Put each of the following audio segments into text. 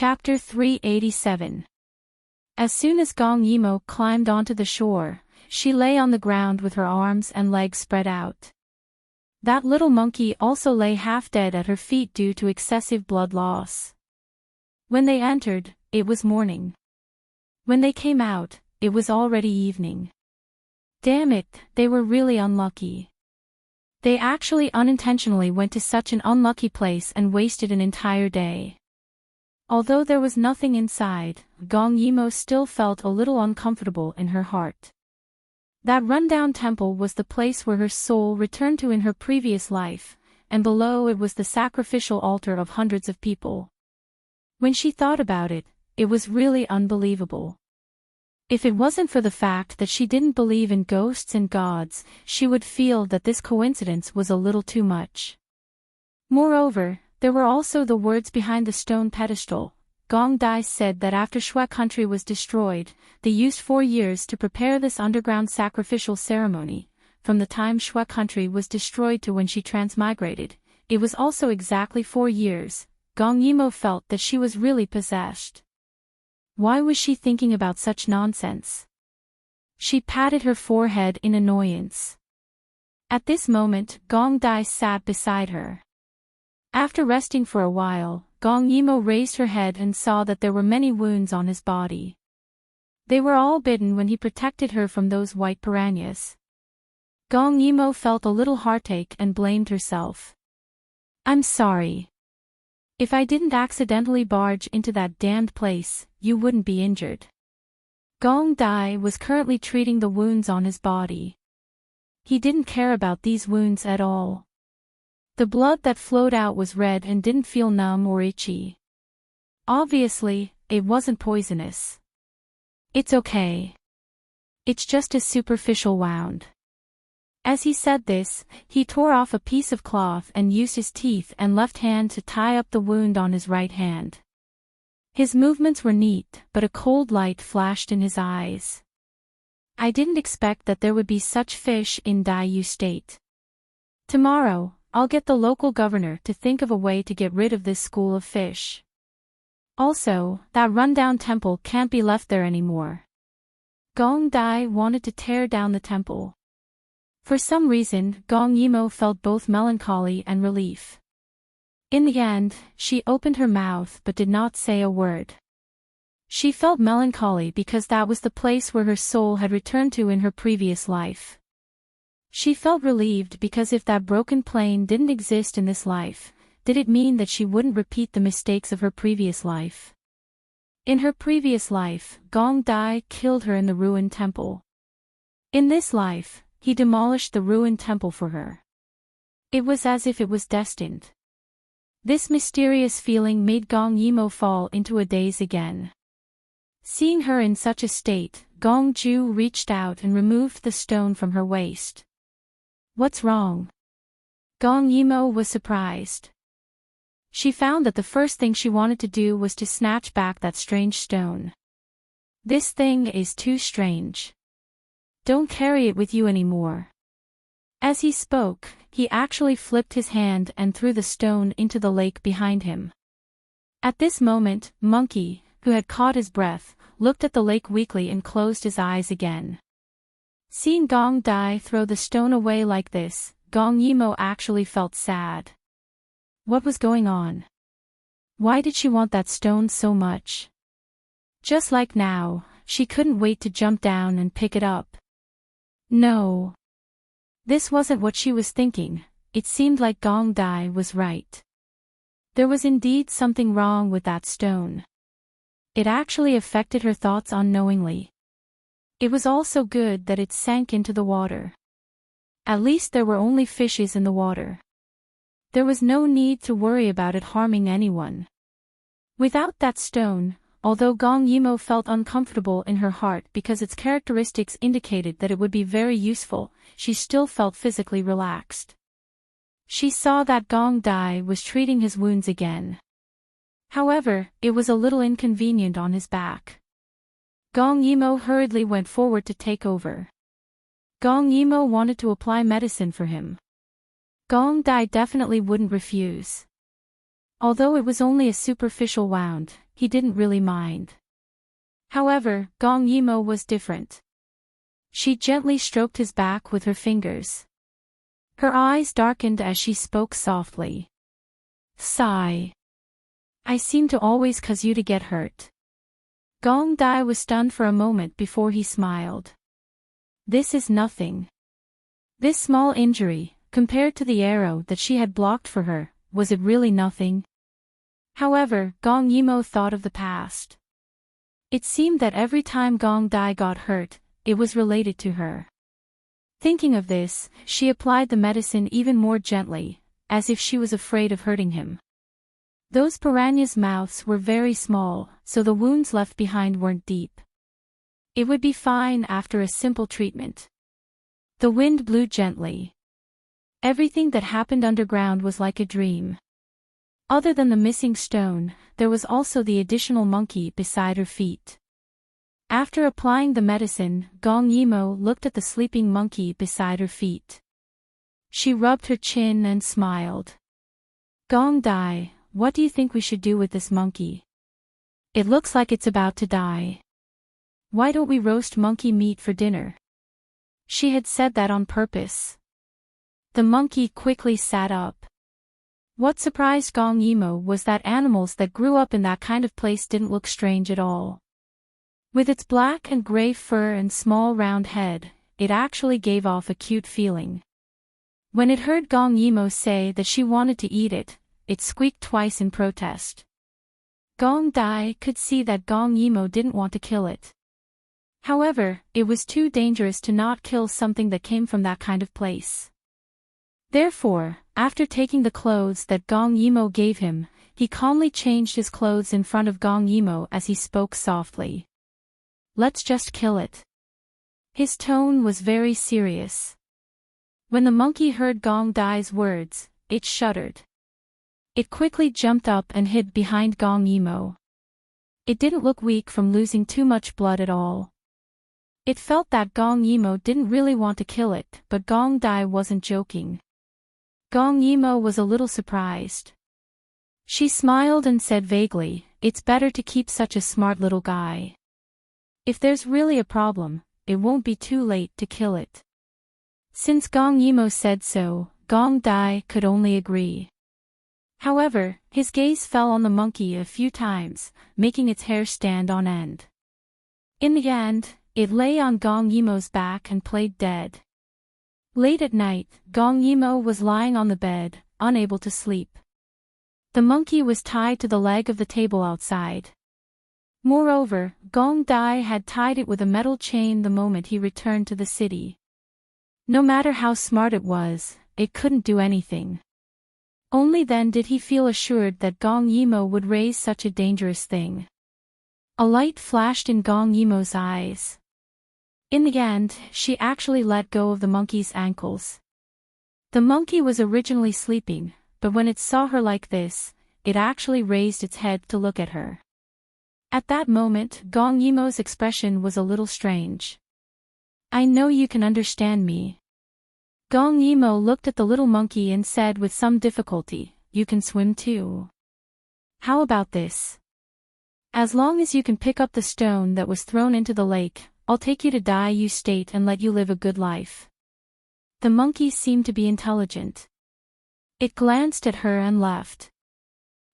Chapter 387. As soon as Gong Yimo climbed onto the shore, she lay on the ground with her arms and legs spread out. That little monkey also lay half dead at her feet due to excessive blood loss. When they entered, it was morning. When they came out, it was already evening. Damn it, they were really unlucky. They actually unintentionally went to such an unlucky place and wasted an entire day. Although there was nothing inside, Gong Yimo still felt a little uncomfortable in her heart. That rundown temple was the place where her soul returned to in her previous life, and below it was the sacrificial altar of hundreds of people. When she thought about it, it was really unbelievable. If it wasn't for the fact that she didn't believe in ghosts and gods, she would feel that this coincidence was a little too much. Moreover, there were also the words behind the stone pedestal. Gong Dai said that after Shui country was destroyed, they used 4 years to prepare this underground sacrificial ceremony. From the time Shui country was destroyed to when she transmigrated, it was also exactly 4 years. Gong Yimo felt that she was really possessed. Why was she thinking about such nonsense? She patted her forehead in annoyance. At this moment, Gong Dai sat beside her. After resting for a while, Gong Yimo raised her head and saw that there were many wounds on his body. They were all bitten when he protected her from those white piranhas. Gong Yimo felt a little heartache and blamed herself. "I'm sorry. If I didn't accidentally barge into that damned place, you wouldn't be injured." Gong Dai was currently treating the wounds on his body. He didn't care about these wounds at all. The blood that flowed out was red and didn't feel numb or itchy. Obviously, it wasn't poisonous. "It's okay. It's just a superficial wound." As he said this, he tore off a piece of cloth and used his teeth and left hand to tie up the wound on his right hand. His movements were neat, but a cold light flashed in his eyes. "I didn't expect that there would be such fish in Daiyu State. Tomorrow, I'll get the local governor to think of a way to get rid of this school of fish. Also, that rundown temple can't be left there anymore." Gong Dai wanted to tear down the temple. For some reason, Gong Yimo felt both melancholy and relief. In the end, she opened her mouth but did not say a word. She felt melancholy because that was the place where her soul had returned to in her previous life. She felt relieved because if that broken plane didn't exist in this life, did it mean that she wouldn't repeat the mistakes of her previous life? In her previous life, Gong Dai killed her in the ruined temple. In this life, he demolished the ruined temple for her. It was as if it was destined. This mysterious feeling made Gong Yimo fall into a daze again. Seeing her in such a state, Gong Ju reached out and removed the stone from her waist. "What's wrong?" Gong Yimo was surprised. She found that the first thing she wanted to do was to snatch back that strange stone. "This thing is too strange. Don't carry it with you anymore." As he spoke, he actually flipped his hand and threw the stone into the lake behind him. At this moment, Monkey, who had caught his breath, looked at the lake weakly and closed his eyes again. Seeing Gong Dai throw the stone away like this, Gong Yimo actually felt sad. What was going on? Why did she want that stone so much? Just like now, she couldn't wait to jump down and pick it up. No. This wasn't what she was thinking. It seemed like Gong Dai was right. There was indeed something wrong with that stone. It actually affected her thoughts unknowingly. It was also good that it sank into the water. At least there were only fishes in the water. There was no need to worry about it harming anyone. Without that stone, although Gong Yimo felt uncomfortable in her heart because its characteristics indicated that it would be very useful, she still felt physically relaxed. She saw that Gong Dai was treating his wounds again. However, it was a little inconvenient on his back. Gong Yimo hurriedly went forward to take over. Gong Yimo wanted to apply medicine for him. Gong Dai definitely wouldn't refuse. Although it was only a superficial wound, he didn't really mind. However, Gong Yimo was different. She gently stroked his back with her fingers. Her eyes darkened as she spoke softly. Sigh. I seem to always cause you to get hurt. Gong Dai was stunned for a moment before he smiled. This is nothing. This small injury, compared to the arrow that she had blocked for her, was it really nothing? However, Gong Yimo thought of the past. It seemed that every time Gong Dai got hurt, it was related to her. Thinking of this, she applied the medicine even more gently, as if she was afraid of hurting him. Those piranhas' mouths were very small, so the wounds left behind weren't deep. It would be fine after a simple treatment. The wind blew gently. Everything that happened underground was like a dream. Other than the missing stone, there was also the additional monkey beside her feet. After applying the medicine, Gong Yimo looked at the sleeping monkey beside her feet. She rubbed her chin and smiled. Gong Dai, what do you think we should do with this monkey? It looks like it's about to die. Why don't we roast monkey meat for dinner? She had said that on purpose. The monkey quickly sat up. What surprised Gong Yimo was that animals that grew up in that kind of place didn't look strange at all. With its black and gray fur and small round head, it actually gave off a cute feeling. When it heard Gong Yimo say that she wanted to eat it, it squeaked twice in protest. Gong Dai could see that Gong Yimo didn't want to kill it. However, it was too dangerous to not kill something that came from that kind of place. Therefore, after taking the clothes that Gong Yimo gave him, he calmly changed his clothes in front of Gong Yimo as he spoke softly. Let's just kill it. His tone was very serious. When the monkey heard Gong Dai's words, it shuddered. It quickly jumped up and hid behind Gong Yimo. It didn't look weak from losing too much blood at all. It felt that Gong Yimo didn't really want to kill it, but Gong Dai wasn't joking. Gong Yimo was a little surprised. She smiled and said vaguely, "It's better to keep such a smart little guy. If there's really a problem, it won't be too late to kill it." Since Gong Yimo said so, Gong Dai could only agree. However, his gaze fell on the monkey a few times, making its hair stand on end. In the end, it lay on Gong Yimo's back and played dead. Late at night, Gong Yimo was lying on the bed, unable to sleep. The monkey was tied to the leg of the table outside. Moreover, Gong Dai had tied it with a metal chain the moment he returned to the city. No matter how smart it was, it couldn't do anything. Only then did he feel assured that Gong Yimo would raise such a dangerous thing. A light flashed in Gong Yimo's eyes. In the end, she actually let go of the monkey's ankles. The monkey was originally sleeping, but when it saw her like this, it actually raised its head to look at her. At that moment, Gong Yimo's expression was a little strange. "I know you can understand me." Gong Yimo looked at the little monkey and said with some difficulty, "You can swim too. How about this? As long as you can pick up the stone that was thrown into the lake, I'll take you to Dai Yu State and let you live a good life." The monkey seemed to be intelligent. It glanced at her and left.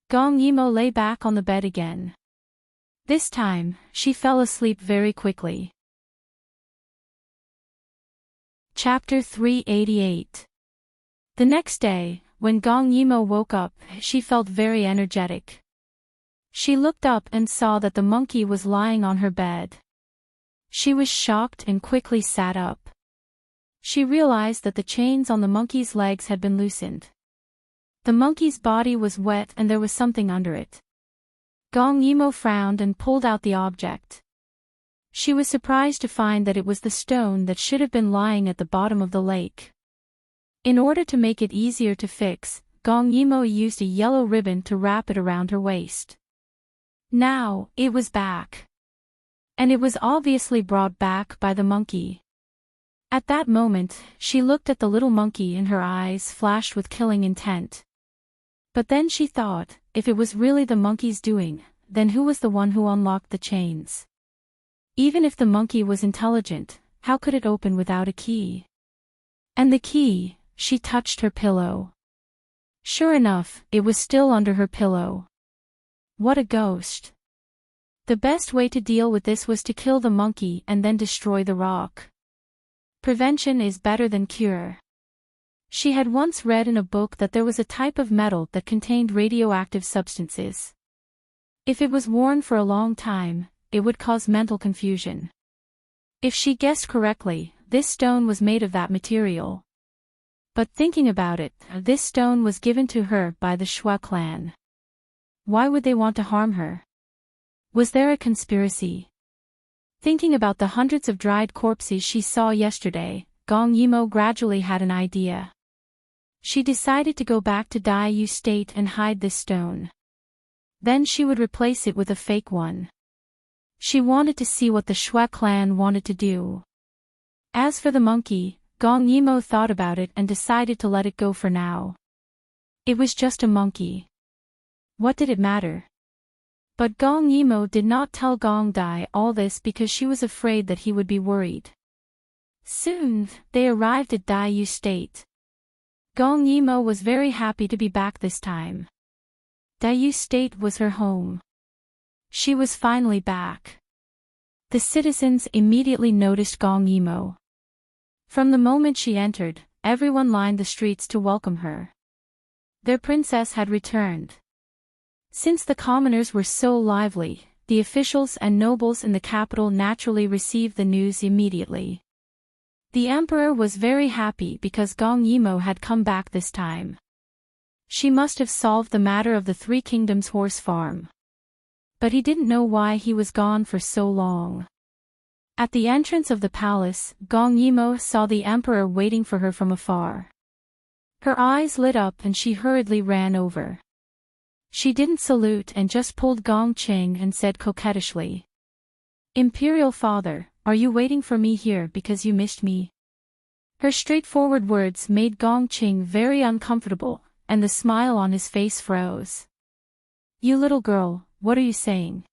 Gong Yimo lay back on the bed again. This time, she fell asleep very quickly. Chapter 388. The next day, when Gong Yimo woke up, she felt very energetic. She looked up and saw that the monkey was lying on her bed. She was shocked and quickly sat up. She realized that the chains on the monkey's legs had been loosened. The monkey's body was wet and there was something under it. Gong Yimo frowned and pulled out the object. She was surprised to find that it was the stone that should have been lying at the bottom of the lake. In order to make it easier to fix, Gong Yimo used a yellow ribbon to wrap it around her waist. Now, it was back. And it was obviously brought back by the monkey. At that moment, she looked at the little monkey and her eyes flashed with killing intent. But then she thought, if it was really the monkey's doing, then who was the one who unlocked the chains? Even if the monkey was intelligent, how could it open without a key? And the key, she touched her pillow. Sure enough, it was still under her pillow. What a ghost. The best way to deal with this was to kill the monkey and then destroy the rock. Prevention is better than cure. She had once read in a book that there was a type of metal that contained radioactive substances. If it was worn for a long time, it would cause mental confusion. If she guessed correctly, this stone was made of that material. But thinking about it, this stone was given to her by the Shui clan. Why would they want to harm her? Was there a conspiracy? Thinking about the hundreds of dried corpses she saw yesterday, Gong Yimo gradually had an idea. She decided to go back to Dai Yu State and hide this stone. Then she would replace it with a fake one. She wanted to see what the Shui clan wanted to do. As for the monkey, Gong Yimo thought about it and decided to let it go for now. It was just a monkey. What did it matter? But Gong Yimo did not tell Gong Dai all this because she was afraid that he would be worried. Soon, they arrived at Dai Yu State. Gong Yimo was very happy to be back this time. Dai Yu State was her home. She was finally back. The citizens immediately noticed Gong Yimo. From the moment she entered, everyone lined the streets to welcome her. Their princess had returned. Since the commoners were so lively, the officials and nobles in the capital naturally received the news immediately. The emperor was very happy because Gong Yimo had come back this time. She must have solved the matter of the Three Kingdoms horse farm. But he didn't know why he was gone for so long. At the entrance of the palace, Gong Yimo saw the emperor waiting for her from afar. Her eyes lit up and she hurriedly ran over. She didn't salute and just pulled Gong Qing and said coquettishly, "Imperial father, are you waiting for me here because you missed me?" Her straightforward words made Gong Qing very uncomfortable, and the smile on his face froze. "You little girl, what are you saying?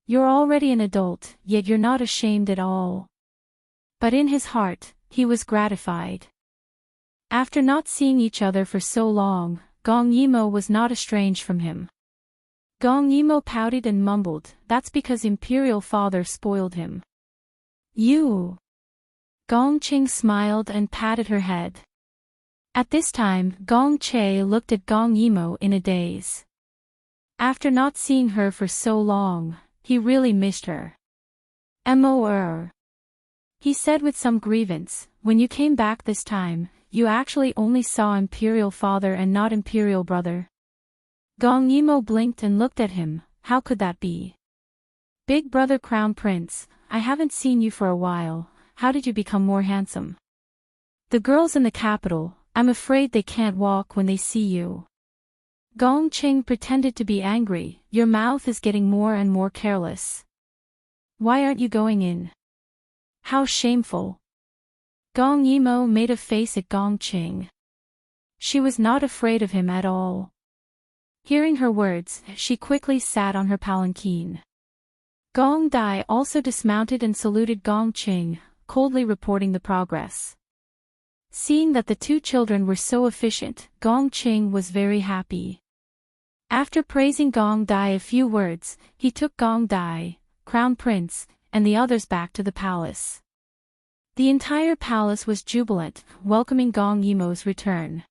You're already an adult, yet you're not ashamed at all." But in his heart, he was gratified. After not seeing each other for so long, Gong Yimo was not estranged from him. Gong Yimo pouted and mumbled, "That's because Imperial father spoiled him." "You." Gong Qing smiled and patted her head. At this time, Gong Che looked at Gong Yimo in a daze. After not seeing her for so long, he really missed her. "Mor," he said with some grievance, "when you came back this time, you actually only saw Imperial father and not Imperial brother." Gong Yimo blinked and looked at him. How could that be? "Big brother Crown Prince, I haven't seen you for a while. How did you become more handsome? The girls in the capital, I'm afraid they can't walk when they see you." Gong Qing pretended to be angry. "Your mouth is getting more and more careless. Why aren't you going in? How shameful." Gong Yimo made a face at Gong Qing. She was not afraid of him at all. Hearing her words, she quickly sat on her palanquin. Gong Dai also dismounted and saluted Gong Qing, coldly reporting the progress. Seeing that the two children were so efficient, Gong Qing was very happy. After praising Gong Dai a few words, he took Gong Dai, Crown Prince, and the others back to the palace. The entire palace was jubilant, welcoming Gong Yimo's return.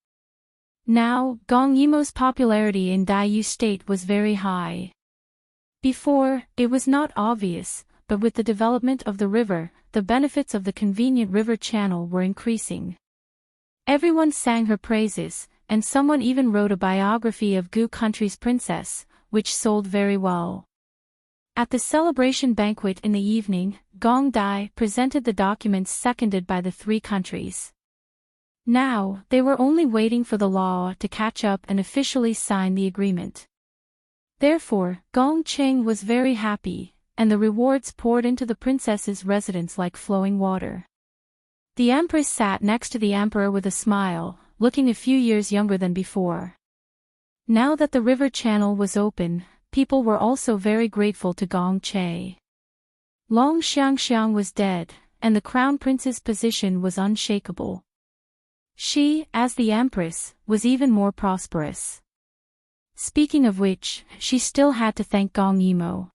Now, Gong Yimo's popularity in Dai Yu State was very high. Before, it was not obvious, but with the development of the river, the benefits of the convenient river channel were increasing. Everyone sang her praises, and someone even wrote a biography of Gu Country's princess, which sold very well. At the celebration banquet in the evening, Gong Dai presented the documents seconded by the three countries. Now, they were only waiting for the law to catch up and officially sign the agreement. Therefore, Gong Qing was very happy, and the rewards poured into the princess's residence like flowing water. The empress sat next to the emperor with a smile, looking a few years younger than before. Now that the river channel was open, people were also very grateful to Gong Che. Long Xiangxiang was dead, and the crown prince's position was unshakable. She, as the empress, was even more prosperous. Speaking of which, she still had to thank Gong Yimo.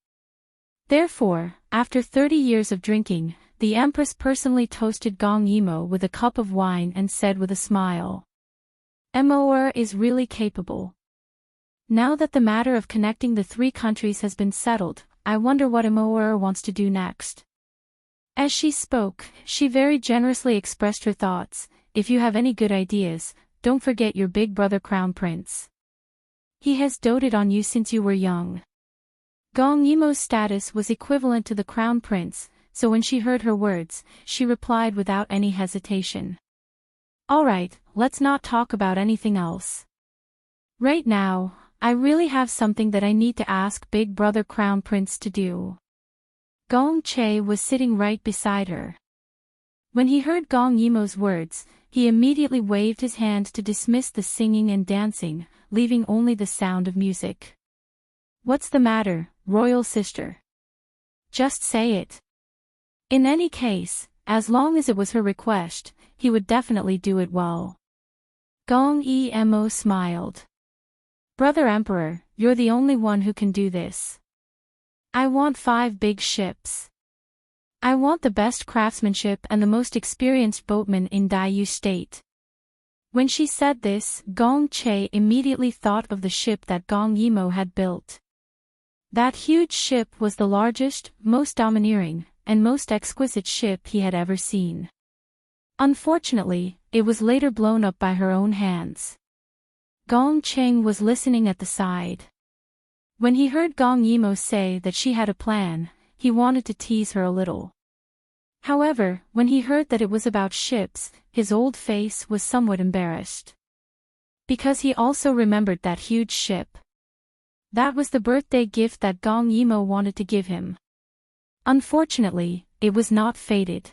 Therefore, after 30 years of drinking, the empress personally toasted Gong Yimo with a cup of wine and said with a smile, "Mor is really capable. Now that the matter of connecting the three countries has been settled, I wonder what Mor wants to do next." As she spoke, she very generously expressed her thoughts. "If you have any good ideas, don't forget your big brother Crown Prince. He has doted on you since you were young." Gong Yimo's status was equivalent to the Crown Prince, so when she heard her words, she replied without any hesitation. "All right, let's not talk about anything else. Right now, I really have something that I need to ask Big Brother Crown Prince to do." Gong Che was sitting right beside her. When he heard Gong Yimo's words, he immediately waved his hand to dismiss the singing and dancing, leaving only the sound of music. "What's the matter, royal sister? Just say it." In any case, as long as it was her request, he would definitely do it well. Gong Emo smiled. "Brother Emperor, you're the only one who can do this. I want 5 big ships. I want the best craftsmanship and the most experienced boatmen in Daiyu State." When she said this, Gong Che immediately thought of the ship that Gong Yimo had built. That huge ship was the largest, most domineering, and most exquisite ship he had ever seen. Unfortunately, it was later blown up by her own hands. Gong Cheng was listening at the side. When he heard Gong Yimo say that she had a plan, he wanted to tease her a little. However, when he heard that it was about ships, his old face was somewhat embarrassed. Because he also remembered that huge ship. That was the birthday gift that Gong Yimo wanted to give him. Unfortunately, it was not fated.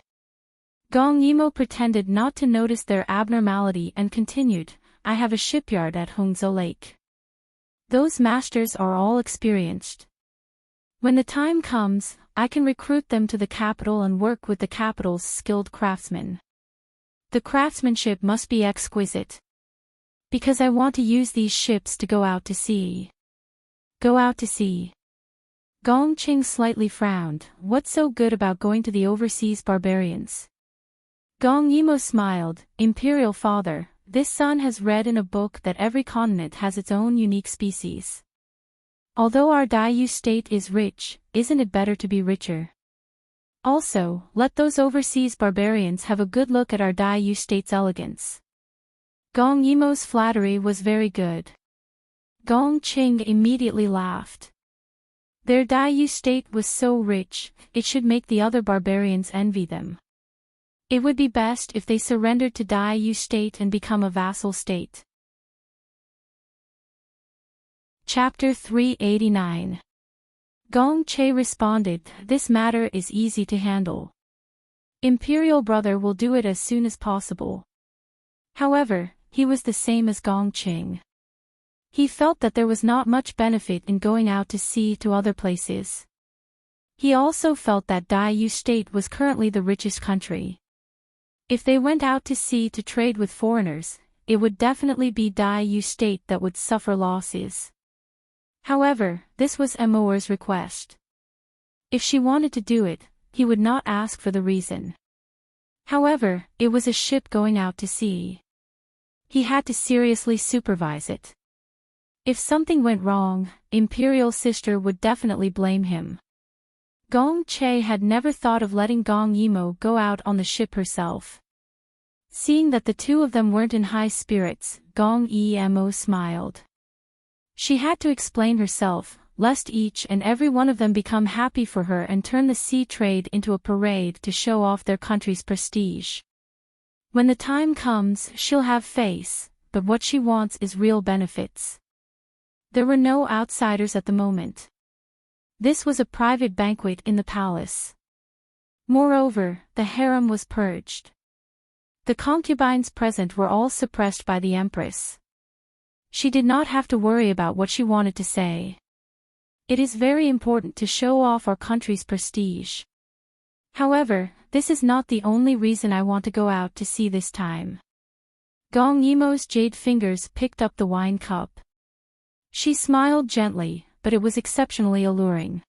Gong Yimo pretended not to notice their abnormality and continued, "I have a shipyard at Hongzhou Lake. Those masters are all experienced. When the time comes, I can recruit them to the capital and work with the capital's skilled craftsmen. The craftsmanship must be exquisite. Because I want to use these ships to go out to sea." Go out to sea. Gong Ching slightly frowned. "What's so good about going to the overseas barbarians?" Gong Yimo smiled. "Imperial Father, this son has read in a book that every continent has its own unique species. Although our Daiyu state is rich, isn't it better to be richer? Also, let those overseas barbarians have a good look at our Daiyu state's elegance." Gong Yimo's flattery was very good. Gong Ching immediately laughed. Their Daiyu state was so rich, it should make the other barbarians envy them. It would be best if they surrendered to Daiyu state and become a vassal state. Chapter 389. Gong Che responded, "This matter is easy to handle. Imperial brother will do it as soon as possible." However, he was the same as Gong Ching. He felt that there was not much benefit in going out to sea to other places. He also felt that Daiyu state was currently the richest country. If they went out to sea to trade with foreigners, it would definitely be Daiyu state that would suffer losses. However, this was Mor's request. If she wanted to do it, he would not ask for the reason. However, it was a ship going out to sea. He had to seriously supervise it. If something went wrong, Imperial Sister would definitely blame him. Gong Che had never thought of letting Gong Yimo go out on the ship herself. Seeing that the two of them weren't in high spirits, Gong Emo smiled. She had to explain herself, lest each and every one of them become happy for her and turn the sea trade into a parade to show off their country's prestige. When the time comes, she'll have face, but what she wants is real benefits. There were no outsiders at the moment. This was a private banquet in the palace. Moreover, the harem was purged. The concubines present were all suppressed by the empress. She did not have to worry about what she wanted to say. It is very important to show off our country's prestige. However, this is not the only reason I want to go out to sea this time. Gong Yimo's jade fingers picked up the wine cup. She smiled gently, but it was exceptionally alluring.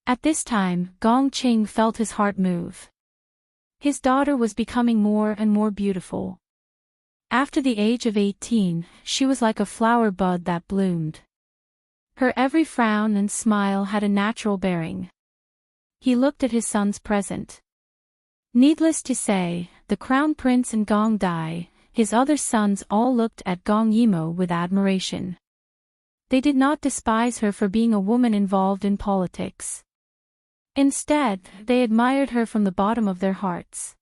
At this time, Gong Qing felt his heart move. His daughter was becoming more and more beautiful. After the age of 18, she was like a flower bud that bloomed. Her every frown and smile had a natural bearing. He looked at his son's present. Needless to say, the Crown Prince and Gong Dai, his other sons all looked at Gong Yimo with admiration. They did not despise her for being a woman involved in politics. Instead, they admired her from the bottom of their hearts.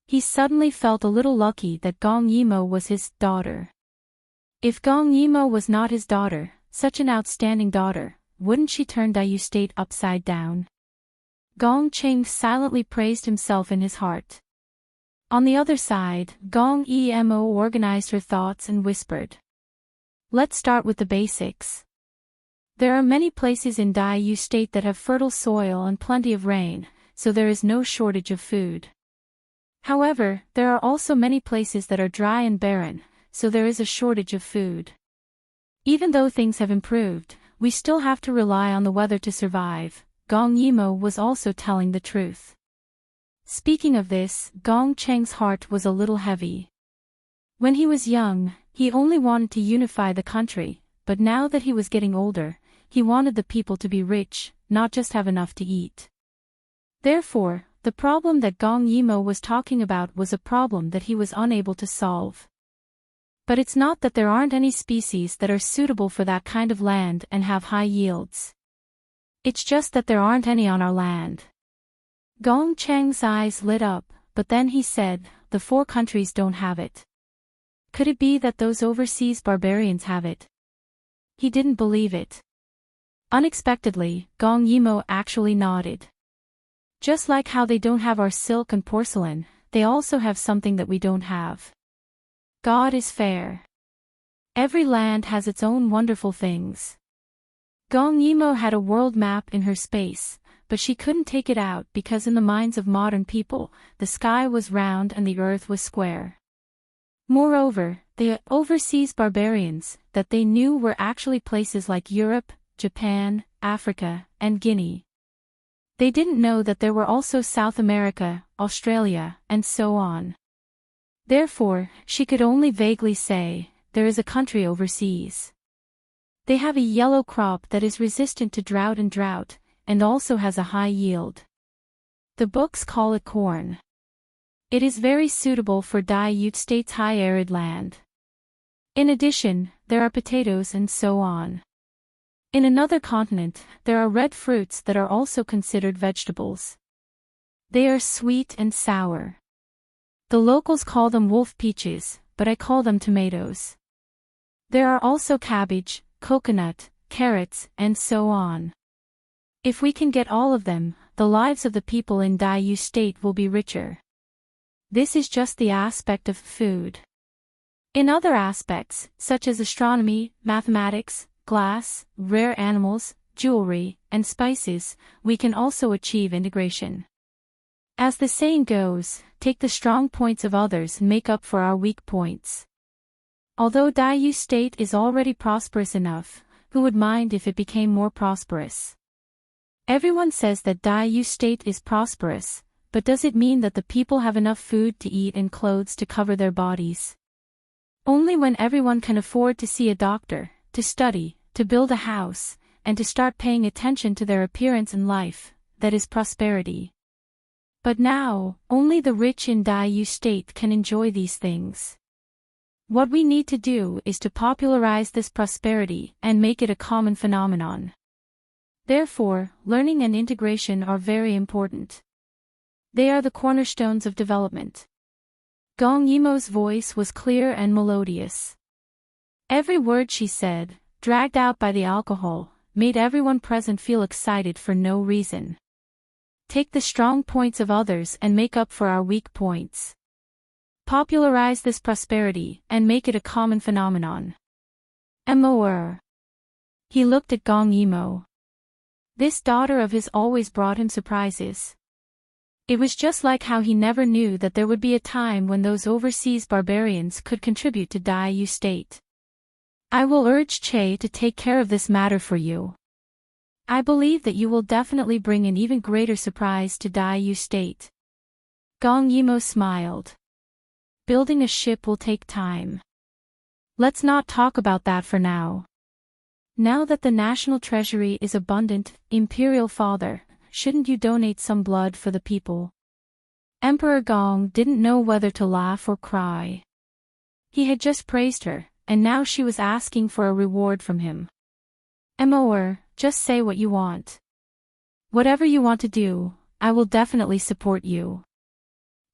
He suddenly felt a little lucky that Gong Yimo was his daughter. If Gong Yimo was not his daughter, such an outstanding daughter, wouldn't she turn Daiyu State upside down? Gong Qing silently praised himself in his heart. On the other side, Gong Emo organized her thoughts and whispered. Let's start with the basics. There are many places in Daiyu State that have fertile soil and plenty of rain, so there is no shortage of food. However, there are also many places that are dry and barren, so there is a shortage of food. Even though things have improved, we still have to rely on the weather to survive. Gong Yimo was also telling the truth. Speaking of this, Gong Cheng's heart was a little heavy. When he was young, he only wanted to unify the country, but now that he was getting older, he wanted the people to be rich, not just have enough to eat. Therefore, the problem that Gong Yimo was talking about was a problem that he was unable to solve. But it's not that there aren't any species that are suitable for that kind of land and have high yields. It's just that there aren't any on our land. Gong Cheng's eyes lit up, but then he said, the 4 countries don't have it. Could it be that those overseas barbarians have it? He didn't believe it. Unexpectedly, Gong Yimo actually nodded. Just like how they don't have our silk and porcelain, they also have something that we don't have. God is fair. Every land has its own wonderful things. Gong Yimo had a world map in her space, but she couldn't take it out because in the minds of modern people, the sky was round and the earth was square. Moreover, the overseas barbarians that they knew were actually places like Europe, Japan, Africa, and Guinea. They didn't know that there were also South America, Australia, and so on. Therefore, she could only vaguely say, there is a country overseas. They have a yellow crop that is resistant to drought and also has a high yield. The books call it corn. It is very suitable for Daiyu State's high arid land. In addition, there are potatoes and so on. In another continent, there are red fruits that are also considered vegetables. They are sweet and sour. The locals call them wolf peaches, but I call them tomatoes. There are also cabbage, coconut, carrots, and so on. If we can get all of them, the lives of the people in Daiyu State will be richer. This is just the aspect of food. In other aspects, such as astronomy, mathematics, glass, rare animals, jewelry, and spices, we can also achieve integration. As the saying goes, take the strong points of others and make up for our weak points. Although Daiyu State is already prosperous enough, who would mind if it became more prosperous? Everyone says that Daiyu State is prosperous, but does it mean that the people have enough food to eat and clothes to cover their bodies? Only when everyone can afford to see a doctor, to study, to build a house, and to start paying attention to their appearance in life, that is prosperity. But now, only the rich in Daiyu State can enjoy these things. What we need to do is to popularize this prosperity and make it a common phenomenon. Therefore, learning and integration are very important. They are the cornerstones of development. Gong Yimo's voice was clear and melodious. Every word she said, dragged out by the alcohol, made everyone present feel excited for no reason. Take the strong points of others and make up for our weak points. Popularize this prosperity and make it a common phenomenon. More. He looked at Gong Yimo. This daughter of his always brought him surprises. It was just like how he never knew that there would be a time when those overseas barbarians could contribute to Dai State. I will urge Che to take care of this matter for you. I believe that you will definitely bring an even greater surprise to Dai State. Gong Yimo smiled. Building a ship will take time. Let's not talk about that for now. Now that the national treasury is abundant, Imperial Father, shouldn't you donate some blood for the people? Emperor Gong didn't know whether to laugh or cry. He had just praised her, and now she was asking for a reward from him. Emor, just say what you want. Whatever you want to do, I will definitely support you.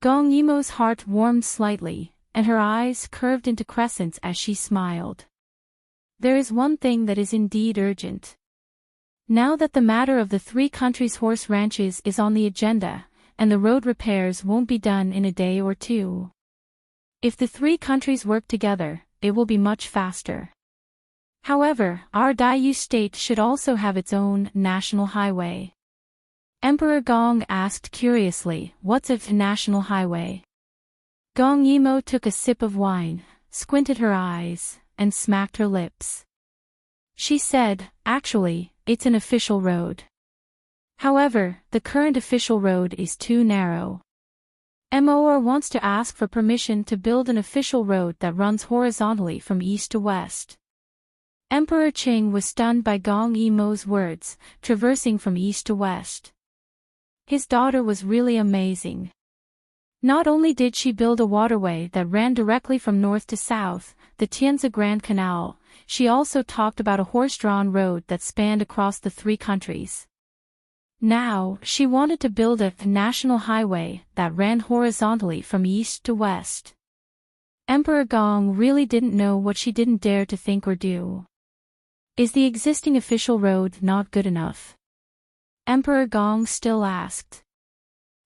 Gong Yimo's heart warmed slightly, and her eyes curved into crescents as she smiled. There is one thing that is indeed urgent. Now that the matter of the 3 countries' horse ranches is on the agenda, and the road repairs won't be done in a day or 2. If the 3 countries work together, it will be much faster. However, our Dai State should also have its own national highway. Emperor Gong asked curiously, what's a national highway? Gong Yimo took a sip of wine, squinted her eyes, and smacked her lips. She said, actually, it's an official road. However, the current official road is too narrow. Mor wants to ask for permission to build an official road that runs horizontally from east to west. Emperor Qing was stunned by Gong Yimo's words, traversing from east to west. His daughter was really amazing. Not only did she build a waterway that ran directly from north to south, the Tianzi Grand Canal, she also talked about a horse-drawn road that spanned across the 3 countries. Now, she wanted to build a national highway that ran horizontally from east to west. Emperor Gong really didn't know what she didn't dare to think or do. Is the existing official road not good enough? Emperor Gong still asked.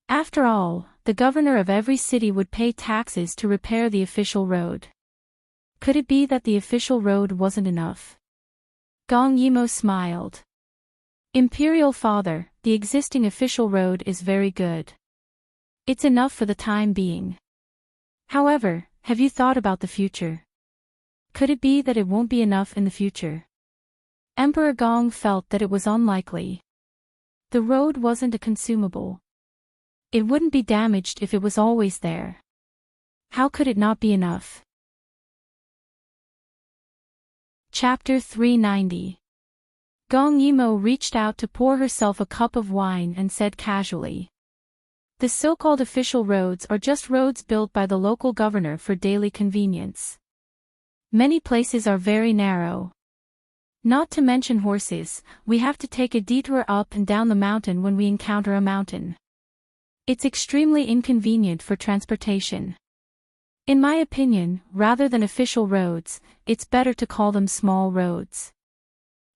After all, the governor of every city would pay taxes to repair the official road. Could it be that the official road wasn't enough? Gong Yimo smiled. Imperial Father, the existing official road is very good. It's enough for the time being. However, have you thought about the future? Could it be that it won't be enough in the future? Emperor Gong felt that it was unlikely. The road wasn't a consumable. It wouldn't be damaged if it was always there. How could it not be enough? Chapter 390. Gong Yimo reached out to pour herself a cup of wine and said casually. The so-called official roads are just roads built by the local governor for daily convenience. Many places are very narrow. Not to mention horses, we have to take a detour up and down the mountain when we encounter a mountain. It's extremely inconvenient for transportation. In my opinion, rather than official roads, it's better to call them small roads.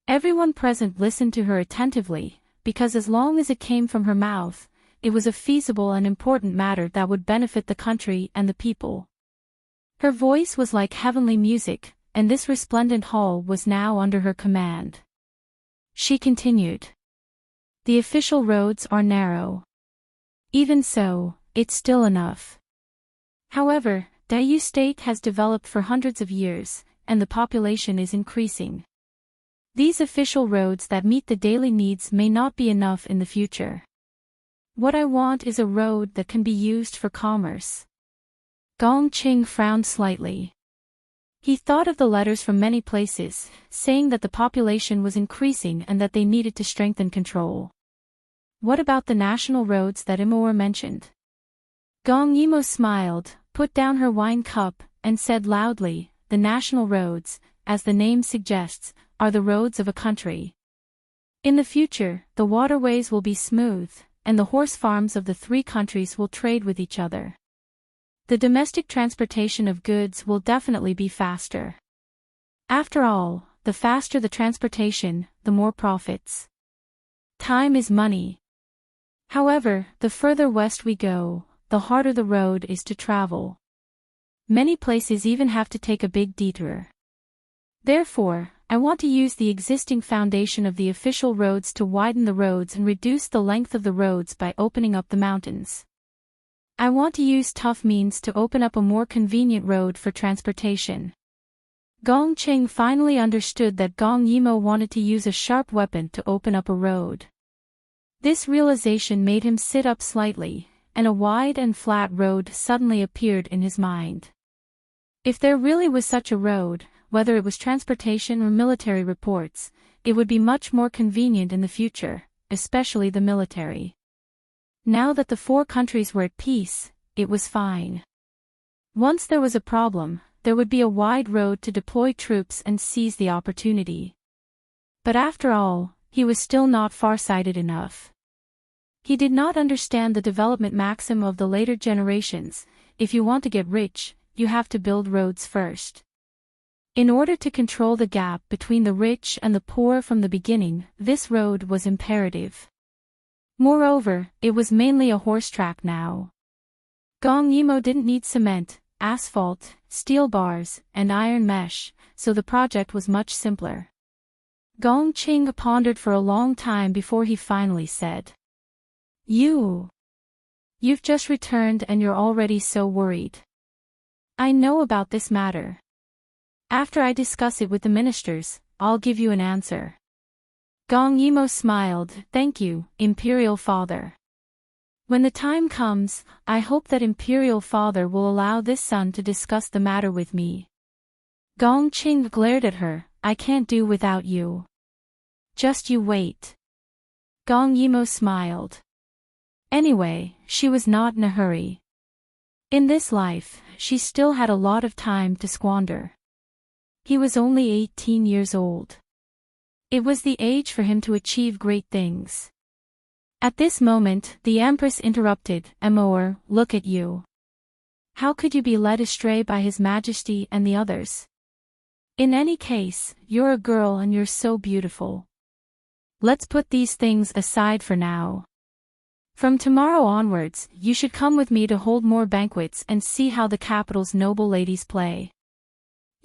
Everyone present listened to her attentively, because as long as it came from her mouth, it was a feasible and important matter that would benefit the country and the people. Her voice was like heavenly music, and this resplendent hall was now under her command. She continued. The official roads are narrow. Even so, it's still enough. However, Dai State has developed for hundreds of years, and the population is increasing. These official roads that meet the daily needs may not be enough in the future. What I want is a road that can be used for commerce. Gong Qing frowned slightly. He thought of the letters from many places, saying that the population was increasing and that they needed to strengthen control. What about the national roads that Immerse mentioned? Gong Yimo smiled, put down her wine cup, and said loudly, the national roads, as the name suggests, are the roads of a country. In the future, the waterways will be smooth, and the horse farms of the 3 countries will trade with each other. The domestic transportation of goods will definitely be faster. After all, the faster the transportation, the more profits. Time is money. However, the further west we go, the harder the road is to travel. Many places even have to take a big detour. Therefore, I want to use the existing foundation of the official roads to widen the roads and reduce the length of the roads by opening up the mountains. I want to use tough means to open up a more convenient road for transportation. Gong Qing finally understood that Gong Yimo wanted to use a sharp weapon to open up a road. This realization made him sit up slightly, and a wide and flat road suddenly appeared in his mind. If there really was such a road, whether it was transportation or military reports, it would be much more convenient in the future, especially the military. Now that the 4 countries were at peace, it was fine. Once there was a problem, there would be a wide road to deploy troops and seize the opportunity. But after all, he was still not far-sighted enough. He did not understand the development maxim of the later generations: if you want to get rich, you have to build roads first. In order to control the gap between the rich and the poor from the beginning, this road was imperative. Moreover, it was mainly a horse track now. Gong Yimo didn't need cement, asphalt, steel bars, and iron mesh, so the project was much simpler. Gong Qing pondered for a long time before he finally said, You've just returned and you're already so worried. I know about this matter. After I discuss it with the ministers, I'll give you an answer. Gong Yimo smiled. Thank you, Imperial Father. When the time comes, I hope that Imperial Father will allow this son to discuss the matter with me. Gong Qing glared at her. I can't do without you. Just you wait. Gong Yimo smiled. Anyway, she was not in a hurry. In this life, she still had a lot of time to squander. He was only 18 years old. It was the age for him to achieve great things. At this moment, the Empress interrupted. Amor, look at you. How could you be led astray by His Majesty and the others? In any case, you're a girl and you're so beautiful. Let's put these things aside for now. From tomorrow onwards, you should come with me to hold more banquets and see how the capital's noble ladies play.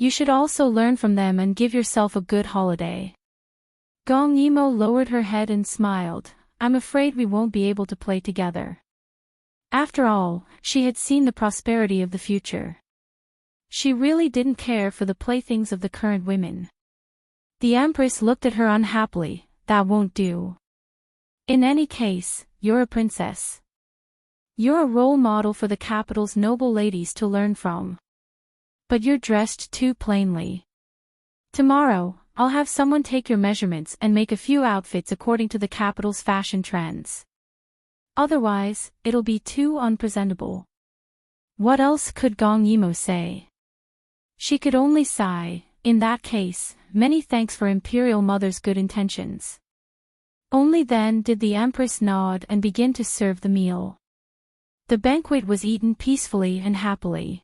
You should also learn from them and give yourself a good holiday. Gong Yimo lowered her head and smiled. I'm afraid we won't be able to play together. After all, she had seen the prosperity of the future. She really didn't care for the playthings of the current women. The Empress looked at her unhappily. That won't do. In any case, you're a princess. You're a role model for the capital's noble ladies to learn from. But you're dressed too plainly. Tomorrow, I'll have someone take your measurements and make a few outfits according to the capital's fashion trends. Otherwise, it'll be too unpresentable. What else could Gong Yimo say? She could only sigh. In that case, many thanks for Imperial Mother's good intentions. Only then did the Empress nod and begin to serve the meal. The banquet was eaten peacefully and happily.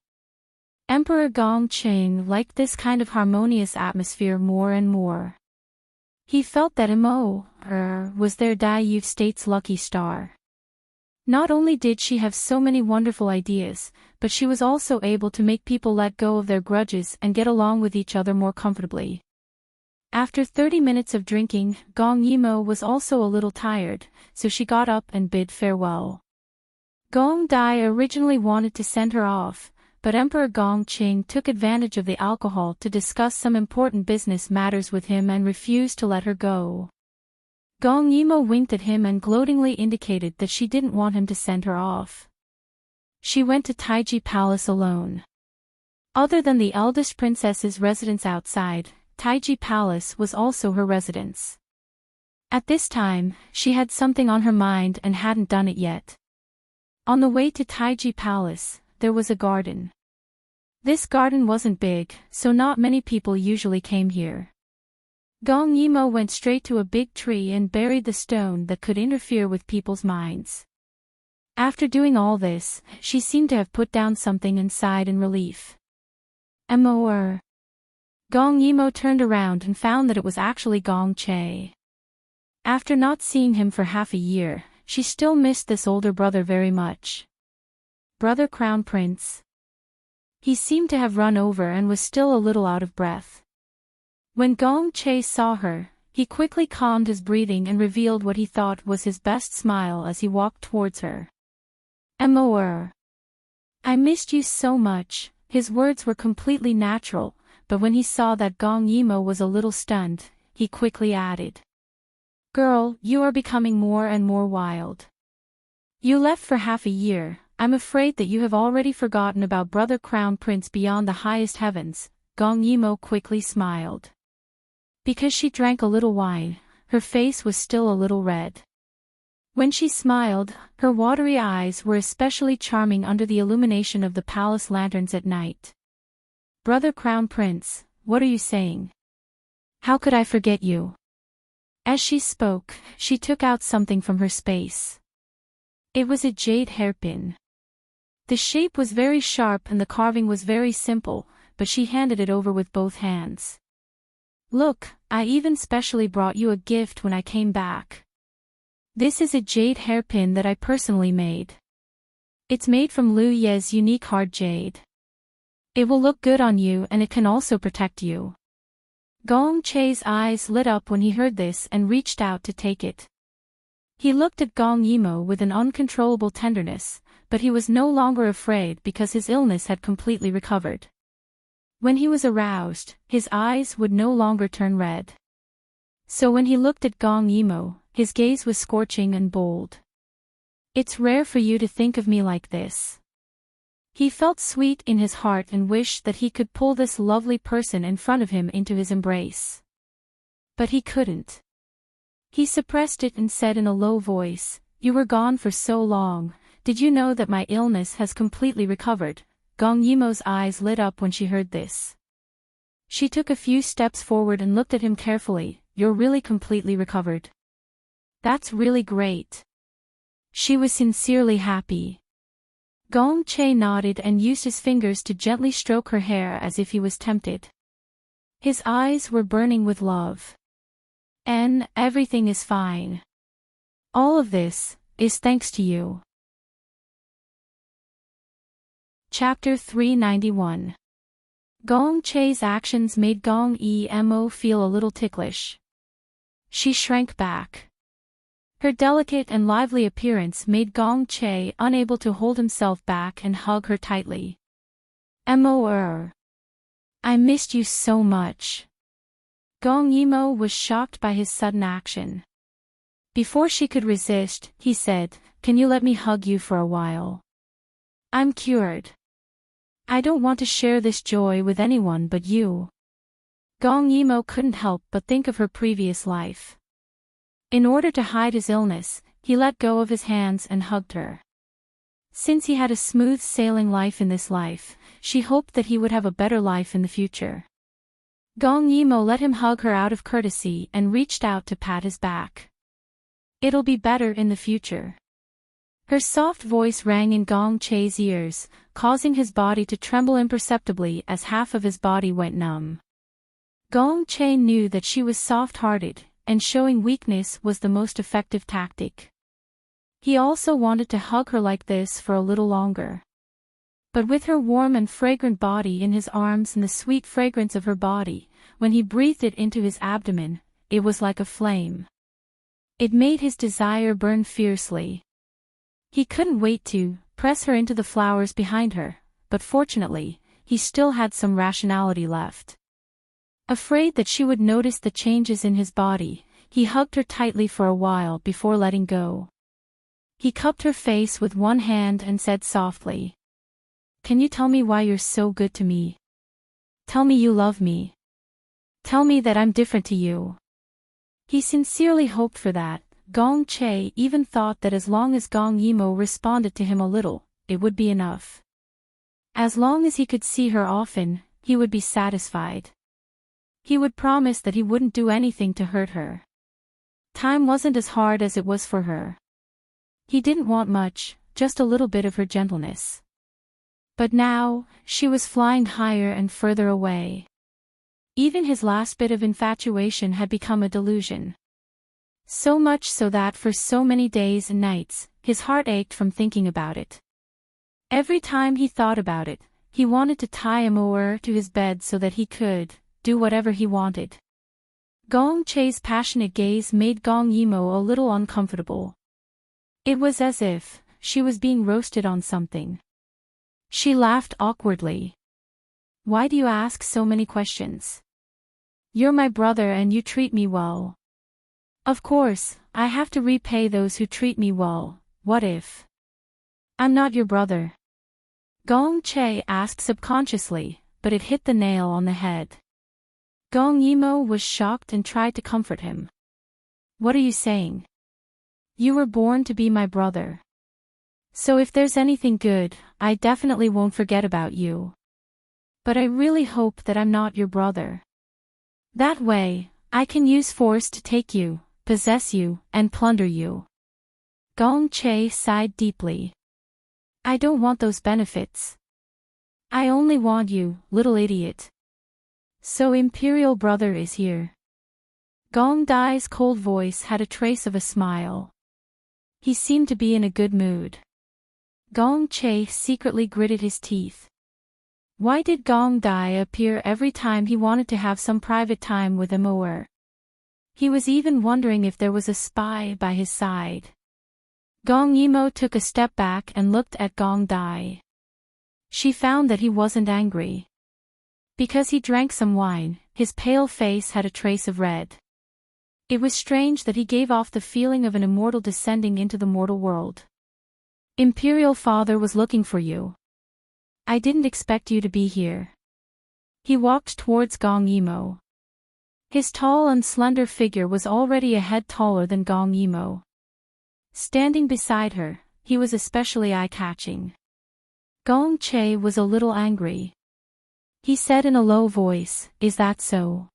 Emperor Gong Qing liked this kind of harmonious atmosphere more and more. He felt that was their Dai state's lucky star. Not only did she have so many wonderful ideas, but she was also able to make people let go of their grudges and get along with each other more comfortably. After 30 minutes of drinking, Gong Yimo was also a little tired, so she got up and bid farewell. Gong Dai originally wanted to send her off, but Emperor Gong Qing took advantage of the alcohol to discuss some important business matters with him and refused to let her go. Gong Yimo winked at him and gloatingly indicated that she didn't want him to send her off. She went to Taiji Palace alone. Other than the eldest princess's residence outside, Taiji Palace was also her residence. At this time, she had something on her mind and hadn't done it yet. On the way to Taiji Palace, there was a garden. This garden wasn't big, so not many people usually came here. Gong Yimo went straight to a big tree and buried the stone that could interfere with people's minds. After doing all this, she seemed to have put down something and sighed in relief. Amor. Gong Yimo turned around and found that it was actually Gong Che. After not seeing him for half a year, she still missed this older brother very much. Brother Crown Prince. He seemed to have run over and was still a little out of breath. When Gong Che saw her, he quickly calmed his breathing and revealed what he thought was his best smile as he walked towards her. "Amor. I missed you so much." His words were completely natural, but when he saw that Gong Yimo was a little stunned, he quickly added. "Girl, you are becoming more and more wild. You left for half a year. I'm afraid that you have already forgotten about Brother Crown Prince beyond the highest heavens." Gong Yimo quickly smiled. Because she drank a little wine, her face was still a little red. When she smiled, her watery eyes were especially charming under the illumination of the palace lanterns at night. "Brother Crown Prince, what are you saying? How could I forget you?" As she spoke, she took out something from her space. It was a jade hairpin. The shape was very sharp and the carving was very simple, but she handed it over with both hands. "Look, I even specially brought you a gift when I came back. This is a jade hairpin that I personally made. It's made from Lu Ye's unique hard jade. It will look good on you and it can also protect you." Gong Che's eyes lit up when he heard this and reached out to take it. He looked at Gong Yimo with an uncontrollable tenderness, but he was no longer afraid because his illness had completely recovered. When he was aroused, his eyes would no longer turn red. So when he looked at Gong Yimo, his gaze was scorching and bold. "It's rare for you to think of me like this." He felt sweet in his heart and wished that he could pull this lovely person in front of him into his embrace. But he couldn't. He suppressed it and said in a low voice, "You were gone for so long. Did you know that my illness has completely recovered?" Gong Yimo's eyes lit up when she heard this. She took a few steps forward and looked at him carefully. "You're really completely recovered? That's really great." She was sincerely happy. Gong Che nodded and used his fingers to gently stroke her hair as if he was tempted. His eyes were burning with love. "And everything is fine. All of this is thanks to you." Chapter 391. Gong Che's actions made Gong Emo feel a little ticklish. She shrank back. Her delicate and lively appearance made Gong Che unable to hold himself back and hug her tightly. "Amor. I missed you so much." Gong Emo was shocked by his sudden action. Before she could resist, he said, "Can you let me hug you for a while? I'm cured. I don't want to share this joy with anyone but you." Gong Emo couldn't help but think of her previous life. In order to hide his illness, he let go of his hands and hugged her. Since he had a smooth sailing life in this life, she hoped that he would have a better life in the future. Gong Emo let him hug her out of courtesy and reached out to pat his back. "It'll be better in the future." Her soft voice rang in Gong Che's ears, causing his body to tremble imperceptibly as half of his body went numb. Gong Che knew that she was soft-hearted, and showing weakness was the most effective tactic. He also wanted to hug her like this for a little longer. But with her warm and fragrant body in his arms and the sweet fragrance of her body, when he breathed it into his abdomen, it was like a flame. It made his desire burn fiercely. He couldn't wait to press her into the flowers behind her, but fortunately, he still had some rationality left. Afraid that she would notice the changes in his body, he hugged her tightly for a while before letting go. He cupped her face with one hand and said softly, "Can you tell me why you're so good to me? Tell me you love me. Tell me that I'm different to you." He sincerely hoped for that. Gong Che even thought that as long as Gong Emo responded to him a little, it would be enough. As long as he could see her often, he would be satisfied. He would promise that he wouldn't do anything to hurt her. Time wasn't as hard as it was for her. He didn't want much, just a little bit of her gentleness. But now, she was flying higher and further away. Even his last bit of infatuation had become a delusion. So much so that for so many days and nights, his heart ached from thinking about it. Every time he thought about it, he wanted to tie Amor to his bed so that he could do whatever he wanted. Gong Che's passionate gaze made Gong Yimo a little uncomfortable. It was as if she was being roasted on something. She laughed awkwardly. Why do you ask so many questions? You're my brother and you treat me well. Of course, I have to repay those who treat me well. What if I'm not your brother? Gong Che asked subconsciously, but it hit the nail on the head. Gong Yimo was shocked and tried to comfort him. What are you saying? You were born to be my brother. So if there's anything good, I definitely won't forget about you. But I really hope that I'm not your brother. That way, I can use force to take you, possess you, and plunder you. Gong Che sighed deeply. I don't want those benefits. I only want you, little idiot. So Imperial Brother is here. Gong Dai's cold voice had a trace of a smile. He seemed to be in a good mood. Gong Che secretly gritted his teeth. Why did Gong Dai appear every time he wanted to have some private time with him, or? He was even wondering if there was a spy by his side. Gong Yimo took a step back and looked at Gong Dai. She found that he wasn't angry. Because he drank some wine, his pale face had a trace of red. It was strange that he gave off the feeling of an immortal descending into the mortal world. Imperial Father was looking for you. I didn't expect you to be here. He walked towards Gong Yimo. His tall and slender figure was already a head taller than Gong Yimo. Standing beside her, he was especially eye-catching. Gong Che was a little angry. He said in a low voice, "Is that so?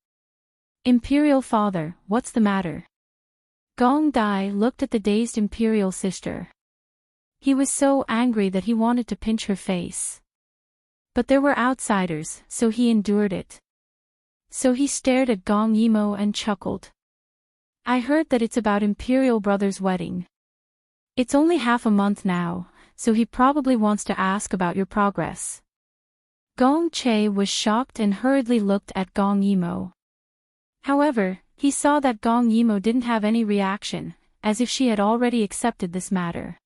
Imperial Father, what's the matter?" Gong Dai looked at the dazed Imperial sister. He was so angry that he wanted to pinch her face. But there were outsiders, so he endured it. So he stared at Gong Yimo and chuckled. I heard that it's about Imperial Brother's wedding. It's only half a month now, so he probably wants to ask about your progress. Gong Che was shocked and hurriedly looked at Gong Yimo. However, he saw that Gong Yimo didn't have any reaction, as if she had already accepted this matter.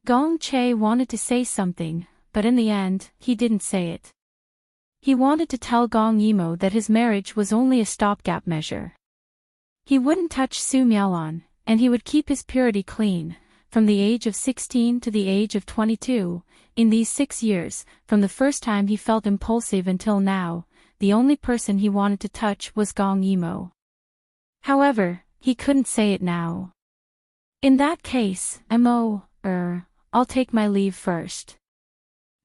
Gong Che wanted to say something, but in the end, he didn't say it. He wanted to tell Gong Yimo that his marriage was only a stopgap measure. He wouldn't touch Su Miaolan, and he would keep his purity clean, from the age of 16 to the age of 22, in these 6 years, from the first time he felt impulsive until now, the only person he wanted to touch was Gong Yimo. However, he couldn't say it now. In that case, I'll take my leave first.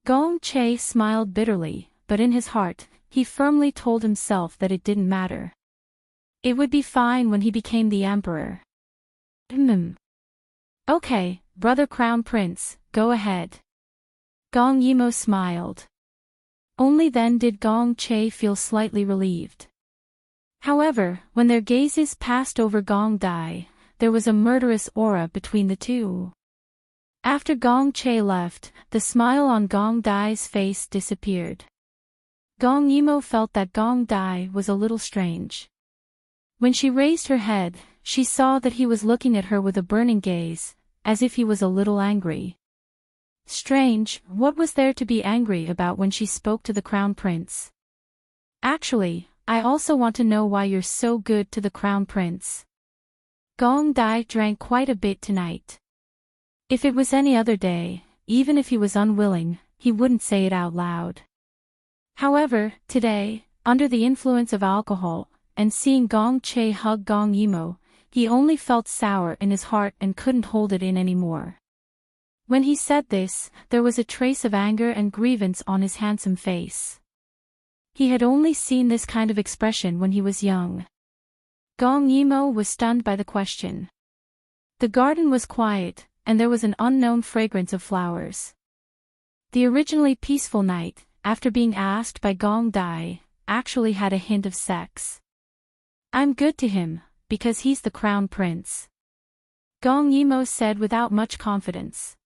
Gong Che smiled bitterly, but in his heart, he firmly told himself that it didn't matter. It would be fine when he became the emperor. Okay, Brother Crown Prince, go ahead. Gong Yimo smiled. Only then did Gong Che feel slightly relieved. However, when their gazes passed over Gong Dai, there was a murderous aura between the two. After Gong Che left, the smile on Gong Dai's face disappeared. Gong Yimo felt that Gong Dai was a little strange. When she raised her head, she saw that he was looking at her with a burning gaze, as if he was a little angry. Strange, what was there to be angry about when she spoke to the Crown Prince? Actually, I also want to know why you're so good to the Crown Prince. Gong Dai drank quite a bit tonight. If it was any other day, even if he was unwilling, he wouldn't say it out loud. However, today, under the influence of alcohol, and seeing Gong Che hug Gong Yimo, he only felt sour in his heart and couldn't hold it in anymore. When he said this, there was a trace of anger and grievance on his handsome face. He had only seen this kind of expression when he was young. Gong Yimo was stunned by the question. The garden was quiet, and there was an unknown fragrance of flowers. The originally peaceful night, after being asked by Gong Dai, actually had a hint of sex. I'm good to him, because he's the Crown Prince. Gong Yimo said without much confidence.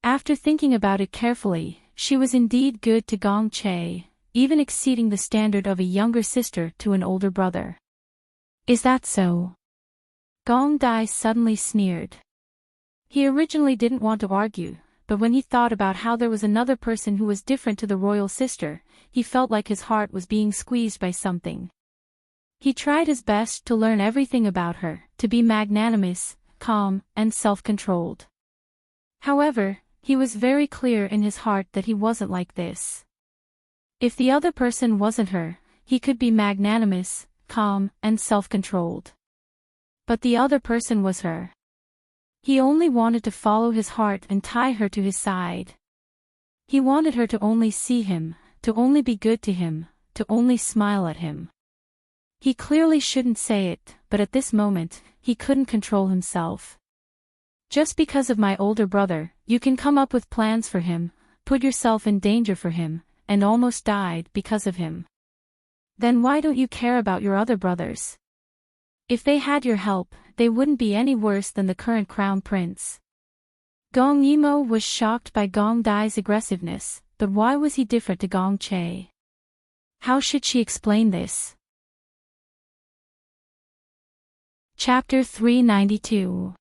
After thinking about it carefully, she was indeed good to Gong Che, even exceeding the standard of a younger sister to an older brother. Is that so? Gong Dai suddenly sneered. He originally didn't want to argue, but when he thought about how there was another person who was different to the royal sister, he felt like his heart was being squeezed by something. He tried his best to learn everything about her, to be magnanimous, calm, and self-controlled. However, he was very clear in his heart that he wasn't like this. If the other person wasn't her, he could be magnanimous, calm, and self-controlled. But the other person was her. He only wanted to follow his heart and tie her to his side. He wanted her to only see him, to only be good to him, to only smile at him. He clearly shouldn't say it, but at this moment, he couldn't control himself. Just because of my older brother, you can come up with plans for him, put yourself in danger for him, and almost died because of him. Then why don't you care about your other brothers? If they had your help, they wouldn't be any worse than the current crown prince. Gong Yimo was shocked by Gong Dai's aggressiveness, but why was he different to Gong Che? How should she explain this? Chapter 392.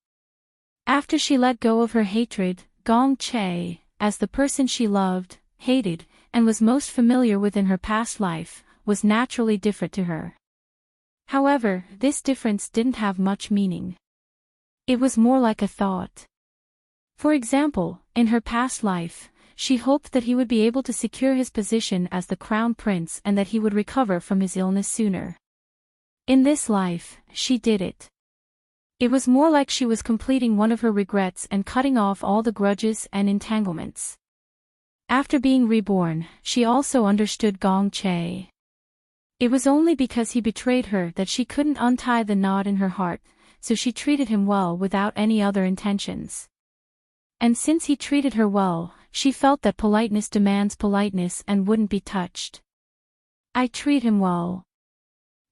After she let go of her hatred, Gong Che, as the person she loved, hated, and was most familiar with in her past life, was naturally different to her. However, this difference didn't have much meaning. It was more like a thought. For example, in her past life, she hoped that he would be able to secure his position as the crown prince and that he would recover from his illness sooner. In this life, she did it. It was more like she was completing one of her regrets and cutting off all the grudges and entanglements. After being reborn, she also understood Gong Che. It was only because he betrayed her that she couldn't untie the knot in her heart, so she treated him well without any other intentions. And since he treated her well, she felt that politeness demands politeness and wouldn't be touched. I treat him well.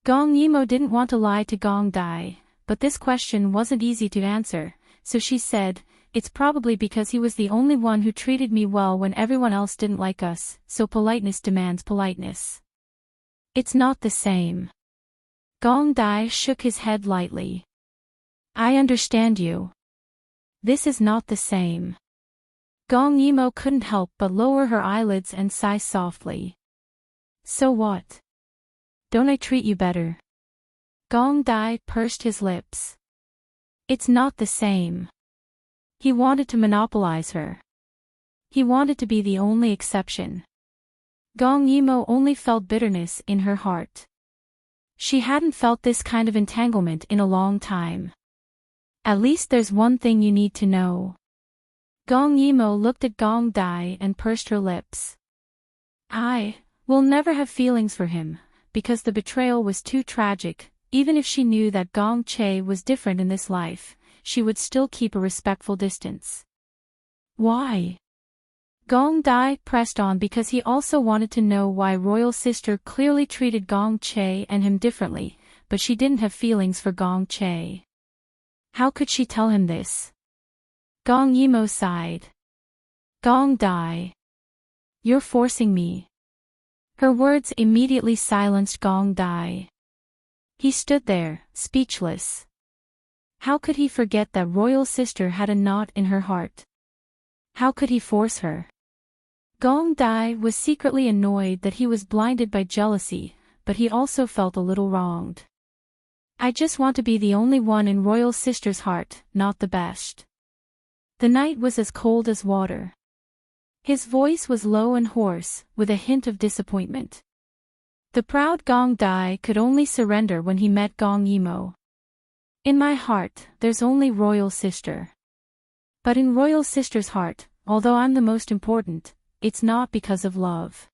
Gong Yimo didn't want to lie to Gong Dai, but this question wasn't easy to answer, so she said, "It's probably because he was the only one who treated me well when everyone else didn't like us, so politeness demands politeness." It's not the same. Gong Dai shook his head lightly. I understand you. This is not the same. Gong Yimo couldn't help but lower her eyelids and sigh softly. So what? Don't I treat you better? Gong Dai pursed his lips. It's not the same. He wanted to monopolize her. He wanted to be the only exception. Gong Yimo only felt bitterness in her heart. She hadn't felt this kind of entanglement in a long time. At least there's one thing you need to know. Gong Yimo looked at Gong Dai and pursed her lips. I will never have feelings for him, because the betrayal was too tragic. Even if she knew that Gong Che was different in this life, she would still keep a respectful distance. Why? Gong Dai pressed on because he also wanted to know why Royal Sister clearly treated Gong Che and him differently, but she didn't have feelings for Gong Che. How could she tell him this? Gong Yimo sighed. Gong Dai. You're forcing me. Her words immediately silenced Gong Dai. He stood there, speechless. How could he forget that Royal Sister had a knot in her heart? How could he force her? Gong Dai was secretly annoyed that he was blinded by jealousy, but he also felt a little wronged. I just want to be the only one in Royal Sister's heart, not the best. The night was as cold as water. His voice was low and hoarse, with a hint of disappointment. The proud Gong Dai could only surrender when he met Gong Yimo. In my heart, there's only Royal Sister. But in Royal Sister's heart, although I'm the most important, it's not because of love.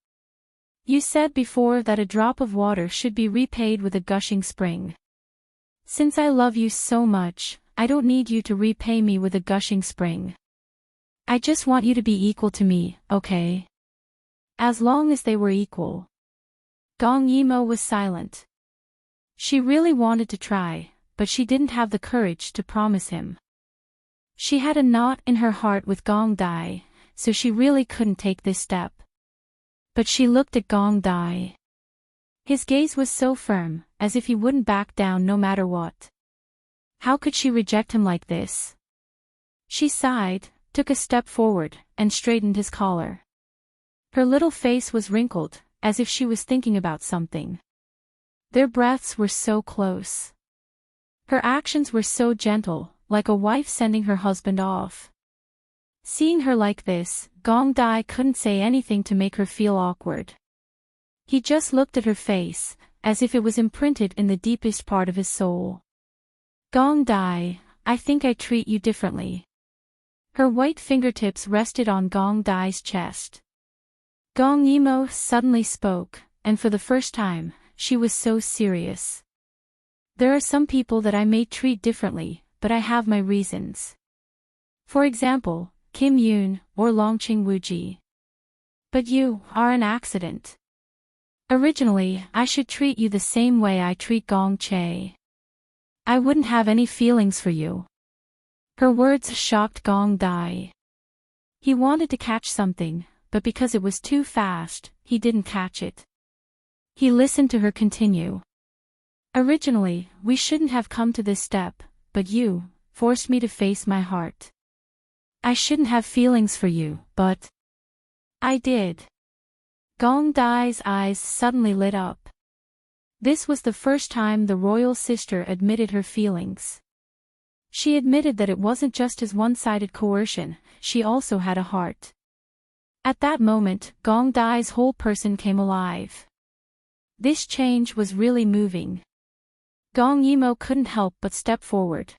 You said before that a drop of water should be repaid with a gushing spring. Since I love you so much, I don't need you to repay me with a gushing spring. I just want you to be equal to me, okay? As long as they were equal. Gong Yimo was silent. She really wanted to try, but she didn't have the courage to promise him. She had a knot in her heart with Gong Dai, so she really couldn't take this step. But she looked at Gong Dai. His gaze was so firm, as if he wouldn't back down no matter what. How could she reject him like this? She sighed, took a step forward, and straightened his collar. Her little face was wrinkled, as if she was thinking about something. Their breaths were so close. Her actions were so gentle, like a wife sending her husband off. Seeing her like this, Gong Dai couldn't say anything to make her feel awkward. He just looked at her face, as if it was imprinted in the deepest part of his soul. Gong Dai, I think I treat you differently. Her white fingertips rested on Gong Dai's chest. Gong Yimo suddenly spoke, and for the first time, she was so serious. There are some people that I may treat differently, but I have my reasons. For example, Kim Yoon, or Longqing Wuji. But you are an accident. Originally, I should treat you the same way I treat Gong Che. I wouldn't have any feelings for you. Her words shocked Gong Dai. He wanted to catch something, but because it was too fast, he didn't catch it. He listened to her continue. Originally, we shouldn't have come to this step, but you forced me to face my heart. I shouldn't have feelings for you, but I did. Gong Dai's eyes suddenly lit up. This was the first time the royal sister admitted her feelings. She admitted that it wasn't just his one-sided coercion, she also had a heart. At that moment, Gong Dai's whole person came alive. This change was really moving. Gong Yimo couldn't help but step forward.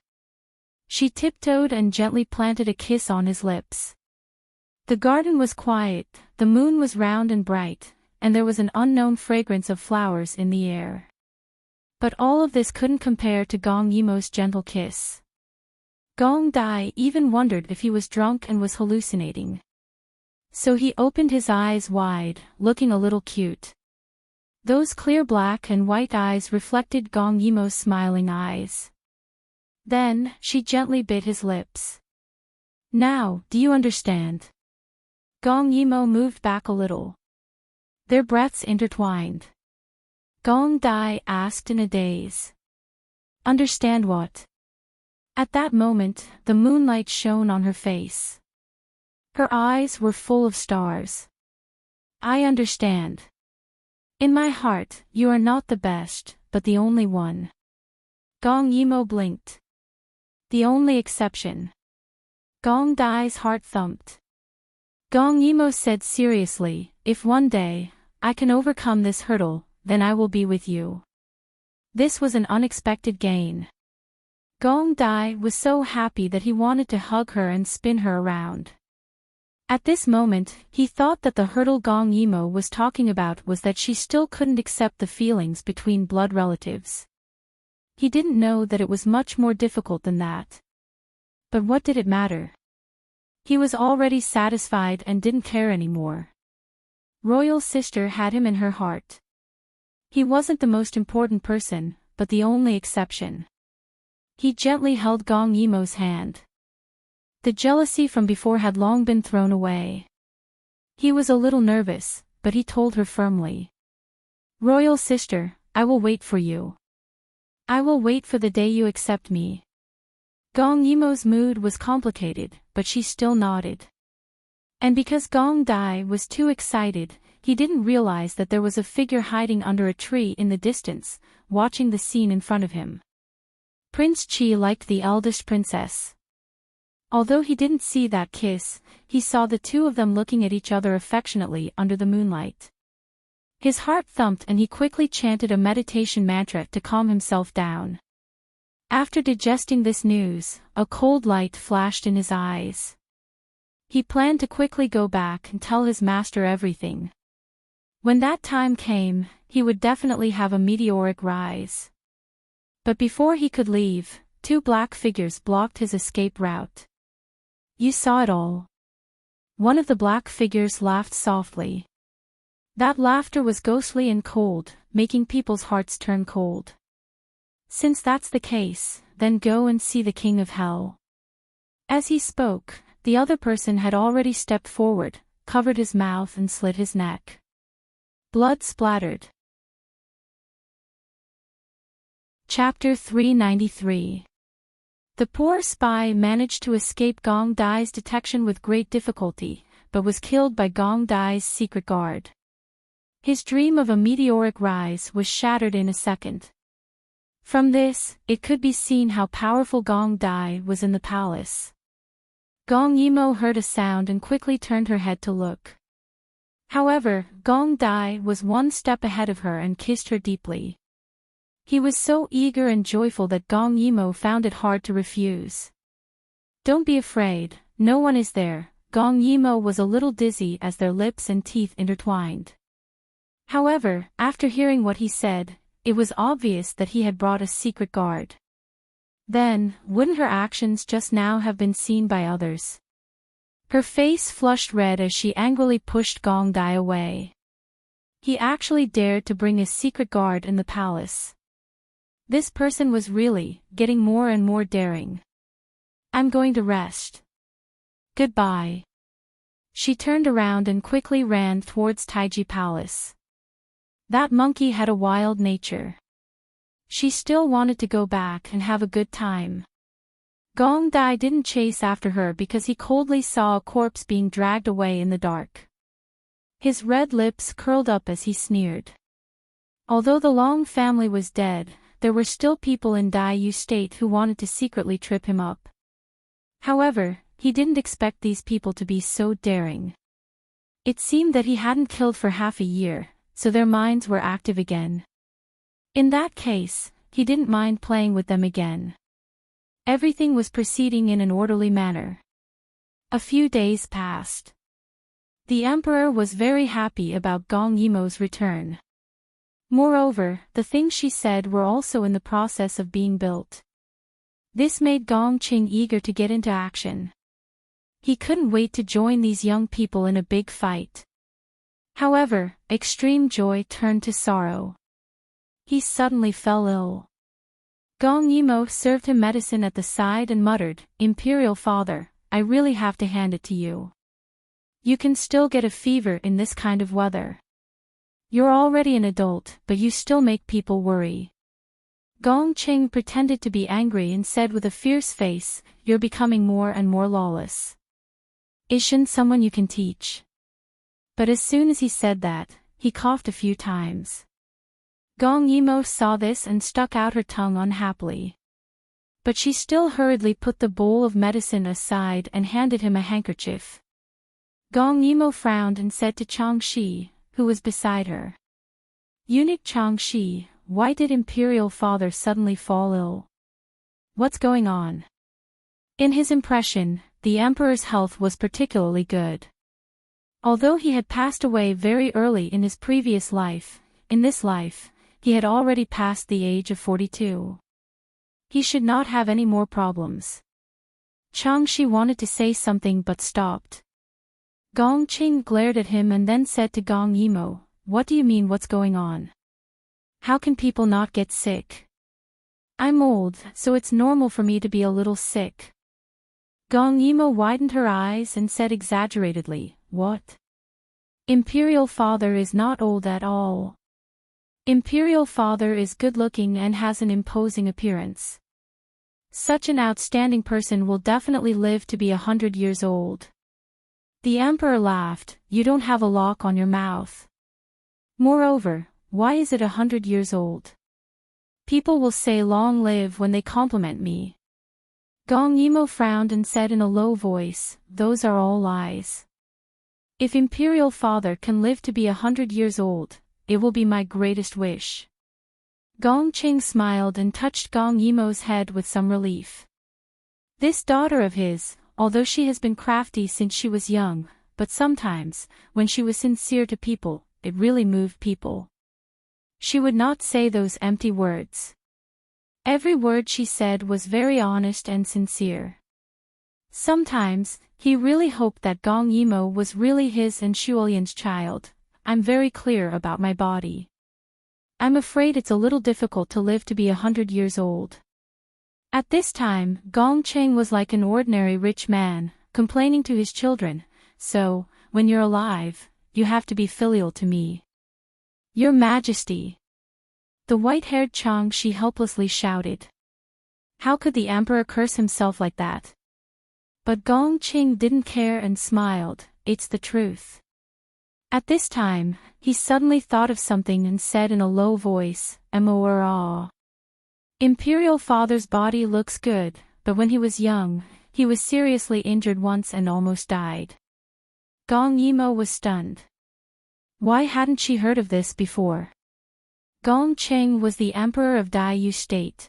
She tiptoed and gently planted a kiss on his lips. The garden was quiet, the moon was round and bright, and there was an unknown fragrance of flowers in the air. But all of this couldn't compare to Gong Yimo's gentle kiss. Gong Dai even wondered if he was drunk and was hallucinating. So he opened his eyes wide, looking a little cute. Those clear black and white eyes reflected Gong Yimo's smiling eyes. Then, she gently bit his lips. Now, do you understand? Gong Yimo moved back a little. Their breaths intertwined. Gong Dai asked in a daze. Understand what? At that moment, the moonlight shone on her face. Her eyes were full of stars. I understand. In my heart, you are not the best, but the only one. Gong Yimo blinked. The only exception. Gong Dai's heart thumped. Gong Yimo said seriously, if one day, I can overcome this hurdle, then I will be with you. This was an unexpected gain. Gong Dai was so happy that he wanted to hug her and spin her around. At this moment, he thought that the hurdle Gong Yimo was talking about was that she still couldn't accept the feelings between blood relatives. He didn't know that it was much more difficult than that. But what did it matter? He was already satisfied and didn't care anymore. Royal sister had him in her heart. He wasn't the most important person, but the only exception. He gently held Gong Yimo's hand. The jealousy from before had long been thrown away. He was a little nervous, but he told her firmly. Royal sister, I will wait for you. I will wait for the day you accept me. Gong Yimo's mood was complicated, but she still nodded. And because Gong Dai was too excited, he didn't realize that there was a figure hiding under a tree in the distance, watching the scene in front of him. Prince Chi liked the eldest princess. Although he didn't see that kiss, he saw the two of them looking at each other affectionately under the moonlight. His heart thumped and he quickly chanted a meditation mantra to calm himself down. After digesting this news, a cold light flashed in his eyes. He planned to quickly go back and tell his master everything. When that time came, he would definitely have a meteoric rise. But before he could leave, two black figures blocked his escape route. You saw it all. One of the black figures laughed softly. That laughter was ghostly and cold, making people's hearts turn cold. Since that's the case, then go and see the King of Hell. As he spoke, the other person had already stepped forward, covered his mouth and slit his neck. Blood splattered. Chapter 393. The poor spy managed to escape Gong Dai's detection with great difficulty, but was killed by Gong Dai's secret guard. His dream of a meteoric rise was shattered in a second. From this, it could be seen how powerful Gong Dai was in the palace. Gong Yimo heard a sound and quickly turned her head to look. However, Gong Dai was one step ahead of her and kissed her deeply. He was so eager and joyful that Gong Yimo found it hard to refuse. "Don't be afraid, no one is there." Gong Yimo was a little dizzy as their lips and teeth intertwined. However, after hearing what he said, it was obvious that he had brought a secret guard. Then, wouldn't her actions just now have been seen by others? Her face flushed red as she angrily pushed Gong Dai away. He actually dared to bring a secret guard in the palace. This person was really getting more and more daring. "I'm going to rest. Goodbye." She turned around and quickly ran towards Taiji Palace. That monkey had a wild nature. She still wanted to go back and have a good time. Gong Dai didn't chase after her because he coldly saw a corpse being dragged away in the dark. His red lips curled up as he sneered. Although the Long family was dead, there were still people in Dai Yu State who wanted to secretly trip him up. However, he didn't expect these people to be so daring. It seemed that he hadn't killed for half a year, so their minds were active again. In that case, he didn't mind playing with them again. Everything was proceeding in an orderly manner. A few days passed. The emperor was very happy about Gong Yimo's return. Moreover, the things she said were also in the process of being built. This made Gong Qing eager to get into action. He couldn't wait to join these young people in a big fight. However, extreme joy turned to sorrow. He suddenly fell ill. Gong Yimo served him medicine at the side and muttered, "Imperial father, I really have to hand it to you. You can still get a fever in this kind of weather. You're already an adult, but you still make people worry." Gong Qing pretended to be angry and said with a fierce face, "You're becoming more and more lawless. Isn't someone you can teach?" But as soon as he said that, he coughed a few times. Gong Yimo saw this and stuck out her tongue unhappily. But she still hurriedly put the bowl of medicine aside and handed him a handkerchief. Gong Yimo frowned and said to Changxi, who was beside her, "Eunuch Changxi, why did Imperial Father suddenly fall ill? What's going on?" In his impression, the emperor's health was particularly good. Although he had passed away very early in his previous life, in this life, he had already passed the age of 42. He should not have any more problems. Changxi wanted to say something but stopped. Gong Qing glared at him and then said to Gong Yimo, "What do you mean what's going on? How can people not get sick? I'm old, so it's normal for me to be a little sick." Gong Yimo widened her eyes and said exaggeratedly, "What? Imperial Father is not old at all. Imperial Father is good-looking and has an imposing appearance. Such an outstanding person will definitely live to be 100 years old." The emperor laughed, "You don't have a lock on your mouth. Moreover, why is it 100 years old? People will say long live when they compliment me." Gong Yimo frowned and said in a low voice, "Those are all lies. If Imperial Father can live to be 100 years old, it will be my greatest wish." Gong Qing smiled and touched Gong Yimo's head with some relief. This daughter of his, although she has been crafty since she was young, but sometimes, when she was sincere to people, it really moved people. She would not say those empty words. Every word she said was very honest and sincere. Sometimes, he really hoped that Gong Yimo was really his and Shuolian's child. "I'm very clear about my body. I'm afraid it's a little difficult to live to be 100 years old." At this time, Gong Qing was like an ordinary rich man, complaining to his children, "So, when you're alive, you have to be filial to me. Your Majesty." The white-haired Changshi helplessly shouted. How could the emperor curse himself like that? But Gong Qing didn't care and smiled, it's the truth. At this time, he suddenly thought of something and said in a low voice, "Mora. Imperial father's body looks good, but when he was young, he was seriously injured once and almost died." Gong Yimo was stunned. Why hadn't she heard of this before? Gong Cheng was the emperor of Daiyu State.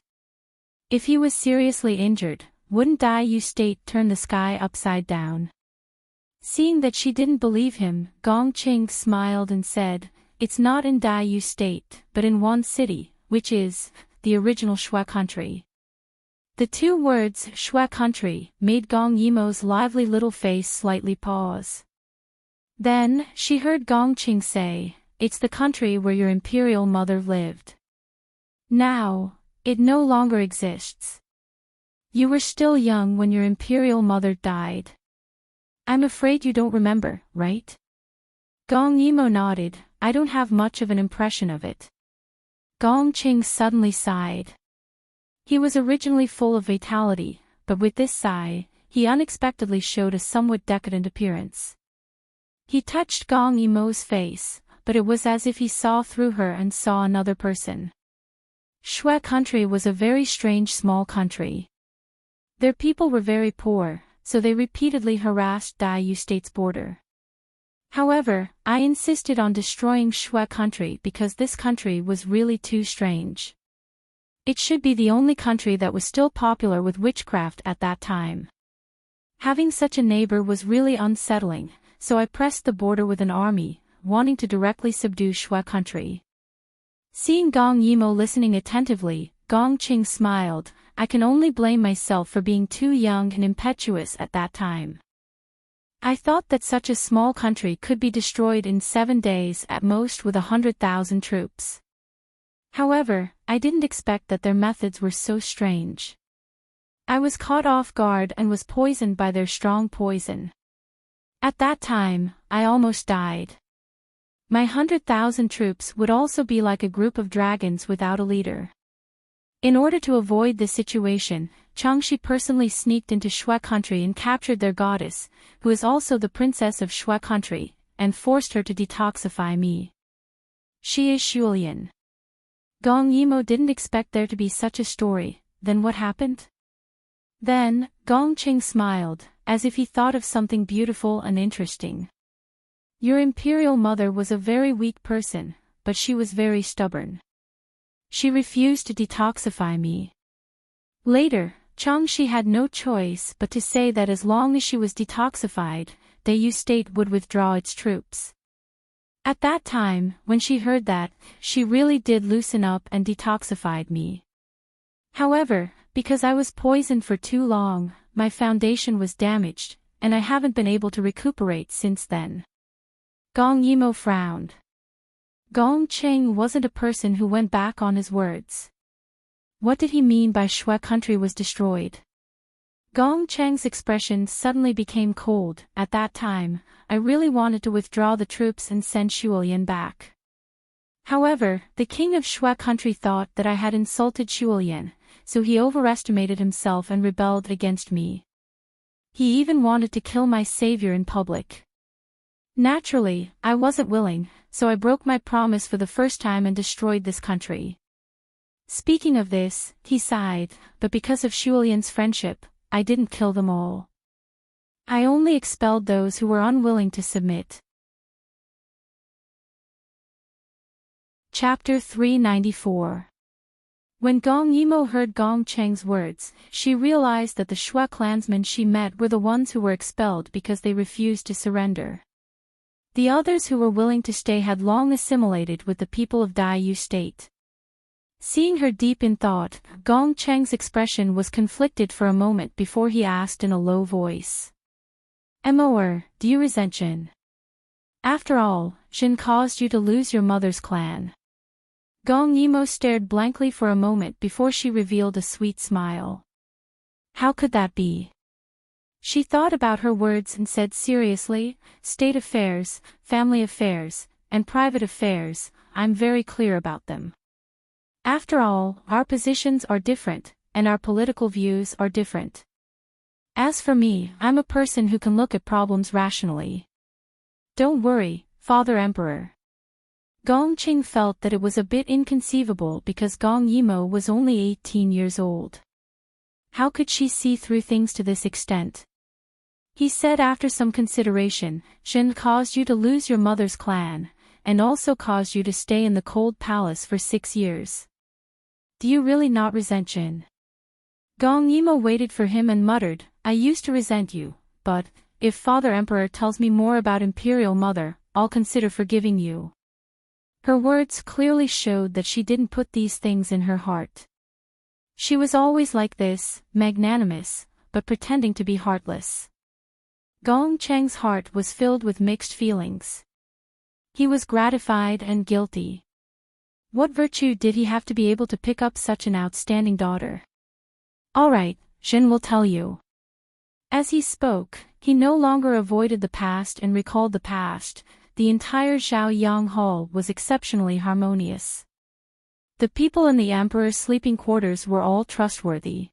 If he was seriously injured, wouldn't Daiyu State turn the sky upside down? Seeing that she didn't believe him, Gong Cheng smiled and said, "It's not in Daiyu State, but in one city, which is the original Shui country." The two words, Shui country, made Gong Yimo's lively little face slightly pause. Then, she heard Gong Cheng say, "It's the country where your imperial mother lived. Now, it no longer exists. You were still young when your imperial mother died. I'm afraid you don't remember, right?" Gong Yimo nodded. "I don't have much of an impression of it." Gong Cheng suddenly sighed. He was originally full of vitality, but with this sigh, he unexpectedly showed a somewhat decadent appearance. He touched Gong Yimo's face, but it was as if he saw through her and saw another person. Shui country was a very strange small country. Their people were very poor, so they repeatedly harassed Daiyu State's border. However, I insisted on destroying Shui country because this country was really too strange. It should be the only country that was still popular with witchcraft at that time. Having such a neighbor was really unsettling, so I pressed the border with an army, wanting to directly subdue Shui country. Seeing Gong Yimo listening attentively, Gong Qing smiled. "I can only blame myself for being too young and impetuous at that time. I thought that such a small country could be destroyed in 7 days at most with 100,000 troops. However, I didn't expect that their methods were so strange. I was caught off guard and was poisoned by their strong poison. At that time, I almost died. My 100,000 troops would also be like a group of dragons without a leader." In order to avoid this situation, Changshi personally sneaked into Shui country and captured their goddess, who is also the princess of Shui country, and forced her to detoxify me. She is Shulian. Gong Yimo didn't expect there to be such a story. Then what happened? Then, Gong Cheng smiled, as if he thought of something beautiful and interesting. "Your imperial mother was a very weak person, but she was very stubborn. She refused to detoxify me. Later, Changshi had no choice but to say that as long as she was detoxified, Daiyu State would withdraw its troops. At that time, when she heard that, she really did loosen up and detoxified me. However, because I was poisoned for too long, my foundation was damaged, and I haven't been able to recuperate since then." Gong Yimo frowned. Gong Cheng wasn't a person who went back on his words. What did he mean by Shui country was destroyed? Gong Cheng's expression suddenly became cold. "At that time, I really wanted to withdraw the troops and send Shulian back. However, the king of Shui country thought that I had insulted Shulian, so he overestimated himself and rebelled against me. He even wanted to kill my savior in public. Naturally, I wasn't willing, so I broke my promise for the first time and destroyed this country." Speaking of this, he sighed, "But because of Shulian's friendship, I didn't kill them all. I only expelled those who were unwilling to submit." Chapter 394. When Gong Yimo heard Gong Cheng's words, she realized that the Shui clansmen she met were the ones who were expelled because they refused to surrender. The others who were willing to stay had long assimilated with the people of Daiyu State. Seeing her deep in thought, Gong Cheng's expression was conflicted for a moment before he asked in a low voice. "Mor, do you resent Jin? After all, Jin caused you to lose your mother's clan." Gong Yimo stared blankly for a moment before she revealed a sweet smile. "How could that be?" She thought about her words and said seriously, "State affairs, family affairs, and private affairs, I'm very clear about them. After all, our positions are different, and our political views are different. As for me, I'm a person who can look at problems rationally. Don't worry, Father Emperor. Gong Qing felt that it was a bit inconceivable because Gong Yimo was only 18 years old. How could she see through things to this extent? He said after some consideration, Shen caused you to lose your mother's clan, and also caused you to stay in the cold palace for 6 years. Do you really not resent Shen? Gong Yimo waited for him and muttered, I used to resent you, but, if Father Emperor tells me more about Imperial Mother, I'll consider forgiving you. Her words clearly showed that she didn't put these things in her heart. She was always like this, magnanimous, but pretending to be heartless. Gong Cheng's heart was filled with mixed feelings. He was gratified and guilty. What virtue did he have to be able to pick up such an outstanding daughter? All right, Shen will tell you. As he spoke, he no longer avoided the past and recalled the past. The entire Zhaoyang Hall was exceptionally harmonious. The people in the emperor's sleeping quarters were all trustworthy.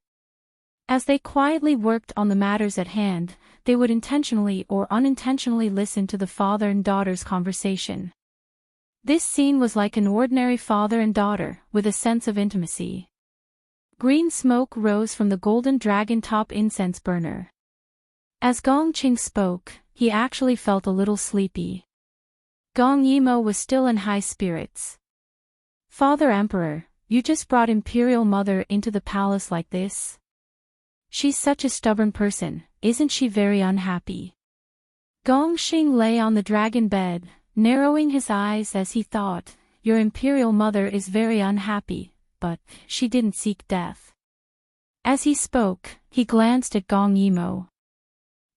As they quietly worked on the matters at hand, they would intentionally or unintentionally listen to the father and daughter's conversation. This scene was like an ordinary father and daughter, with a sense of intimacy. Green smoke rose from the golden dragon top incense burner. As Gong Qing spoke, he actually felt a little sleepy. Gong Yimo was still in high spirits. Father Emperor, you just brought Imperial Mother into the palace like this? She's such a stubborn person, isn't she very unhappy? Gong Xing lay on the dragon bed, narrowing his eyes as he thought, your Imperial Mother is very unhappy, but she didn't seek death. As he spoke, he glanced at Gong Yimo.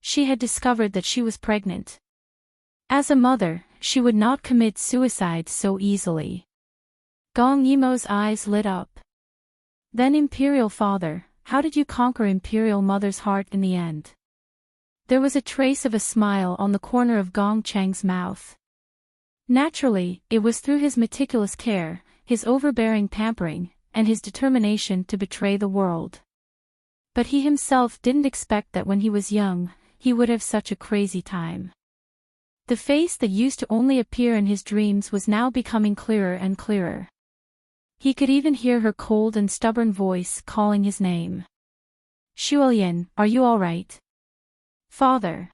She had discovered that she was pregnant. As a mother, she would not commit suicide so easily. Gong Yimo's eyes lit up. Then Imperial Father, how did you conquer Imperial Mother's heart in the end? There was a trace of a smile on the corner of Gong Cheng's mouth. Naturally, it was through his meticulous care, his overbearing pampering, and his determination to betray the world. But he himself didn't expect that when he was young, he would have such a crazy time. The face that used to only appear in his dreams was now becoming clearer and clearer. He could even hear her cold and stubborn voice calling his name. Shuolian, are you all right? Father.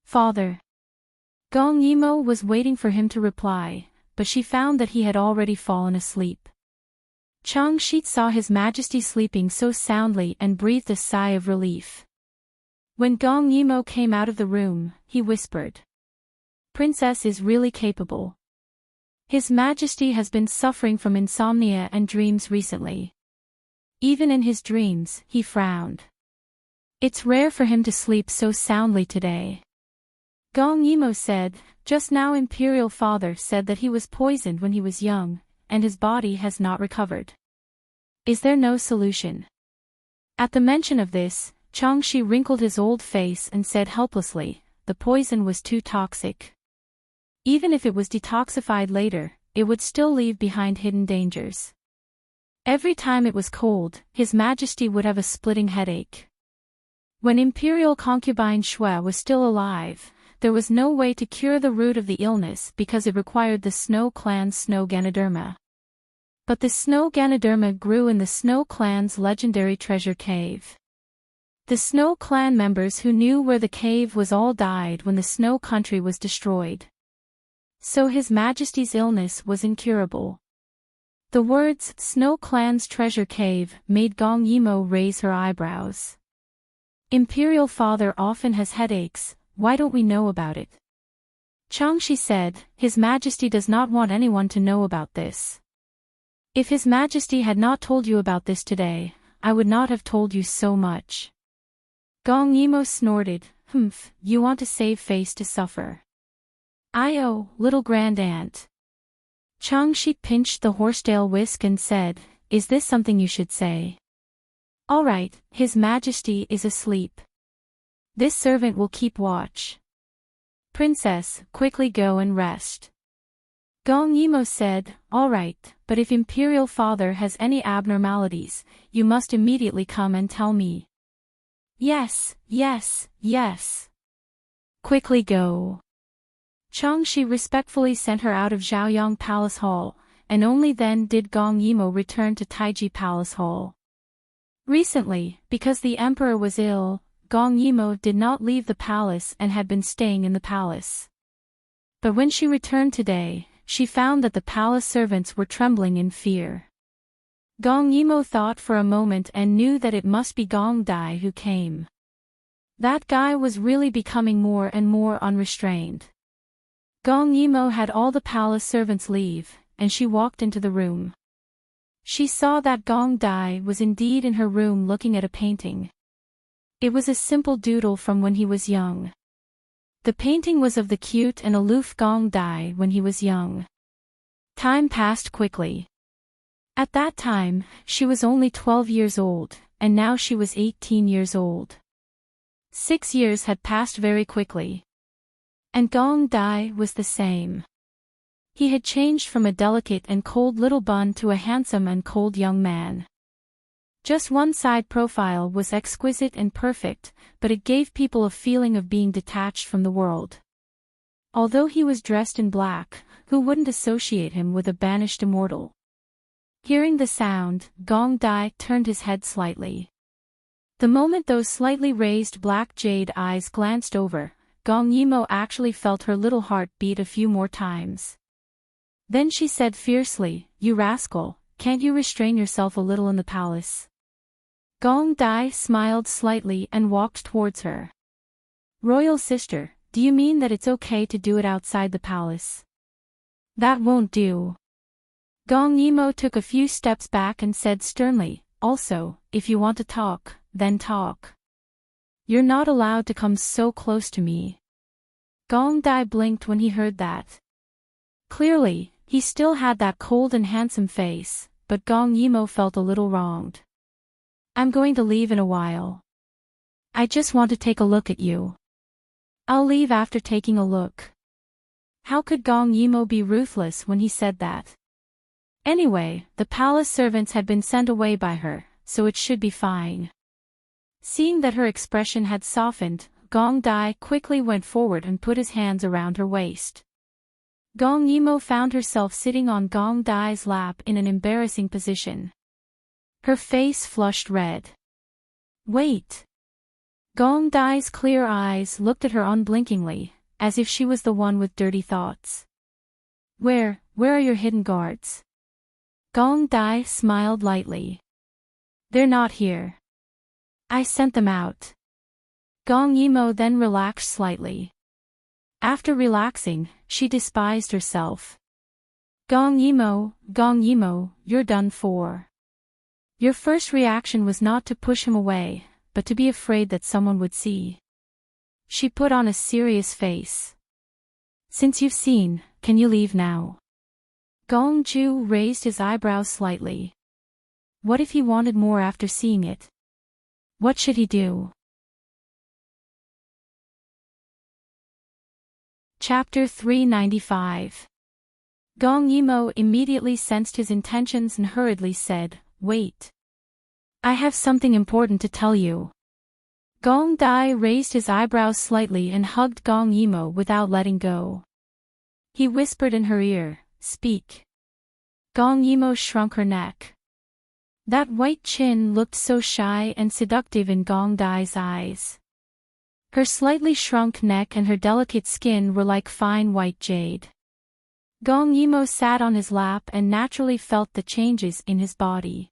Father. Gong Yimo was waiting for him to reply, but she found that he had already fallen asleep. Chang Shi saw His Majesty sleeping so soundly and breathed a sigh of relief. When Gong Yimo came out of the room, he whispered. Princess is really capable. His Majesty has been suffering from insomnia and dreams recently. Even in his dreams, he frowned. It's rare for him to sleep so soundly today. Gong Yimo said, just now Imperial Father said that he was poisoned when he was young, and his body has not recovered. Is there no solution? At the mention of this, Changshi wrinkled his old face and said helplessly, the poison was too toxic. Even if it was detoxified later, it would still leave behind hidden dangers. Every time it was cold, His Majesty would have a splitting headache. When Imperial concubine Xue was still alive, there was no way to cure the root of the illness because it required the Snow Clan's Snow Ganoderma. But the Snow Ganoderma grew in the Snow Clan's legendary treasure cave. The Snow Clan members who knew where the cave was all died when the Snow Country was destroyed. So His Majesty's illness was incurable. The words, Snow Clan's treasure cave, made Gong Yimo raise her eyebrows. Imperial Father often has headaches, why don't we know about it? Changshi said, His Majesty does not want anyone to know about this. If His Majesty had not told you about this today, I would not have told you so much. Gong Yimo snorted, humph, you want to save face to suffer. I-oh, little grand aunt. Changshi pinched the horsetail whisk and said, is this something you should say? All right, His Majesty is asleep. This servant will keep watch. Princess, quickly go and rest. Gong Yimo said, "All right, but if Imperial Father has any abnormalities, you must immediately come and tell me." "Yes, yes, yes. Quickly go." Changshi respectfully sent her out of Zhaoyang Palace Hall, and only then did Gong Yimo return to Taiji Palace Hall. Recently, because the emperor was ill, Gong Yimo did not leave the palace and had been staying in the palace. But when she returned today, she found that the palace servants were trembling in fear. Gong Yimo thought for a moment and knew that it must be Gong Dai who came. That guy was really becoming more and more unrestrained. Gong Yimo had all the palace servants leave, and she walked into the room. She saw that Gong Dai was indeed in her room looking at a painting. It was a simple doodle from when he was young. The painting was of the cute and aloof Gong Dai when he was young. Time passed quickly. At that time, she was only 12 years old, and now she was 18 years old. 6 years had passed very quickly. And Gong Dai was the same. He had changed from a delicate and cold little bun to a handsome and cold young man. Just one side profile was exquisite and perfect, but it gave people a feeling of being detached from the world. Although he was dressed in black, who wouldn't associate him with a banished immortal? Hearing the sound, Gong Dai turned his head slightly. The moment those slightly raised black jade eyes glanced over, Gong Yimo actually felt her little heart beat a few more times. Then she said fiercely, "You rascal, can't you restrain yourself a little in the palace?" Gong Dai smiled slightly and walked towards her. "Royal sister, do you mean that it's okay to do it outside the palace?" "That won't do." Gong Yimo took a few steps back and said sternly, "Also, if you want to talk, then talk. You're not allowed to come so close to me." Gong Dai blinked when he heard that. Clearly, he still had that cold and handsome face, but Gong Yimo felt a little wronged. "I'm going to leave in a while. I just want to take a look at you." "I'll leave after taking a look." How could Gong Yimo be ruthless when he said that? Anyway, the palace servants had been sent away by her, so it should be fine. Seeing that her expression had softened, Gong Dai quickly went forward and put his hands around her waist. Gong Yimo found herself sitting on Gong Dai's lap in an embarrassing position. Her face flushed red. "Wait." Gong Dai's clear eyes looked at her unblinkingly, as if she was the one with dirty thoughts. Where are your hidden guards?" Gong Dai smiled lightly. "They're not here. I sent them out." Gong Yimo then relaxed slightly. After relaxing, she despised herself. Gong Yimo, you're done for. Your first reaction was not to push him away, but to be afraid that someone would see." She put on a serious face. "Since you've seen, can you leave now?" Gong Ju raised his eyebrows slightly. What if he wanted more after seeing it? What should he do? Chapter 395. Gong Yimo immediately sensed his intentions and hurriedly said, "Wait. I have something important to tell you." Gong Dai raised his eyebrows slightly and hugged Gong Yimo without letting go. He whispered in her ear, "Speak." Gong Yimo shrunk her neck. That white chin looked so shy and seductive in Gong Dai's eyes. Her slightly shrunk neck and her delicate skin were like fine white jade. Gong Yimo sat on his lap and naturally felt the changes in his body.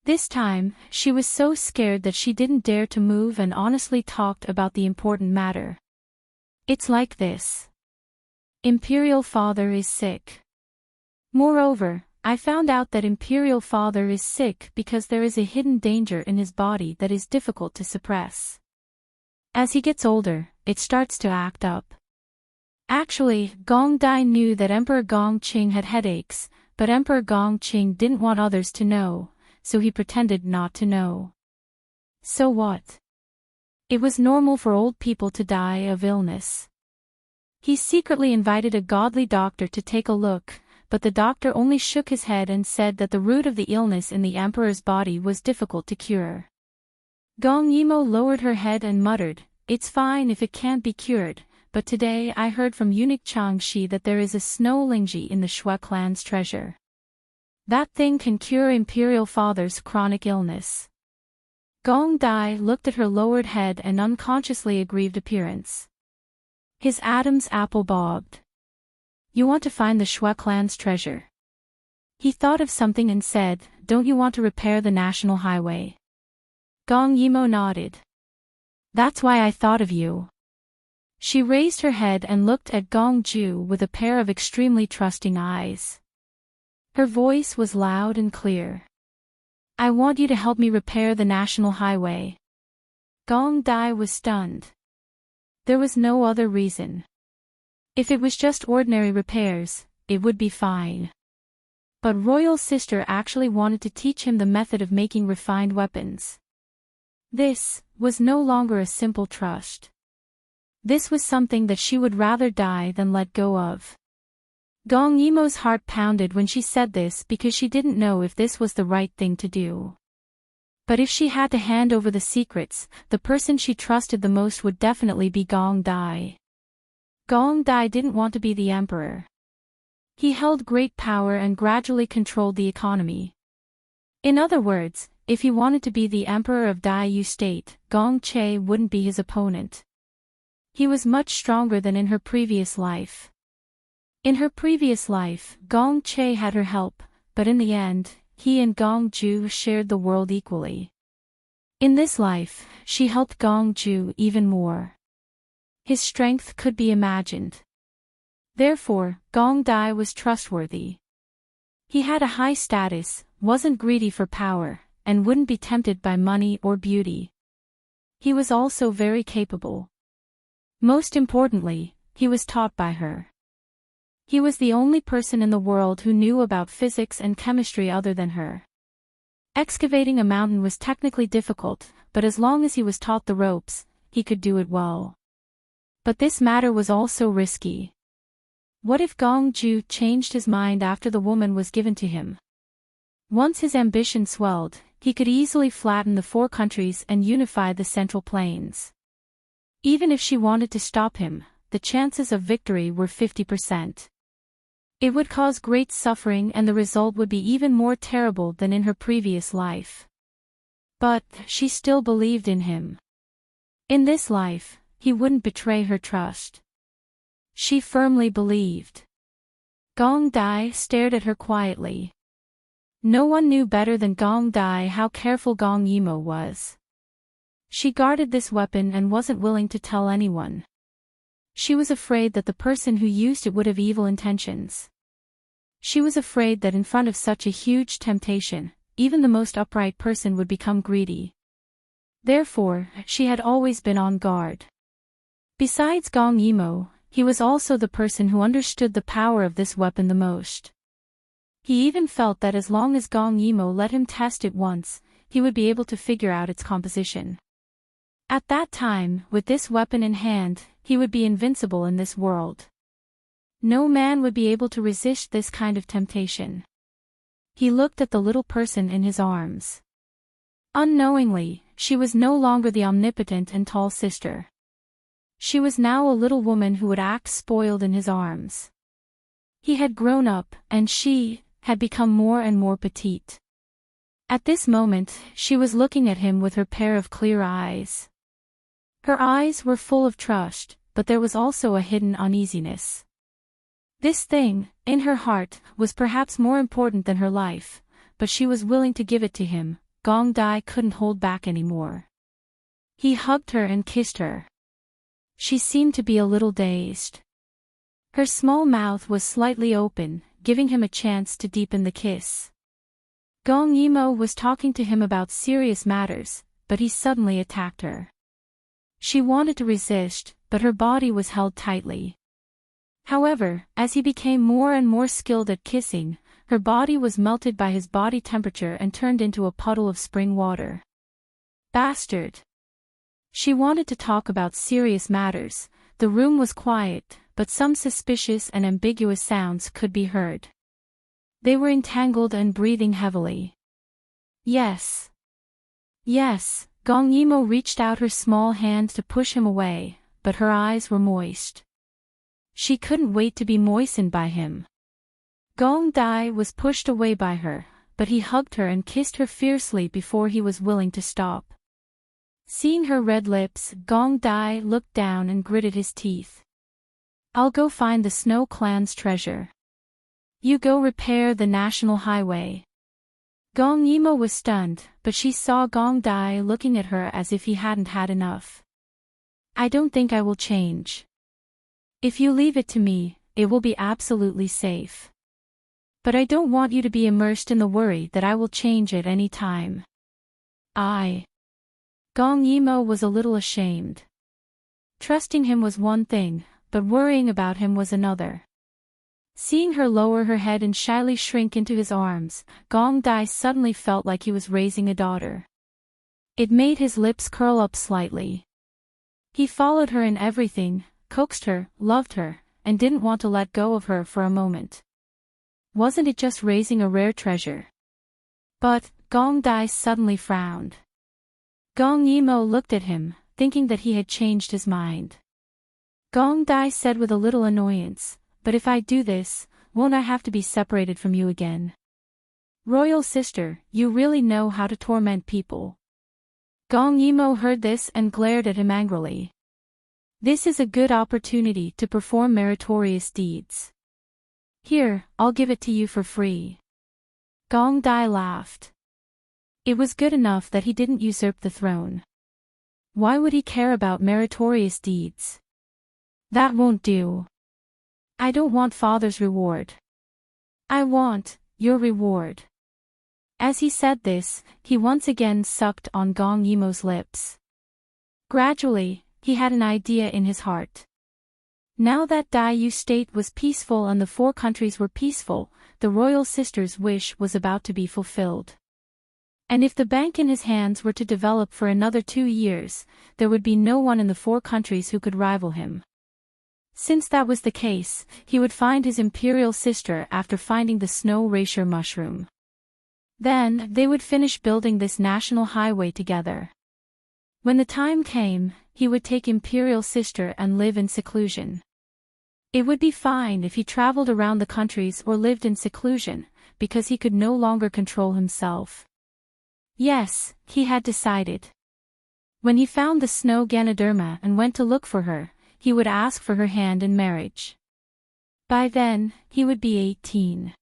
This time, she was so scared that she didn't dare to move and honestly talked about the important matter. "It's like this. Imperial Father is sick. Moreover, I found out that Imperial Father is sick because there is a hidden danger in his body that is difficult to suppress. As he gets older, it starts to act up." Actually, Gong Dai knew that Emperor Gong Qing had headaches, but Emperor Gong Qing didn't want others to know, so he pretended not to know. So what? It was normal for old people to die of illness. He secretly invited a godly doctor to take a look, but the doctor only shook his head and said that the root of the illness in the emperor's body was difficult to cure. Gong Yimo lowered her head and muttered, "It's fine if it can't be cured, but today I heard from eunuch Changshi that there is a snow lingji in the Shui clan's treasure. That thing can cure Imperial Father's chronic illness." Gong Dai looked at her lowered head and unconsciously aggrieved appearance. His Adam's apple bobbed. "You want to find the Shui clan's treasure?" He thought of something and said, "Don't you want to repair the national highway?" Gong Yimo nodded. "That's why I thought of you." She raised her head and looked at Gong Ju with a pair of extremely trusting eyes. Her voice was loud and clear. "I want you to help me repair the national highway." Gong Dai was stunned. There was no other reason. If it was just ordinary repairs, it would be fine. But Royal Sister actually wanted to teach him the method of making refined weapons. This was no longer a simple trust. This was something that she would rather die than let go of. Gong Yimo's heart pounded when she said this because she didn't know if this was the right thing to do. But if she had to hand over the secrets, the person she trusted the most would definitely be Gong Dai. Gong Dai didn't want to be the emperor. He held great power and gradually controlled the economy. In other words, if he wanted to be the emperor of Dai Yu State, Gong Che wouldn't be his opponent. He was much stronger than in her previous life. In her previous life, Gong Che had her help, but in the end, he and Gong Ju shared the world equally. In this life, she helped Gong Ju even more. His strength could be imagined. Therefore, Gong Dai was trustworthy. He had a high status, wasn't greedy for power, and wouldn't be tempted by money or beauty. He was also very capable. Most importantly, he was taught by her. He was the only person in the world who knew about physics and chemistry other than her. Excavating a mountain was technically difficult, but as long as he was taught the ropes, he could do it well. But this matter was also risky. What if Gong Ju changed his mind after the woman was given to him? Once his ambition swelled, he could easily flatten the 4 countries and unify the Central Plains. Even if she wanted to stop him, the chances of victory were 50%. It would cause great suffering and the result would be even more terrible than in her previous life. But she still believed in him. In this life, he wouldn't betray her trust. She firmly believed. Gong Dai stared at her quietly. No one knew better than Gong Dai how careful Gong Yimo was. She guarded this weapon and wasn't willing to tell anyone. She was afraid that the person who used it would have evil intentions. She was afraid that in front of such a huge temptation, even the most upright person would become greedy. Therefore, she had always been on guard. Besides Gong Yimo, he was also the person who understood the power of this weapon the most. He even felt that as long as Gong Yimo let him test it once, he would be able to figure out its composition. At that time, with this weapon in hand, he would be invincible in this world. No man would be able to resist this kind of temptation. He looked at the little person in his arms. Unknowingly, she was no longer the omnipotent and tall sister. She was now a little woman who would act spoiled in his arms. He had grown up, and she had become more and more petite. At this moment, she was looking at him with her pair of clear eyes. Her eyes were full of trust, but there was also a hidden uneasiness. This thing, in her heart, was perhaps more important than her life, but she was willing to give it to him. Gong Dai couldn't hold back anymore. He hugged her and kissed her. She seemed to be a little dazed. Her small mouth was slightly open, giving him a chance to deepen the kiss. Gong Yimo was talking to him about serious matters, but he suddenly attacked her. She wanted to resist, but her body was held tightly. However, as he became more and more skilled at kissing, her body was melted by his body temperature and turned into a puddle of spring water. Bastard! She wanted to talk about serious matters. The room was quiet, but some suspicious and ambiguous sounds could be heard. They were entangled and breathing heavily. Yes. Yes, Gong Yimo reached out her small hand to push him away, but her eyes were moist. She couldn't wait to be moistened by him. Gong Dai was pushed away by her, but he hugged her and kissed her fiercely before he was willing to stop. Seeing her red lips, Gong Dai looked down and gritted his teeth. I'll go find the Snow Clan's treasure. You go repair the national highway. Gong Yimo was stunned, but she saw Gong Dai looking at her as if he hadn't had enough. I don't think I will change. If you leave it to me, it will be absolutely safe. But I don't want you to be immersed in the worry that I will change at any time. Gong Yimo was a little ashamed. Trusting him was one thing, but worrying about him was another. Seeing her lower her head and shyly shrink into his arms, Gong Dai suddenly felt like he was raising a daughter. It made his lips curl up slightly. He followed her in everything, coaxed her, loved her, and didn't want to let go of her for a moment. Wasn't it just raising a rare treasure? But, Gong Dai suddenly frowned. Gong Yimo looked at him, thinking that he had changed his mind. Gong Dai said with a little annoyance, but if I do this, won't I have to be separated from you again? Royal sister, you really know how to torment people. Gong Yimo heard this and glared at him angrily. This is a good opportunity to perform meritorious deeds. Here, I'll give it to you for free. Gong Dai laughed. It was good enough that he didn't usurp the throne. Why would he care about meritorious deeds? That won't do. I don't want father's reward. I want your reward. As he said this, he once again sucked on Gong Yimo's lips. Gradually, he had an idea in his heart. Now that Daiyu state was peaceful and the 4 countries were peaceful, the royal sister's wish was about to be fulfilled. And if the bank in his hands were to develop for another 2 years, there would be no one in the 4 countries who could rival him. Since that was the case, he would find his imperial sister after finding the snow racer mushroom. Then, they would finish building this national highway together. When the time came, he would take imperial sister and live in seclusion. It would be fine if he traveled around the countries or lived in seclusion, because he could no longer control himself. Yes, he had decided. When he found the snow Ganoderma and went to look for her, he would ask for her hand in marriage. By then, he would be 18.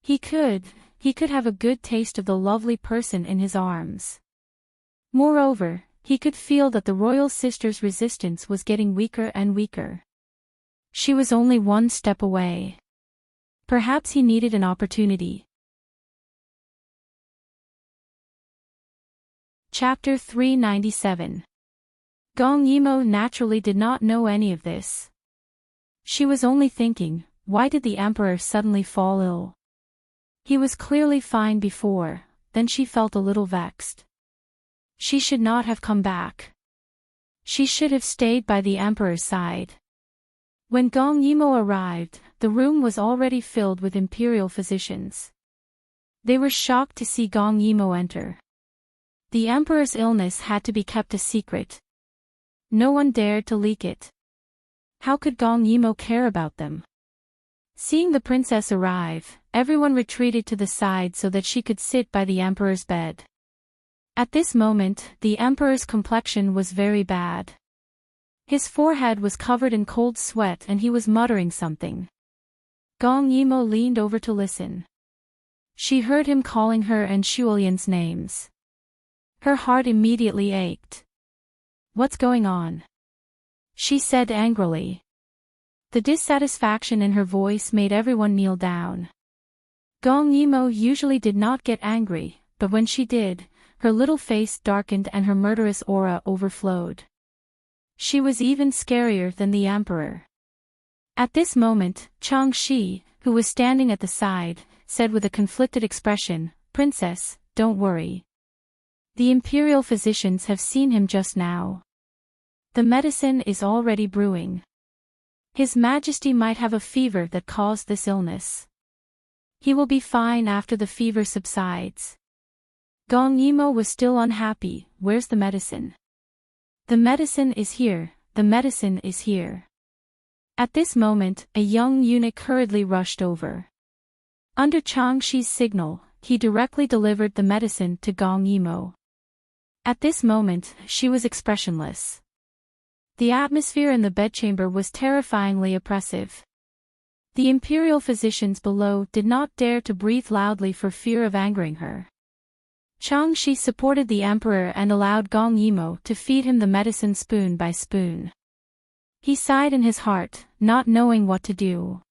He could have a good taste of the lovely person in his arms. Moreover, he could feel that the royal sister's resistance was getting weaker and weaker. She was only 1 step away. Perhaps he needed an opportunity. Chapter 397. Gong Yimo naturally did not know any of this. She was only thinking, why did the emperor suddenly fall ill? He was clearly fine before, then she felt a little vexed. She should not have come back. She should have stayed by the emperor's side. When Gong Yimo arrived, the room was already filled with imperial physicians. They were shocked to see Gong Yimo enter. The emperor's illness had to be kept a secret. No one dared to leak it. How could Gong Yimo care about them? Seeing the princess arrive, everyone retreated to the side so that she could sit by the emperor's bed. At this moment, the emperor's complexion was very bad. His forehead was covered in cold sweat and he was muttering something. Gong Yimo leaned over to listen. She heard him calling her and Shuolian's names. Her heart immediately ached. What's going on? She said angrily. The dissatisfaction in her voice made everyone kneel down. Gong Yimo usually did not get angry, but when she did, her little face darkened and her murderous aura overflowed. She was even scarier than the emperor. At this moment, Chang Shi, who was standing at the side, said with a conflicted expression, "Princess, don't worry. The imperial physicians have seen him just now. The medicine is already brewing." His Majesty might have a fever that caused this illness. He will be fine after the fever subsides. Gong Yimo was still unhappy. Where's the medicine? The medicine is here, the medicine is here. At this moment, a young eunuch hurriedly rushed over. Under Changshi's signal, he directly delivered the medicine to Gong Yimo. At this moment, she was expressionless. The atmosphere in the bedchamber was terrifyingly oppressive. The imperial physicians below did not dare to breathe loudly for fear of angering her. Changshi supported the emperor and allowed Gong Yimo to feed him the medicine spoon by spoon. He sighed in his heart, not knowing what to do.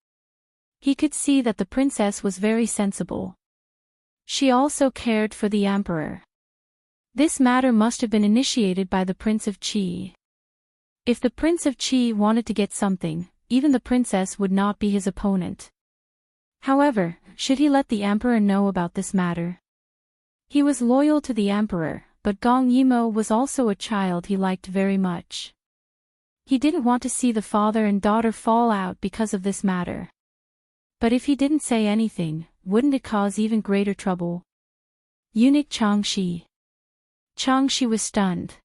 He could see that the princess was very sensible. She also cared for the emperor. This matter must have been initiated by the Prince of Qi. If the Prince of Qi wanted to get something, even the princess would not be his opponent. However, should he let the emperor know about this matter? He was loyal to the emperor, but Gong Yimo was also a child he liked very much. He didn't want to see the father and daughter fall out because of this matter. But if he didn't say anything, wouldn't it cause even greater trouble? Eunuch Changshi. Changshi was stunned.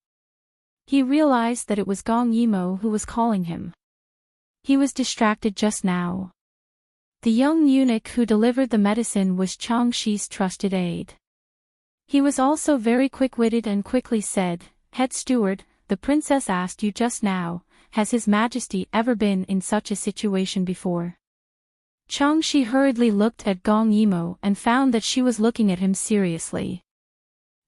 He realized that it was Gong Yimo who was calling him. He was distracted just now. The young eunuch who delivered the medicine was Changshi's trusted aide. He was also very quick-witted and quickly said, "Head steward, the princess asked you just now, has His Majesty ever been in such a situation before?" Changshi hurriedly looked at Gong Yimo and found that she was looking at him seriously.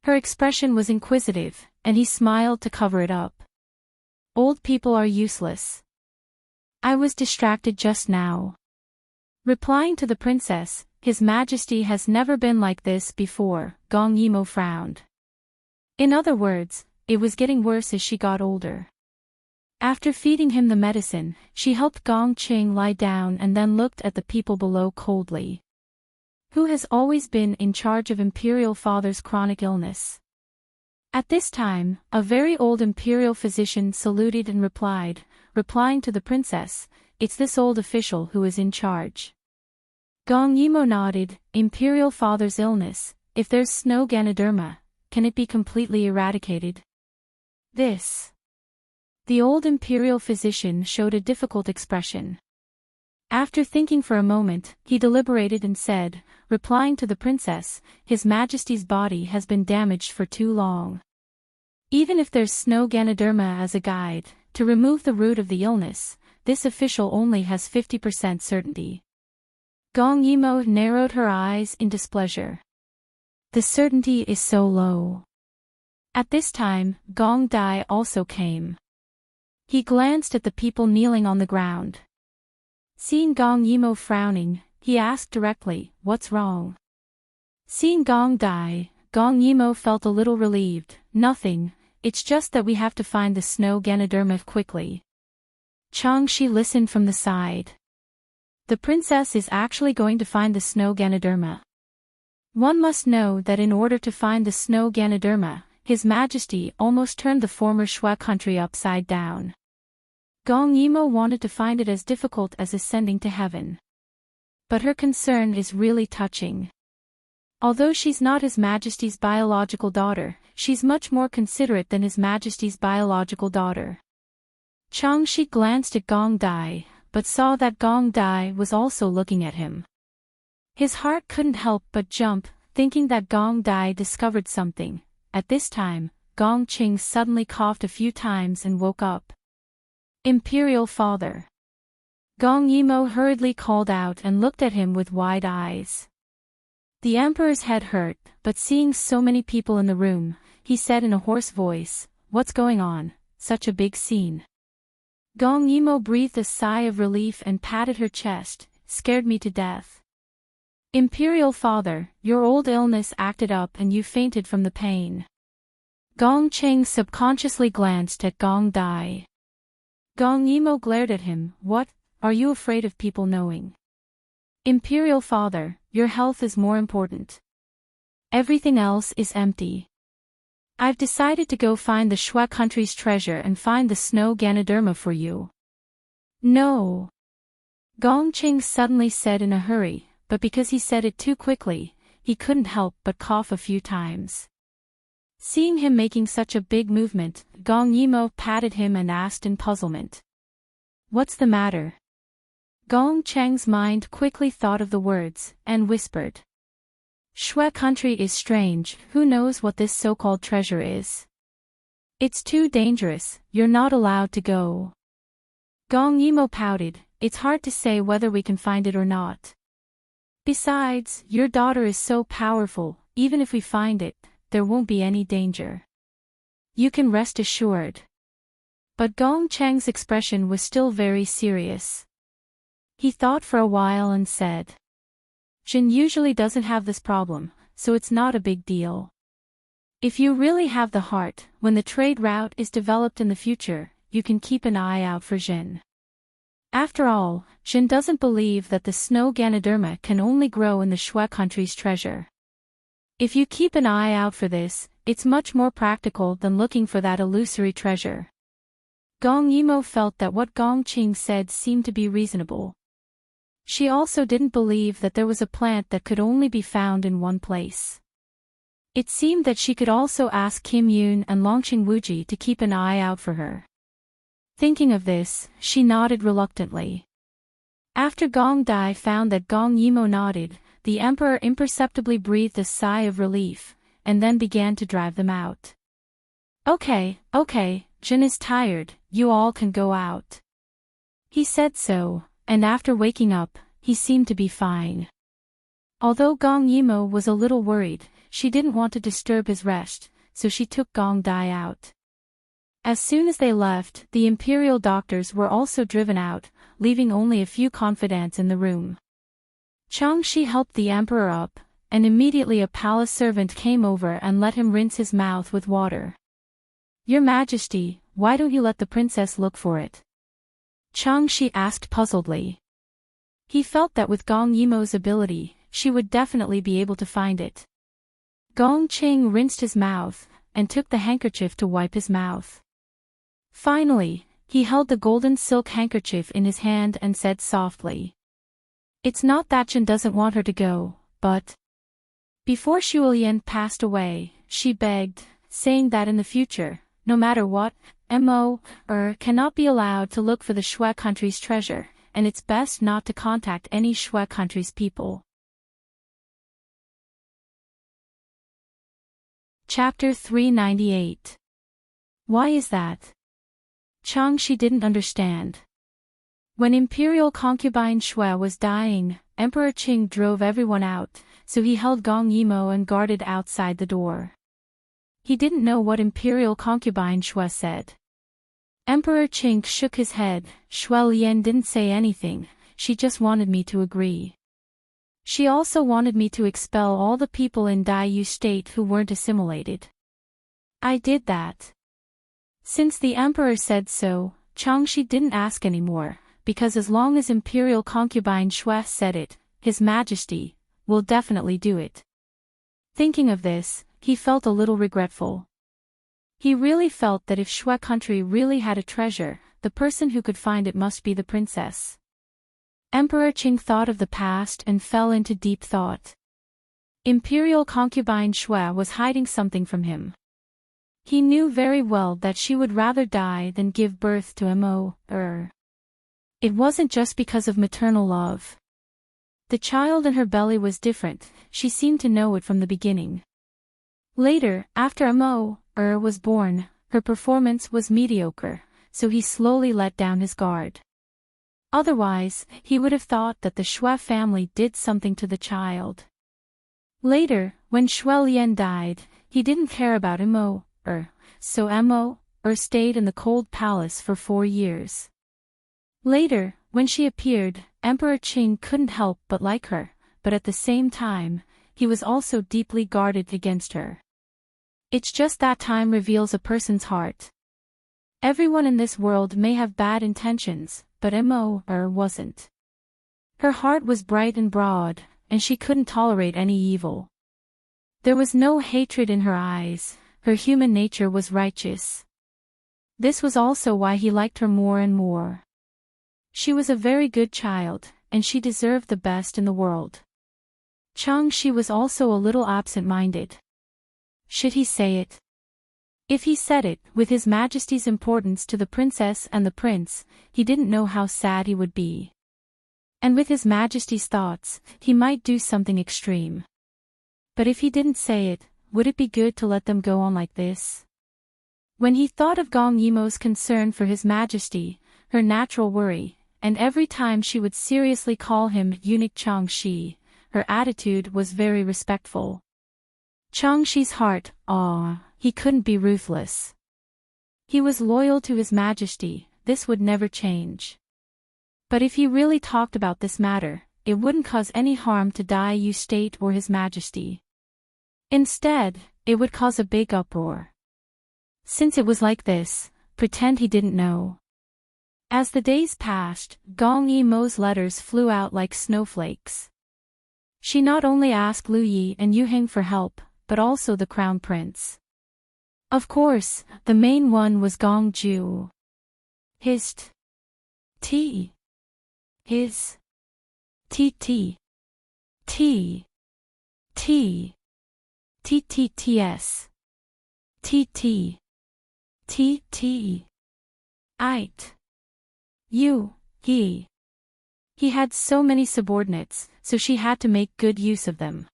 Her expression was inquisitive, and he smiled to cover it up. "Old people are useless. I was distracted just now." Replying to the princess, "His Majesty has never been like this before," Gong Yimo frowned. In other words, it was getting worse as she got older. After feeding him the medicine, she helped Gong Qing lie down and then looked at the people below coldly. "Who has always been in charge of Imperial Father's chronic illness?" At this time, a very old imperial physician saluted and replying to the princess, "It's this old official who is in charge." Gong Yimo nodded. "Imperial Father's illness, if there's snow Ganoderma, can it be completely eradicated?" The old imperial physician showed a difficult expression. After thinking for a moment, he deliberated and said, replying to the princess, "His Majesty's body has been damaged for too long. Even if there's snow Ganoderma as a guide, to remove the root of the illness, this official only has 50% certainty." Gong Yimo narrowed her eyes in displeasure. The certainty is so low. At this time, Gong Dai also came. He glanced at the people kneeling on the ground. Seeing Gong Yimo frowning, he asked directly, "What's wrong?" Seeing Gong Dai, Gong Yimo felt a little relieved. "Nothing, it's just that we have to find the snow Ganoderma quickly." Changshi listened from the side. The princess is actually going to find the snow Ganoderma. One must know that in order to find the snow Ganoderma, His Majesty almost turned the former Shui country upside down. Gong Yimo wanted to find it as difficult as ascending to heaven. But her concern is really touching. Although she's not His Majesty's biological daughter, she's much more considerate than His Majesty's biological daughter. Changshi glanced at Gong Dai, but saw that Gong Dai was also looking at him. His heart couldn't help but jump, thinking that Gong Dai discovered something. At this time, Gong Qing suddenly coughed a few times and woke up. "Imperial Father." Gong Yimo hurriedly called out and looked at him with wide eyes. The emperor's head hurt, but seeing so many people in the room, he said in a hoarse voice, "What's going on? Such a big scene." Gong Yimo breathed a sigh of relief and patted her chest. "Scared me to death. Imperial Father, your old illness acted up and you fainted from the pain." Gong Qing subconsciously glanced at Gong Dai. Gong Yimo glared at him. "What, are you afraid of people knowing?" "Imperial Father, your health is more important. Everything else is empty. I've decided to go find the Shui country's treasure and find the snow Ganoderma for you." No. Gongqing suddenly said in a hurry, but because he said it too quickly, he couldn't help but cough a few times. Seeing him making such a big movement, Gong Yimo patted him and asked in puzzlement. What's the matter? Gong Cheng's mind quickly thought of the words, and whispered. Shui country is strange, who knows what this so-called treasure is? It's too dangerous, you're not allowed to go. Gong Yimo pouted, it's hard to say whether we can find it or not. Besides, your daughter is so powerful, even if we find it, there won't be any danger. You can rest assured. But Gong Cheng's expression was still very serious. He thought for a while and said. Jin usually doesn't have this problem, so it's not a big deal. If you really have the heart, when the trade route is developed in the future, you can keep an eye out for Jin. After all, Jin doesn't believe that the snow Ganoderma can only grow in the Shui country's treasure. If you keep an eye out for this, it's much more practical than looking for that illusory treasure. Gong Yimo felt that what Gong Qing said seemed to be reasonable. She also didn't believe that there was a plant that could only be found in one place. It seemed that she could also ask Kim Yoon and Longqing Wuji to keep an eye out for her. Thinking of this, she nodded reluctantly. After Gong Dai found that Gong Yimo nodded, the emperor imperceptibly breathed a sigh of relief, and then began to drive them out. Okay, Jin is tired, you all can go out. He said so, and after waking up, he seemed to be fine. Although Gong Yimo was a little worried, she didn't want to disturb his rest, so she took Gong Dai out. As soon as they left, the imperial doctors were also driven out, leaving only a few confidants in the room. Chang Shi helped the emperor up, and immediately a palace servant came over and let him rinse his mouth with water. Your Majesty, why don't you let the princess look for it? Chang Shi asked puzzledly. He felt that with Gong Yimo's ability, she would definitely be able to find it. Gong Qing rinsed his mouth, and took the handkerchief to wipe his mouth. Finally, he held the golden silk handkerchief in his hand and said softly. It's not that Jin doesn't want her to go, but... Before Shulian passed away, she begged, saying that in the future, no matter what, Mo, cannot be allowed to look for the Shui country's treasure, and it's best not to contact any Shui country's people. Chapter 398. Why is that? Chang Shi didn't understand. When Imperial concubine Shui was dying, Emperor Qing drove everyone out, so he held Gong Yimo and guarded outside the door. He didn't know what Imperial concubine Shui said. Emperor Qing shook his head. Shui Lian didn't say anything, she just wanted me to agree. She also wanted me to expel all the people in Daiyu state who weren't assimilated. I did that. Since the emperor said so, Changshi didn't ask anymore, because as long as Imperial concubine Shui said it, His Majesty will definitely do it. Thinking of this, he felt a little regretful. He really felt that if Shui country really had a treasure, the person who could find it must be the princess. Emperor Qing thought of the past and fell into deep thought. Imperial concubine Shui was hiding something from him. He knew very well that she would rather die than give birth to Mo. It wasn't just because of maternal love. The child in her belly was different, she seemed to know it from the beginning. Later, after Mo was born, her performance was mediocre, so he slowly let down his guard. Otherwise, he would have thought that the Shui family did something to the child. Later, when Shui Lian died, he didn't care about Mo, so Mo stayed in the cold palace for 4 years. Later, when she appeared, Emperor Qing couldn't help but like her, but at the same time, he was also deeply guarded against her. It's just that time reveals a person's heart. Everyone in this world may have bad intentions, but Mo wasn't. Her heart was bright and broad, and she couldn't tolerate any evil. There was no hatred in her eyes, her human nature was righteous. This was also why he liked her more and more. She was a very good child, and she deserved the best in the world. Changshi was also a little absent-minded. Should he say it? If he said it, with His Majesty's importance to the princess and the prince, he didn't know how sad he would be. And with His Majesty's thoughts, he might do something extreme. But if he didn't say it, would it be good to let them go on like this? When he thought of Gong Yimo's concern for His Majesty, her natural worry, and every time she would seriously call him eunuch Changshi, her attitude was very respectful. Changshi's heart, he couldn't be ruthless. He was loyal to His Majesty, this would never change. But if he really talked about this matter, it wouldn't cause any harm to Dai Yu State or His Majesty. Instead, it would cause a big uproar. Since it was like this, pretend he didn't know. As the days passed, Gong Yimo's letters flew out like snowflakes. She not only asked Lu Yi and Yu Heng for help, but also the crown prince. Of course, the main one was Gong Ju. His T. His T T T T T T T S T T T T It U He. He had so many subordinates, so she had to make good use of them.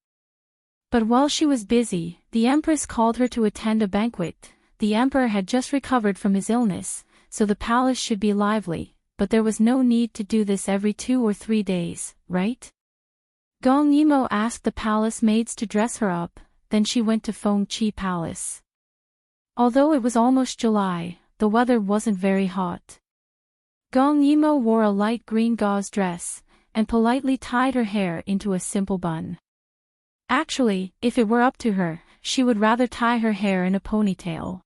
But while she was busy, the Empress called her to attend a banquet. The Emperor had just recovered from his illness, so the palace should be lively, but there was no need to do this every 2 or 3 days, right? Gong Yimo asked the palace maids to dress her up, then she went to Feng Chi Palace. Although it was almost July, the weather wasn't very hot. Gong Yimo wore a light green gauze dress, and politely tied her hair into a simple bun. Actually, if it were up to her, she would rather tie her hair in a ponytail.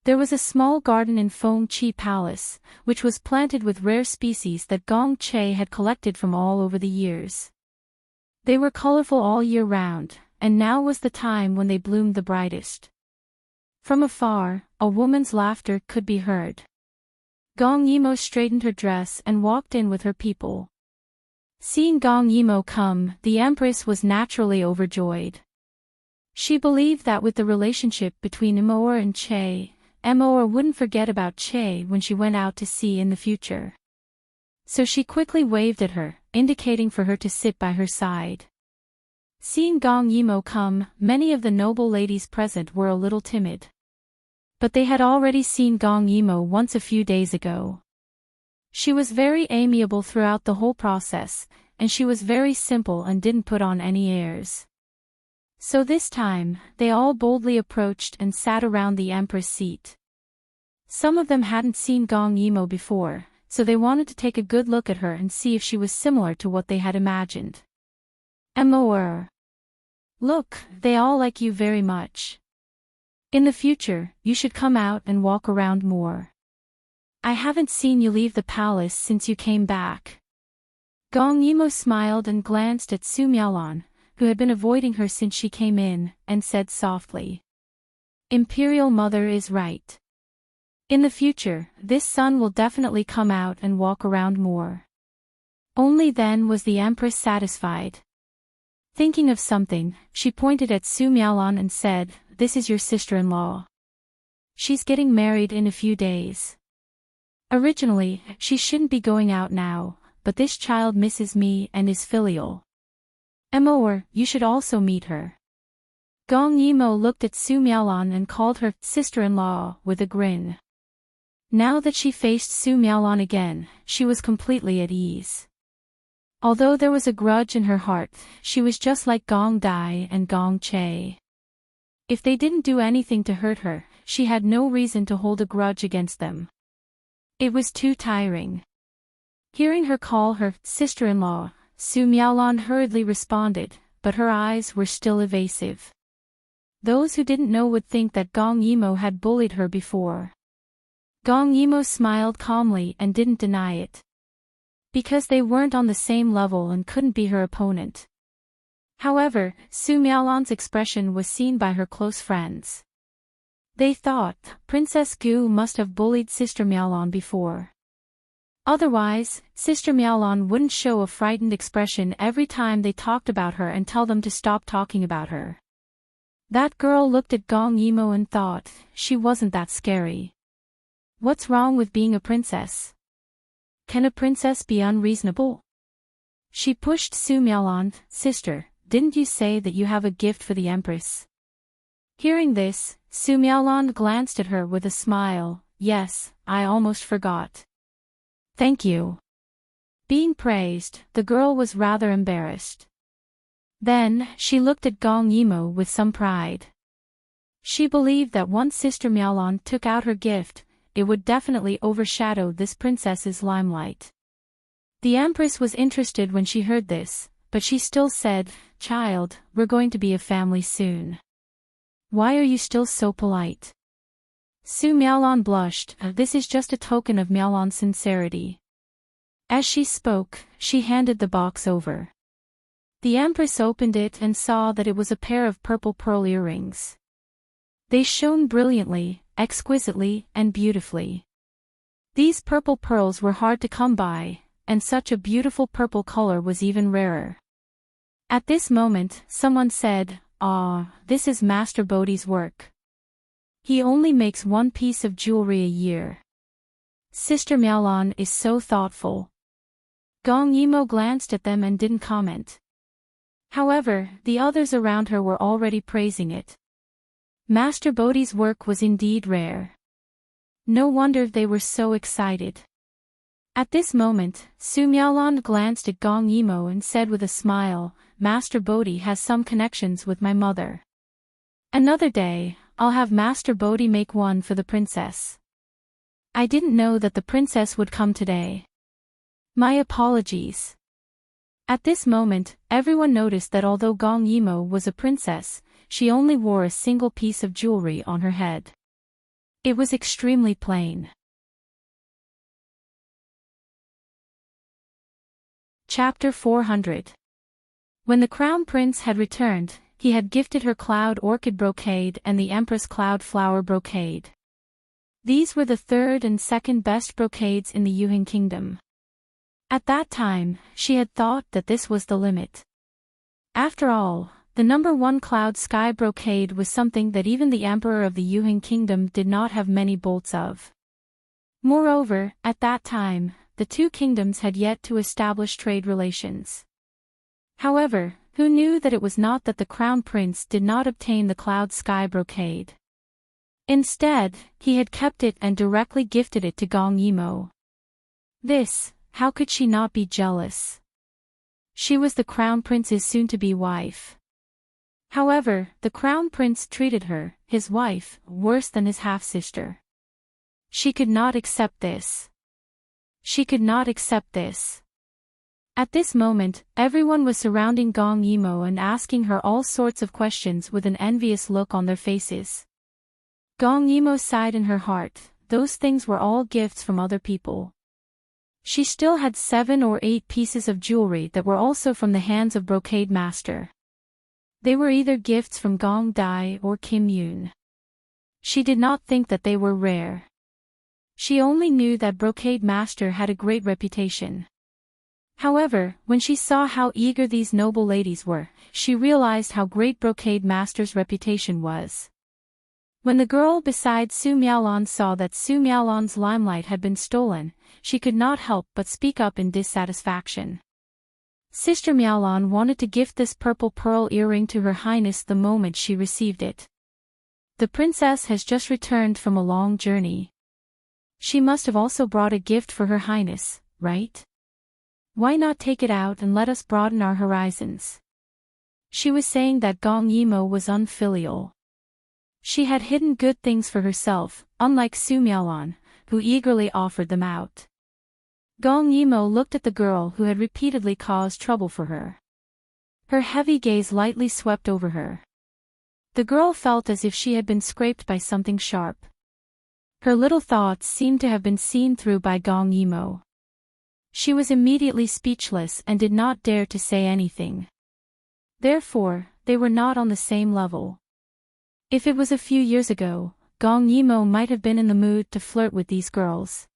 There was a small garden in Feng Chi Palace, which was planted with rare species that Gong Che had collected from all over the years. They were colorful all year round, and now was the time when they bloomed the brightest. From afar, a woman's laughter could be heard. Gong Yimo straightened her dress and walked in with her people. Seeing Gong Yimo come, the Empress was naturally overjoyed. She believed that with the relationship between Immerse and Che, Immerse wouldn't forget about Che when she went out to sea in the future. So she quickly waved at her, indicating for her to sit by her side. Seeing Gong Yimo come, many of the noble ladies present were a little timid. But they had already seen Gong Yimo once a few days ago. She was very amiable throughout the whole process, and she was very simple and didn't put on any airs. So this time, they all boldly approached and sat around the Empress seat. Some of them hadn't seen Gong Yimo before, so they wanted to take a good look at her and see if she was similar to what they had imagined. Immerse. Look, they all like you very much. In the future, you should come out and walk around more. I haven't seen you leave the palace since you came back. Gong Yimo smiled and glanced at Su Miaolan, who had been avoiding her since she came in, and said softly. Imperial Mother is right. In the future, this son will definitely come out and walk around more. Only then was the Empress satisfied. Thinking of something, she pointed at Su Miaolan and said, "This is your sister-in-law. She's getting married in a few days. Originally, she shouldn't be going out now, but this child misses me and is filial. Immerse, you should also meet her." Gong Yimo looked at Su Miaolan and called her sister-in-law with a grin. Now that she faced Su Miaolan again, she was completely at ease. Although there was a grudge in her heart, she was just like Gong Dai and Gong Che. If they didn't do anything to hurt her, she had no reason to hold a grudge against them. It was too tiring. Hearing her call her sister-in-law, Su Miaolan hurriedly responded, but her eyes were still evasive. Those who didn't know would think that Gong Yimo had bullied her before. Gong Yimo smiled calmly and didn't deny it. Because they weren't on the same level and couldn't be her opponent. However, Su Miaolan's expression was seen by her close friends. They thought, Princess Gu must have bullied Sister Miaolan before. Otherwise, Sister Miaolon wouldn't show a frightened expression every time they talked about her and tell them to stop talking about her. That girl looked at Gong Yimo and thought, she wasn't that scary. What's wrong with being a princess? Can a princess be unreasonable? She pushed Su Miaolon. Sister, didn't you say that you have a gift for the Empress? Hearing this, Su Miaolon glanced at her with a smile. Yes, I almost forgot. Thank you. Being praised, the girl was rather embarrassed. Then, she looked at Gong Yimo with some pride. She believed that once Sister Miaolon took out her gift, it would definitely overshadow this princess's limelight. The Empress was interested when she heard this, but she still said, Child, we're going to be a family soon. Why are you still so polite? Su Miaolon blushed. This is just a token of Miaolon's sincerity. As she spoke, she handed the box over. The Empress opened it and saw that it was a pair of purple pearl earrings. They shone brilliantly, exquisitely, and beautifully. These purple pearls were hard to come by, and such a beautiful purple color was even rarer. At this moment, someone said, Ah, this is Master Bodhi's work. He only makes one piece of jewelry a year. Sister Miaolon is so thoughtful. Gong Yimo glanced at them and didn't comment. However, the others around her were already praising it. Master Bodhi's work was indeed rare. No wonder they were so excited. At this moment, Su Miaolon glanced at Gong Yimo and said with a smile, Master Bodhi has some connections with my mother. Another day, I'll have Master Bodhi make one for the princess. I didn't know that the princess would come today. My apologies. At this moment, everyone noticed that although Gong Yimo was a princess, she only wore a single piece of jewelry on her head. It was extremely plain. Chapter 400. When the Crown Prince had returned, he had gifted her Cloud Orchid brocade and the Empress Cloud Flower brocade. These were the third and second best brocades in the Yuhin Kingdom. At that time, she had thought that this was the limit. After all, the number 1 Cloud Sky brocade was something that even the Emperor of the Yuhin Kingdom did not have many bolts of. Moreover, at that time, the two kingdoms had yet to establish trade relations. However, who knew that it was not that the Crown Prince did not obtain the Cloud Sky brocade. Instead, he had kept it and directly gifted it to Gong Yimo. This, how could she not be jealous? She was the Crown Prince's soon-to-be wife. However, the Crown Prince treated her, his wife, worse than his half-sister. She could not accept this. She could not accept this. At this moment, everyone was surrounding Gong Yimo and asking her all sorts of questions with an envious look on their faces. Gong Yimo sighed in her heart, those things were all gifts from other people. She still had 7 or 8 pieces of jewelry that were also from the hands of Brocade Master. They were either gifts from Gong Dai or Kim Yoon. She did not think that they were rare. She only knew that Brocade Master had a great reputation. However, when she saw how eager these noble ladies were, she realized how great Brocade Master's reputation was. When the girl beside Su Miaolon saw that Su Miaolon's limelight had been stolen, she could not help but speak up in dissatisfaction. Sister Miaolon wanted to gift this purple pearl earring to Her Highness the moment she received it. The princess has just returned from a long journey. She must have also brought a gift for Her Highness, right? Why not take it out and let us broaden our horizons? She was saying that Gong Yimo was unfilial. She had hidden good things for herself, unlike Su Miaolon, who eagerly offered them out. Gong Yimo looked at the girl who had repeatedly caused trouble for her. Her heavy gaze lightly swept over her. The girl felt as if she had been scraped by something sharp. Her little thoughts seemed to have been seen through by Gong Yimo. She was immediately speechless and did not dare to say anything. Therefore, they were not on the same level. If it was a few years ago, Gong Yimo might have been in the mood to flirt with these girls.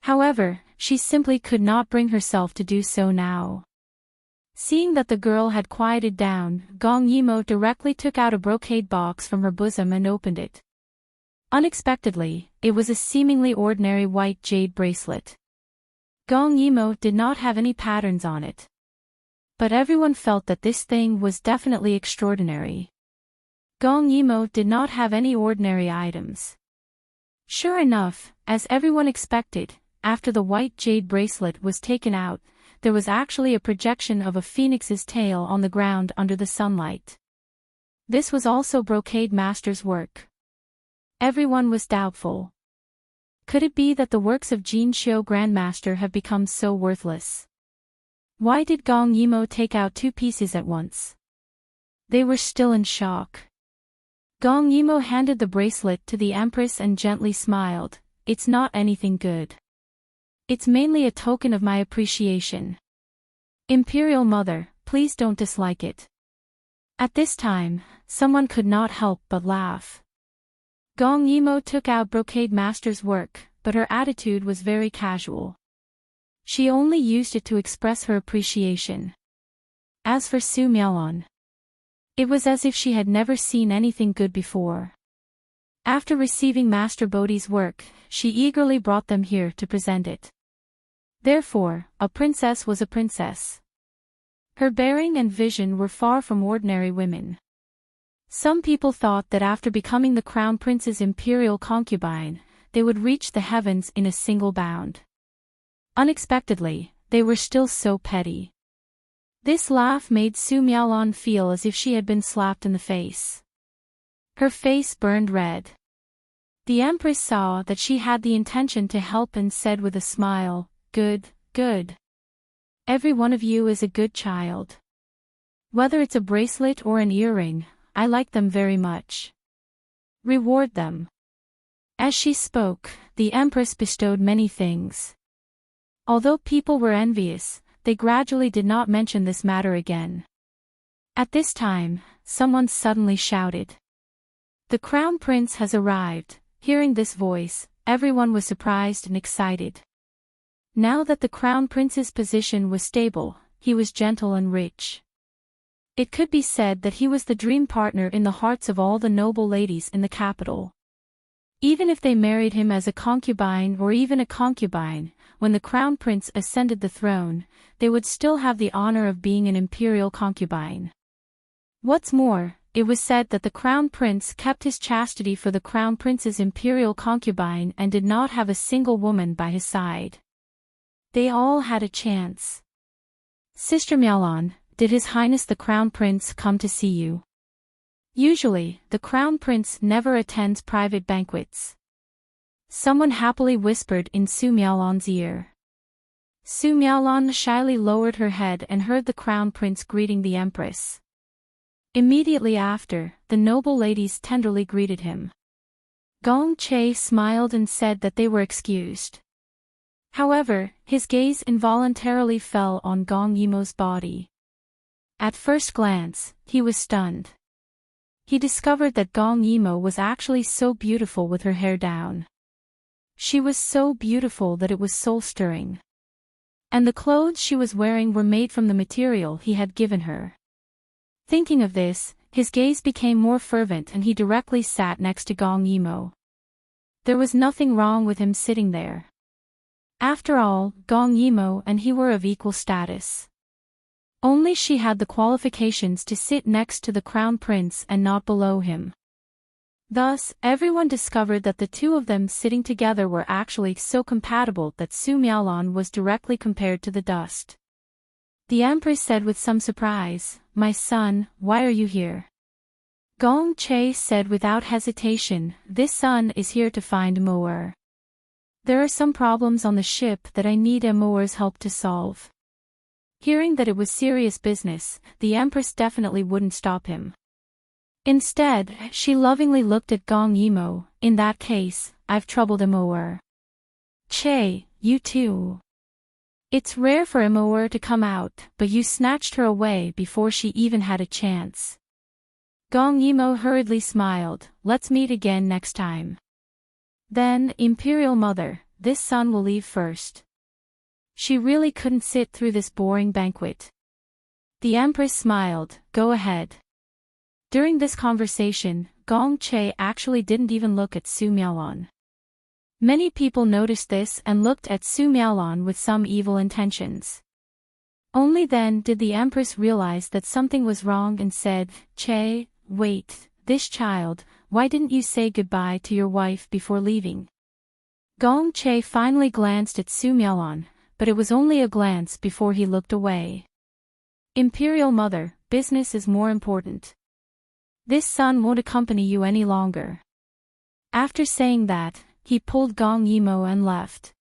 However, she simply could not bring herself to do so now. Seeing that the girl had quieted down, Gong Yimo directly took out a brocade box from her bosom and opened it. Unexpectedly, it was a seemingly ordinary white jade bracelet. Gong Yimo did not have any patterns on it. But everyone felt that this thing was definitely extraordinary. Gong Yimo did not have any ordinary items. Sure enough, as everyone expected, after the white jade bracelet was taken out, there was actually a projection of a phoenix's tail on the ground under the sunlight. This was also Brocade Master's work. Everyone was doubtful. Could it be that the works of Jin Xiu Grandmaster have become so worthless? Why did Gong Yimo take out 2 pieces at once? They were still in shock. Gong Yimo handed the bracelet to the Empress and gently smiled. It's not anything good. It's mainly a token of my appreciation. Imperial Mother, please don't dislike it. At this time, someone could not help but laugh. Gong Yimo took out Brocade Master's work, but her attitude was very casual. She only used it to express her appreciation. As for Su Miaolon, it was as if she had never seen anything good before. After receiving Master Bodhi's work, she eagerly brought them here to present it. Therefore, a princess was a princess. Her bearing and vision were far from ordinary women. Some people thought that after becoming the Crown Prince's imperial concubine, they would reach the heavens in a single bound. Unexpectedly, they were still so petty. This laugh made Su Miaolon feel as if she had been slapped in the face. Her face burned red. The Empress saw that she had the intention to help and said with a smile, "Good, good. Every one of you is a good child. Whether it's a bracelet or an earring, I like them very much. Reward them." As she spoke, the Empress bestowed many things. Although people were envious, they gradually did not mention this matter again. At this time, someone suddenly shouted, "The Crown Prince has arrived." Hearing this voice, everyone was surprised and excited. Now that the Crown Prince's position was stable, he was gentle and rich. It could be said that he was the dream partner in the hearts of all the noble ladies in the capital. Even if they married him as a concubine or even a concubine, when the Crown Prince ascended the throne, they would still have the honor of being an imperial concubine. What's more, it was said that the Crown Prince kept his chastity for the Crown Prince's imperial concubine and did not have a single woman by his side. They all had a chance. "Sister Miaolon, did His Highness the Crown Prince come to see you?" Usually, the Crown Prince never attends private banquets. Someone happily whispered in Su Miaolon's ear. Su Miaolon shyly lowered her head and heard the Crown Prince greeting the Empress. Immediately after, the noble ladies tenderly greeted him. Gong Che smiled and said that they were excused. However, his gaze involuntarily fell on Gong Yimo's body. At first glance, he was stunned. He discovered that Gong Yimo was actually so beautiful with her hair down. She was so beautiful that it was soul-stirring. And the clothes she was wearing were made from the material he had given her. Thinking of this, his gaze became more fervent and he directly sat next to Gong Yimo. There was nothing wrong with him sitting there. After all, Gong Yimo and he were of equal status. Only she had the qualifications to sit next to the Crown Prince and not below him. Thus, everyone discovered that the two of them sitting together were actually so compatible that Su Miaolon was directly compared to the dust. The Empress said with some surprise, "My son, why are you here?" Gong Che said without hesitation, "This son is here to find Moer. There are some problems on the ship that I need Moer's help to solve." Hearing that it was serious business, the Empress definitely wouldn't stop him. Instead, she lovingly looked at Gong Yimo. "In that case, I've troubled Moer. Che, you too. It's rare for Moer to come out, but you snatched her away before she even had a chance." Gong Yimo hurriedly smiled. "Let's meet again next time." Then, Imperial Mother, this son will leave first. She really couldn't sit through this boring banquet. The Empress smiled, "Go ahead." During this conversation, Gong Che actually didn't even look at Su Miaolon. Many people noticed this and looked at Su Miaolon with some evil intentions. Only then did the Empress realize that something was wrong and said, "Che, wait, this child, why didn't you say goodbye to your wife before leaving?" Gong Che finally glanced at Su Miaolon, but it was only a glance before he looked away. "Imperial Mother, business is more important. This son won't accompany you any longer." After saying that, he pulled Gong Yimo and left.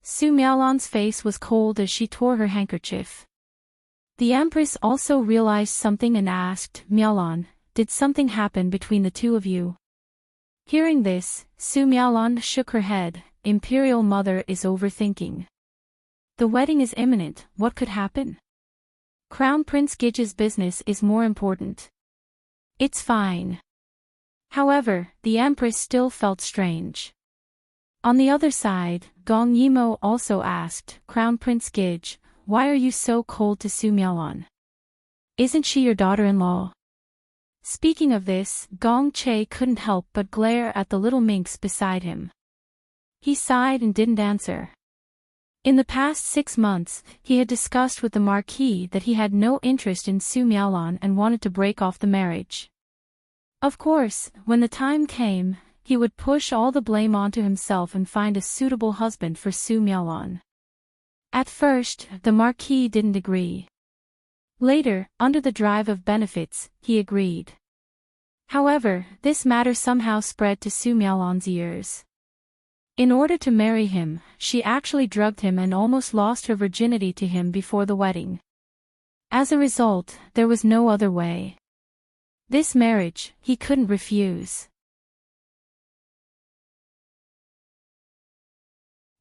Su Miaolon's face was cold as she tore her handkerchief. The Empress also realized something and asked, "Miaolon, did something happen between the two of you?" Hearing this, Su Miaolon shook her head. "Imperial Mother is overthinking. The wedding is imminent, what could happen? Crown Prince Gige's business is more important. It's fine." However, the Empress still felt strange. On the other side, Gong Yimo also asked, "Crown Prince Gige, why are you so cold to Su Miaolon? Isn't she your daughter-in-law?" Speaking of this, Gong Che couldn't help but glare at the little minx beside him. He sighed and didn't answer. In the past 6 months, he had discussed with the Marquis that he had no interest in Su Miaolon and wanted to break off the marriage. Of course, when the time came, he would push all the blame onto himself and find a suitable husband for Su Miaolon. At first, the Marquis didn't agree. Later, under the drive of benefits, he agreed. However, this matter somehow spread to Su Miaolon's ears. In order to marry him, she actually drugged him and almost lost her virginity to him before the wedding. As a result, there was no other way. This marriage, he couldn't refuse.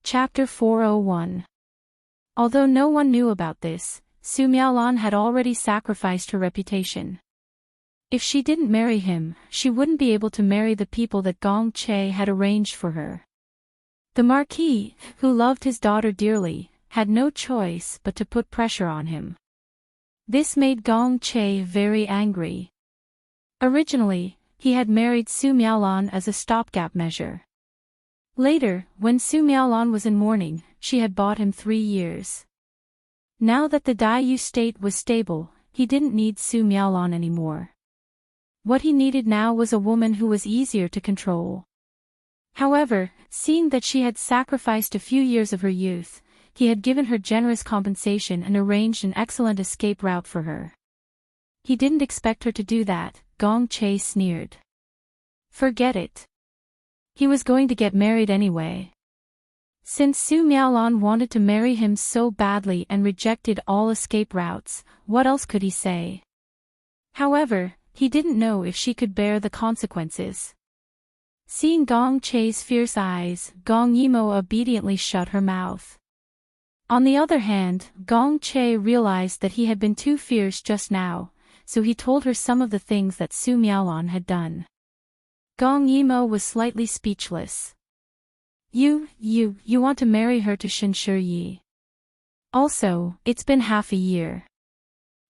Chapter 401. Although no one knew about this, Su Miaolon had already sacrificed her reputation. If she didn't marry him, she wouldn't be able to marry the people that Gong Che had arranged for her. The Marquis, who loved his daughter dearly, had no choice but to put pressure on him. This made Gong Che very angry. Originally, he had married Su Miaolon as a stopgap measure. Later, when Su Miaolon was in mourning, she had bought him 3 years. Now that the Daiyu state was stable, he didn't need Su Miaolon anymore. What he needed now was a woman who was easier to control. However, seeing that she had sacrificed a few years of her youth, he had given her generous compensation and arranged an excellent escape route for her. He didn't expect her to do that, Gong Che sneered. Forget it. He was going to get married anyway. Since Su Miaolon wanted to marry him so badly and rejected all escape routes, what else could he say? However, he didn't know if she could bear the consequences. Seeing Gong Che's fierce eyes, Gong Yimo obediently shut her mouth. On the other hand, Gong Che realized that he had been too fierce just now, so he told her some of the things that Su Miaolon had done. Gong Yimo was slightly speechless. You want to marry her to Shenshi Yi. Also, it's been half a year.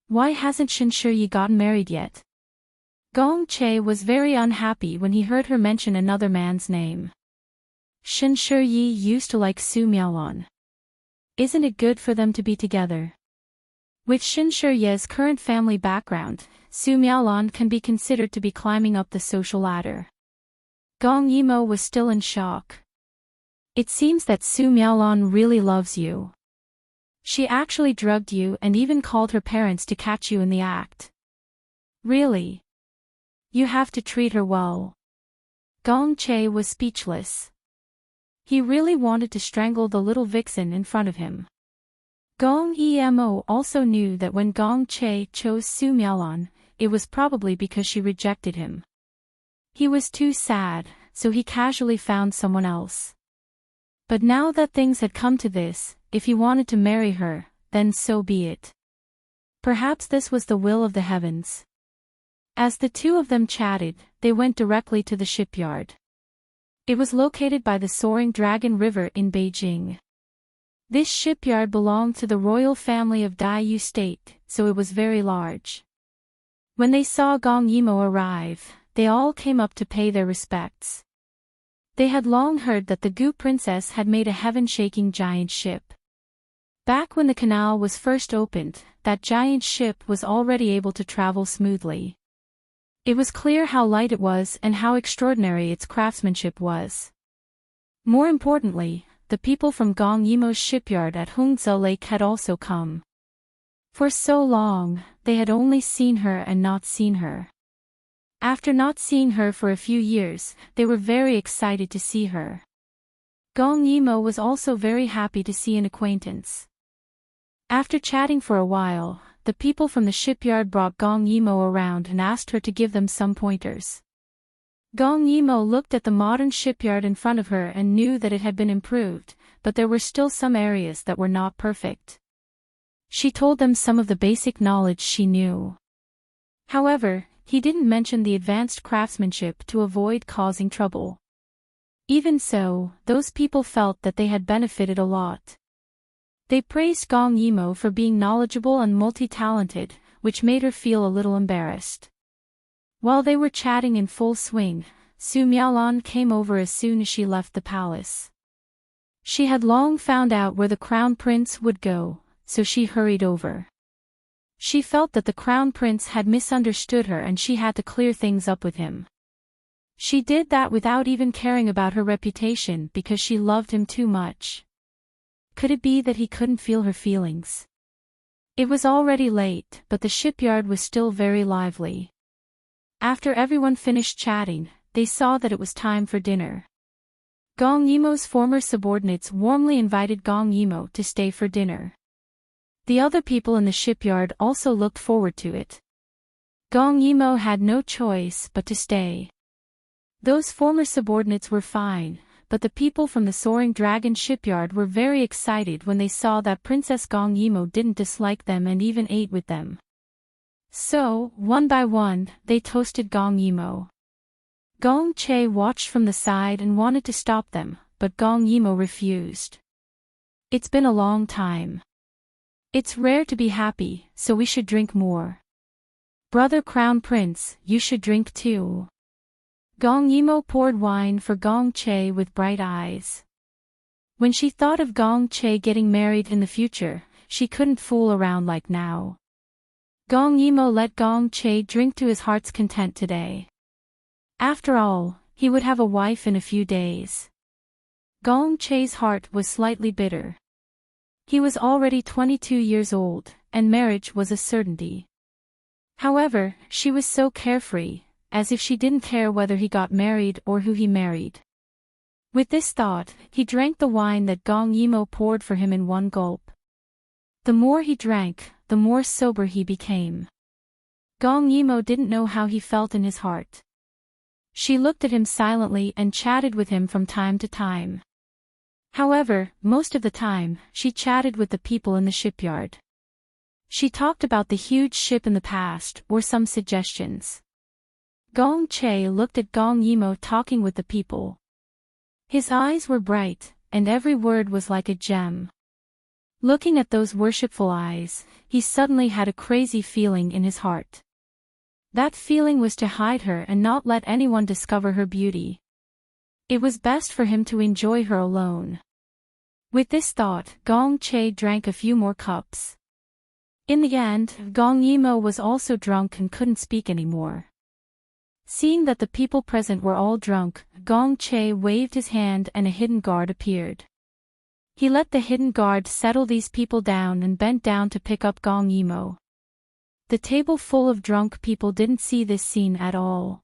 Why hasn't Shenshi Yi gotten married yet? Gong Che was very unhappy when he heard her mention another man's name. Shenshi Yi used to like Su Miaolon. Isn't it good for them to be together? With Shenshi Yi's current family background, Su Miaolon can be considered to be climbing up the social ladder. Gong Yimo was still in shock. It seems that Su Miaolon really loves you. She actually drugged you and even called her parents to catch you in the act. Really? You have to treat her well. Gong Che was speechless. He really wanted to strangle the little vixen in front of him. Gong Emo also knew that when Gong Che chose Su Miaolon, it was probably because she rejected him. He was too sad, so he casually found someone else. But now that things had come to this, if he wanted to marry her, then so be it. Perhaps this was the will of the heavens. As the two of them chatted, they went directly to the shipyard. It was located by the Soaring Dragon River in Beijing. This shipyard belonged to the royal family of Daiyu State, so it was very large. When they saw Gong Yimo arrive, they all came up to pay their respects. They had long heard that the Gu princess had made a heaven-shaking giant ship. Back when the canal was first opened, that giant ship was already able to travel smoothly. It was clear how light it was and how extraordinary its craftsmanship was. More importantly, the people from Gong Yimo's shipyard at Hongzhou Lake had also come. For so long, they had only seen her and not seen her. After not seeing her for a few years, they were very excited to see her. Gong Yimo was also very happy to see an acquaintance. After chatting for a while, the people from the shipyard brought Gong Yimo around and asked her to give them some pointers. Gong Yimo looked at the modern shipyard in front of her and knew that it had been improved, but there were still some areas that were not perfect. She told them some of the basic knowledge she knew. However, he didn't mention the advanced craftsmanship to avoid causing trouble. Even so, those people felt that they had benefited a lot. They praised Gong Yimo for being knowledgeable and multi-talented, which made her feel a little embarrassed. While they were chatting in full swing, Su Miaolan came over as soon as she left the palace. She had long found out where the crown prince would go, so she hurried over. She felt that the crown prince had misunderstood her and she had to clear things up with him. She did that without even caring about her reputation because she loved him too much. Could it be that he couldn't feel her feelings? It was already late, but the shipyard was still very lively. After everyone finished chatting, they saw that it was time for dinner. Gong Yimo's former subordinates warmly invited Gong Yimo to stay for dinner. The other people in the shipyard also looked forward to it. Gong Yimo had no choice but to stay. Those former subordinates were fine, but the people from the Soaring Dragon shipyard were very excited when they saw that Princess Gong Yimo didn't dislike them and even ate with them. So, one by one, they toasted Gong Yimo. Gong Che watched from the side and wanted to stop them, but Gong Yimo refused. It's been a long time. It's rare to be happy, so we should drink more. Brother Crown Prince, you should drink too. Gong Yimo poured wine for Gong Che with bright eyes. When she thought of Gong Che getting married in the future, she couldn't fool around like now. Gong Yimo let Gong Che drink to his heart's content today. After all, he would have a wife in a few days. Gong Che's heart was slightly bitter. He was already 22 years old, and marriage was a certainty. However, she was so carefree, as if she didn't care whether he got married or who he married. With this thought, he drank the wine that Gong Yimo poured for him in one gulp. The more he drank, the more sober he became. Gong Yimo didn't know how he felt in his heart. She looked at him silently and chatted with him from time to time. However, most of the time, she chatted with the people in the shipyard. She talked about the huge ship in the past or some suggestions. Gong Che looked at Gong Yimo talking with the people. His eyes were bright, and every word was like a gem. Looking at those worshipful eyes, he suddenly had a crazy feeling in his heart. That feeling was to hide her and not let anyone discover her beauty. It was best for him to enjoy her alone. With this thought, Gong Che drank a few more cups. In the end, Gong Yimo was also drunk and couldn't speak anymore. Seeing that the people present were all drunk, Gong Che waved his hand and a hidden guard appeared. He let the hidden guard settle these people down and bent down to pick up Gong Yimo. The table full of drunk people didn't see this scene at all.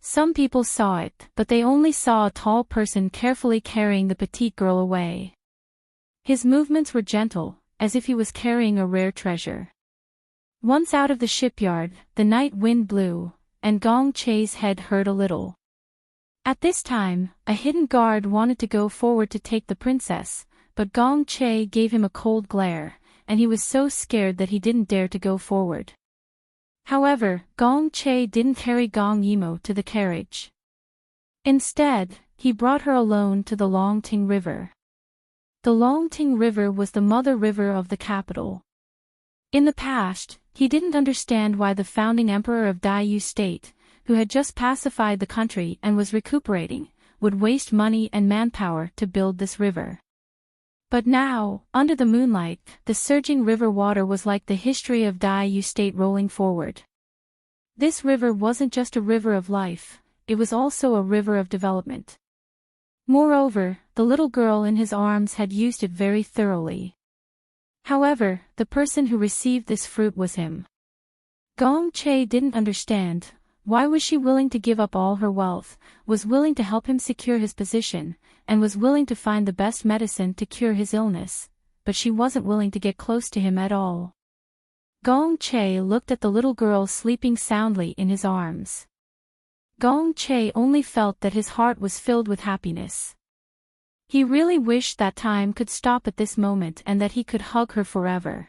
Some people saw it, but they only saw a tall person carefully carrying the petite girl away. His movements were gentle, as if he was carrying a rare treasure. Once out of the shipyard, the night wind blew, and Gong Che's head hurt a little. At this time, a hidden guard wanted to go forward to take the princess, but Gong Che gave him a cold glare, and he was so scared that he didn't dare to go forward. However, Gong Che didn't carry Gong Yimo to the carriage. Instead, he brought her alone to the Longting River. The Longting River was the mother river of the capital. In the past, he didn't understand why the founding emperor of Daiyu State, who had just pacified the country and was recuperating, would waste money and manpower to build this river. But now, under the moonlight, the surging river water was like the history of Daiyu State rolling forward. This river wasn't just a river of life, it was also a river of development. Moreover, the little girl in his arms had used it very thoroughly. However, the person who received this fruit was him. Gong Che didn't understand. Why was she willing to give up all her wealth, was willing to help him secure his position, and was willing to find the best medicine to cure his illness, but she wasn't willing to get close to him at all. Gong Che looked at the little girl sleeping soundly in his arms. Gong Che only felt that his heart was filled with happiness. He really wished that time could stop at this moment and that he could hug her forever.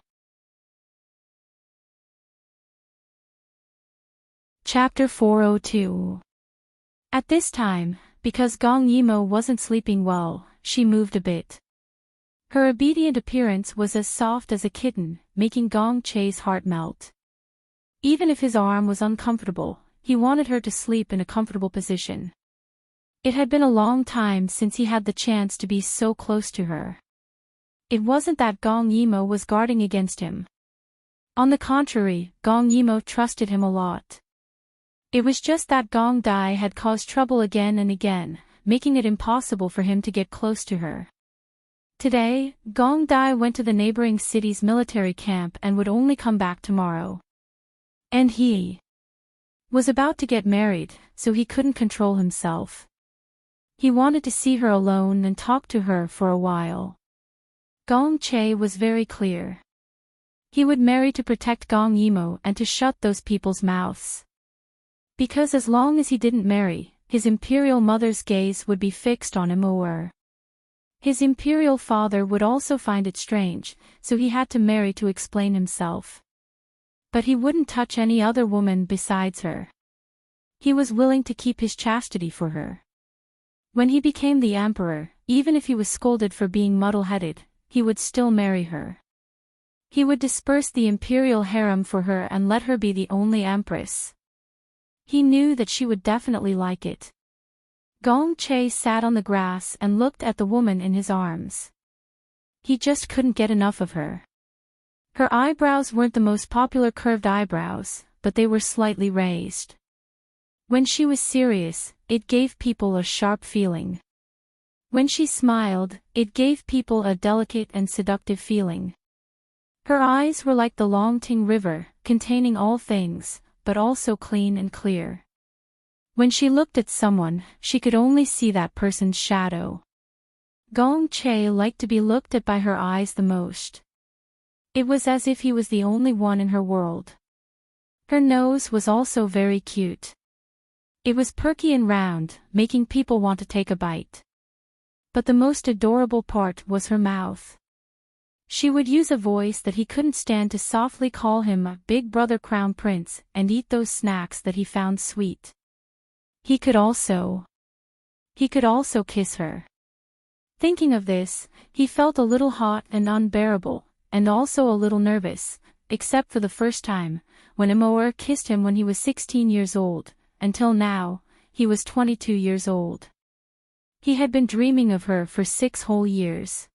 Chapter 402. At this time, because Gong Yimo wasn't sleeping well, she moved a bit. Her obedient appearance was as soft as a kitten, making Gong Che's heart melt. Even if his arm was uncomfortable, he wanted her to sleep in a comfortable position. It had been a long time since he had the chance to be so close to her. It wasn't that Gong Yimo was guarding against him. On the contrary, Gong Yimo trusted him a lot. It was just that Gong Dai had caused trouble again and again, making it impossible for him to get close to her. Today, Gong Dai went to the neighboring city's military camp and would only come back tomorrow. And he was about to get married, so he couldn't control himself. He wanted to see her alone and talk to her for a while. Gong Che was very clear. He would marry to protect Gong Yimo and to shut those people's mouths. Because as long as he didn't marry, his imperial mother's gaze would be fixed on him or his imperial father would also find it strange, so he had to marry to explain himself. But he wouldn't touch any other woman besides her. He was willing to keep his chastity for her. When he became the emperor, even if he was scolded for being muddle-headed, he would still marry her. He would disperse the imperial harem for her and let her be the only empress. He knew that she would definitely like it. Gong Che sat on the grass and looked at the woman in his arms. He just couldn't get enough of her. Her eyebrows weren't the most popular curved eyebrows, but they were slightly raised. When she was serious, it gave people a sharp feeling. When she smiled, it gave people a delicate and seductive feeling. Her eyes were like the Longting River, containing all things, but also clean and clear. When she looked at someone, she could only see that person's shadow. Gong Che liked to be looked at by her eyes the most. It was as if he was the only one in her world. Her nose was also very cute. It was perky and round, making people want to take a bite. But the most adorable part was her mouth. She would use a voice that he couldn't stand to softly call him a big brother crown prince and eat those snacks that he found sweet. He could also kiss her. Thinking of this, he felt a little hot and unbearable, and also a little nervous, except for the first time, when Immerse kissed him when he was 16 years old. Until now, he was 22 years old. He had been dreaming of her for 6 whole years.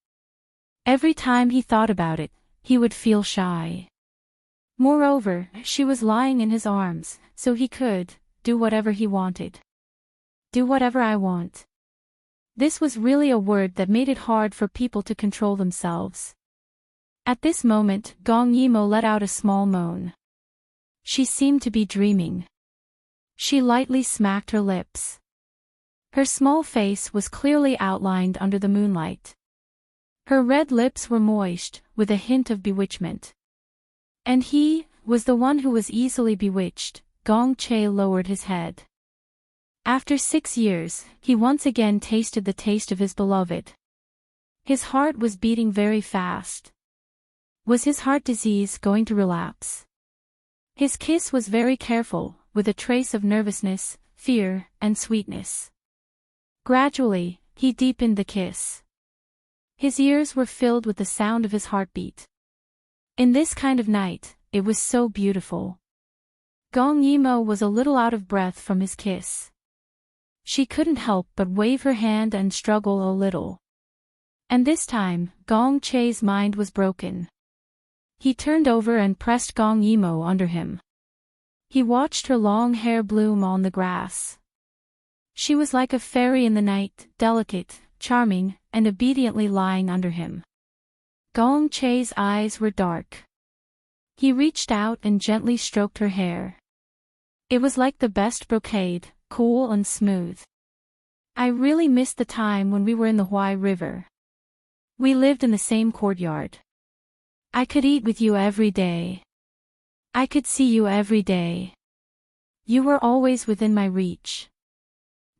Every time he thought about it, he would feel shy. Moreover, she was lying in his arms, so he could do whatever he wanted. Do whatever I want. This was really a word that made it hard for people to control themselves. At this moment, Gong Yimo let out a small moan. She seemed to be dreaming. She lightly smacked her lips. Her small face was clearly outlined under the moonlight. Her red lips were moist, with a hint of bewitchment. And he was the one who was easily bewitched. Gong Che lowered his head. After 6 years, he once again tasted the taste of his beloved. His heart was beating very fast. Was his heart disease going to relapse? His kiss was very careful, with a trace of nervousness, fear, and sweetness. Gradually, he deepened the kiss. His ears were filled with the sound of his heartbeat. In this kind of night, it was so beautiful. Gong Yimo was a little out of breath from his kiss. She couldn't help but wave her hand and struggle a little. And this time, Gong Che's mind was broken. He turned over and pressed Gong Yimo under him. He watched her long hair bloom on the grass. She was like a fairy in the night, delicate, charming, and obediently lying under him. Gong Che's eyes were dark. He reached out and gently stroked her hair. It was like the best brocade, cool and smooth. I really missed the time when we were in the Huai River. We lived in the same courtyard. I could eat with you every day. I could see you every day. You were always within my reach.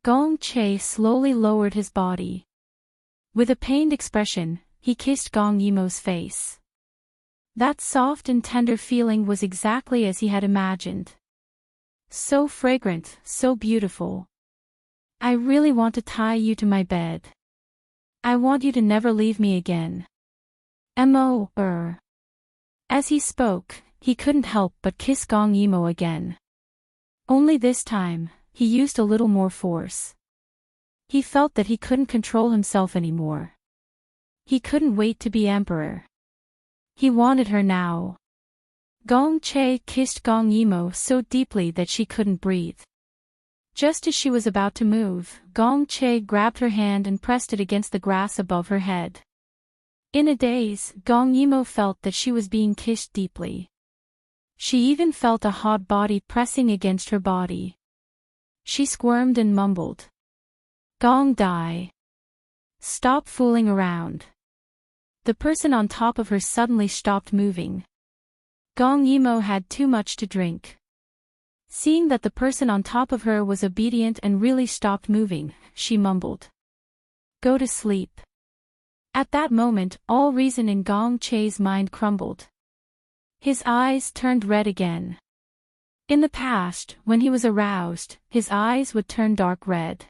Gong Che slowly lowered his body. With a pained expression, he kissed Gong Yimo's face. That soft and tender feeling was exactly as he had imagined. So fragrant, so beautiful. I really want to tie you to my bed. I want you to never leave me again. M.O.R. As he spoke, he couldn't help but kiss Gong Yimo again. Only this time, he used a little more force. He felt that he couldn't control himself anymore. He couldn't wait to be emperor. He wanted her now. Gong Che kissed Gong Yimo so deeply that she couldn't breathe. Just as she was about to move, Gong Che grabbed her hand and pressed it against the grass above her head. In a daze, Gong Yimo felt that she was being kissed deeply. She even felt a hot body pressing against her body. She squirmed and mumbled. Gong Dai. Stop fooling around. The person on top of her suddenly stopped moving. Gong Yimo had too much to drink. Seeing that the person on top of her was obedient and really stopped moving, she mumbled. Go to sleep. At that moment, all reason in Gong Che's mind crumbled. His eyes turned red again. In the past, when he was aroused, his eyes would turn dark red.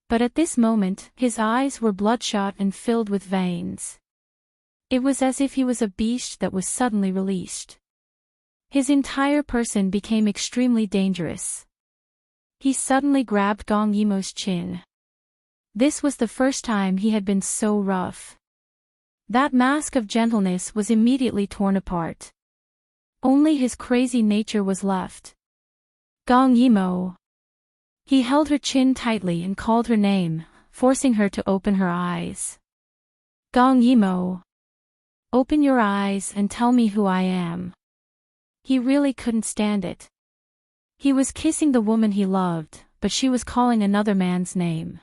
But at this moment, his eyes were bloodshot and filled with veins. It was as if he was a beast that was suddenly released. His entire person became extremely dangerous. He suddenly grabbed Gong Yimo's chin. This was the first time he had been so rough. That mask of gentleness was immediately torn apart. Only his crazy nature was left. Gong Yimo. He held her chin tightly and called her name, forcing her to open her eyes. Gong Yimo. Open your eyes and tell me who I am. He really couldn't stand it. He was kissing the woman he loved, but she was calling another man's name.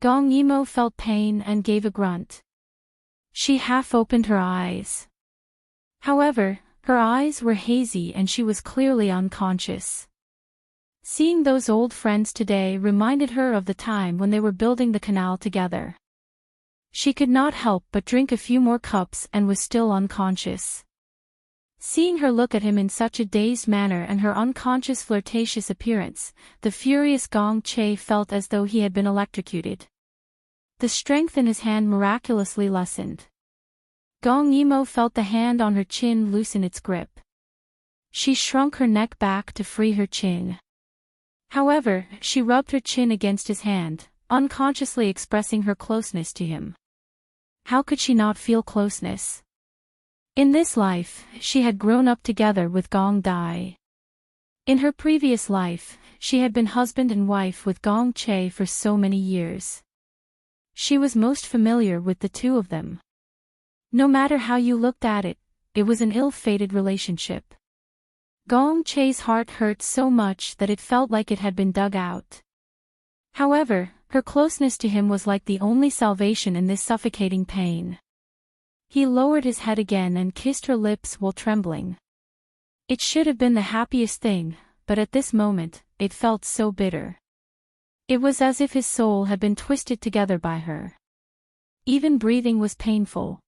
Gong Yimo felt pain and gave a grunt. She half opened her eyes. However, her eyes were hazy and she was clearly unconscious. Seeing those old friends today reminded her of the time when they were building the canal together. She could not help but drink a few more cups and was still unconscious. Seeing her look at him in such a dazed manner and her unconscious flirtatious appearance, the furious Gong Che felt as though he had been electrocuted. The strength in his hand miraculously lessened. Gong Yimo felt the hand on her chin loosen its grip. She shrunk her neck back to free her chin. However, she rubbed her chin against his hand, unconsciously expressing her closeness to him. How could she not feel closeness? In this life, she had grown up together with Gong Dai. In her previous life, she had been husband and wife with Gong Che for so many years. She was most familiar with the two of them. No matter how you looked at it, it was an ill-fated relationship. Gong Che's heart hurt so much that it felt like it had been dug out. However, her closeness to him was like the only salvation in this suffocating pain. He lowered his head again and kissed her lips while trembling. It should have been the happiest thing, but at this moment, it felt so bitter. It was as if his soul had been twisted together by her. Even breathing was painful.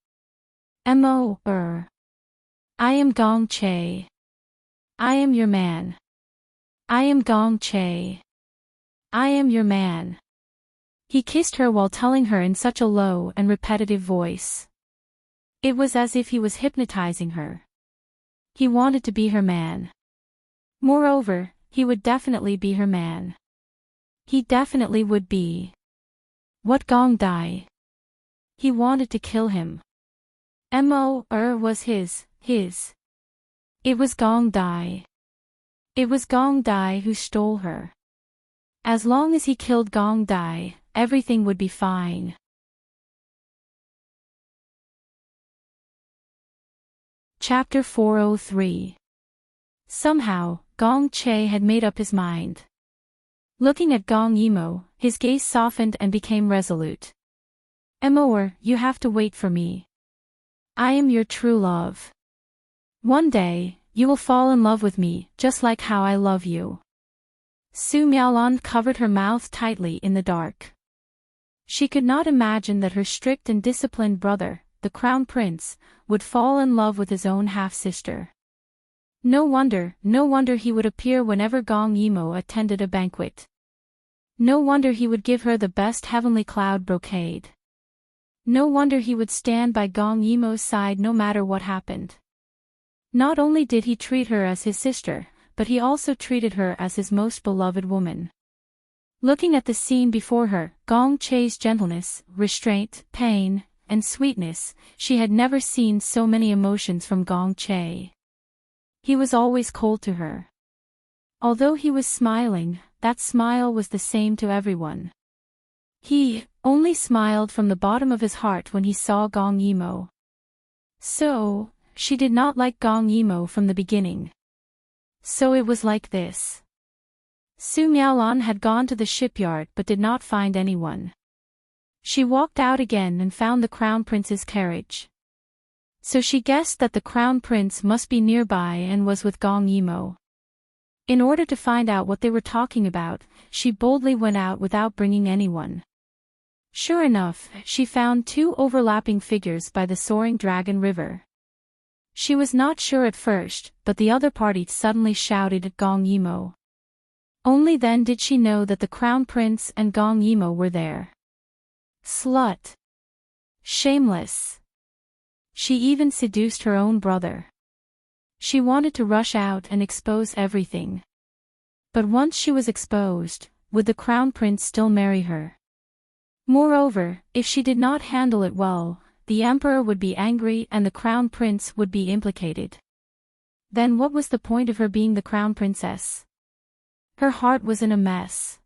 M.O.R. I am Gong Che. I am your man. I am Gong Che. I am your man. He kissed her while telling her in such a low and repetitive voice. It was as if he was hypnotizing her. He wanted to be her man. Moreover, he would definitely be her man. He definitely would be. What Gong Dai? He wanted to kill him. Mo was his. It was Gong Dai. It was Gong Dai who stole her. As long as he killed Gong Dai, everything would be fine. Chapter 403. Somehow, Gong Che had made up his mind. Looking at Gong Yimo, his gaze softened and became resolute. Emoer, you have to wait for me. I am your true love. One day, you will fall in love with me, just like how I love you. Su Miaolon covered her mouth tightly in the dark. She could not imagine that her strict and disciplined brother, the crown prince, would fall in love with his own half-sister. No wonder he would appear whenever Gong Yimo attended a banquet. No wonder he would give her the best heavenly cloud brocade. No wonder he would stand by Gong Yimo's side no matter what happened. Not only did he treat her as his sister, but he also treated her as his most beloved woman. Looking at the scene before her, Gong Che's gentleness, restraint, pain, and sweetness, she had never seen so many emotions from Gong Che. He was always cold to her. Although he was smiling, that smile was the same to everyone. He only smiled from the bottom of his heart when he saw Gong Yimo. So, she did not like Gong Yimo from the beginning. So it was like this. Su Miaolon had gone to the shipyard but did not find anyone. She walked out again and found the crown prince's carriage. So she guessed that the crown prince must be nearby and was with Gong Yimo. In order to find out what they were talking about, she boldly went out without bringing anyone. Sure enough, she found two overlapping figures by the soaring dragon river. She was not sure at first, but the other party suddenly shouted at Gong Yimo. Only then did she know that the crown prince and Gong Yimo were there. Slut. Shameless. She even seduced her own brother. She wanted to rush out and expose everything. But once she was exposed, would the crown prince still marry her? Moreover, if she did not handle it well, the emperor would be angry and the crown prince would be implicated. Then what was the point of her being the crown princess? Her heart was in a mess.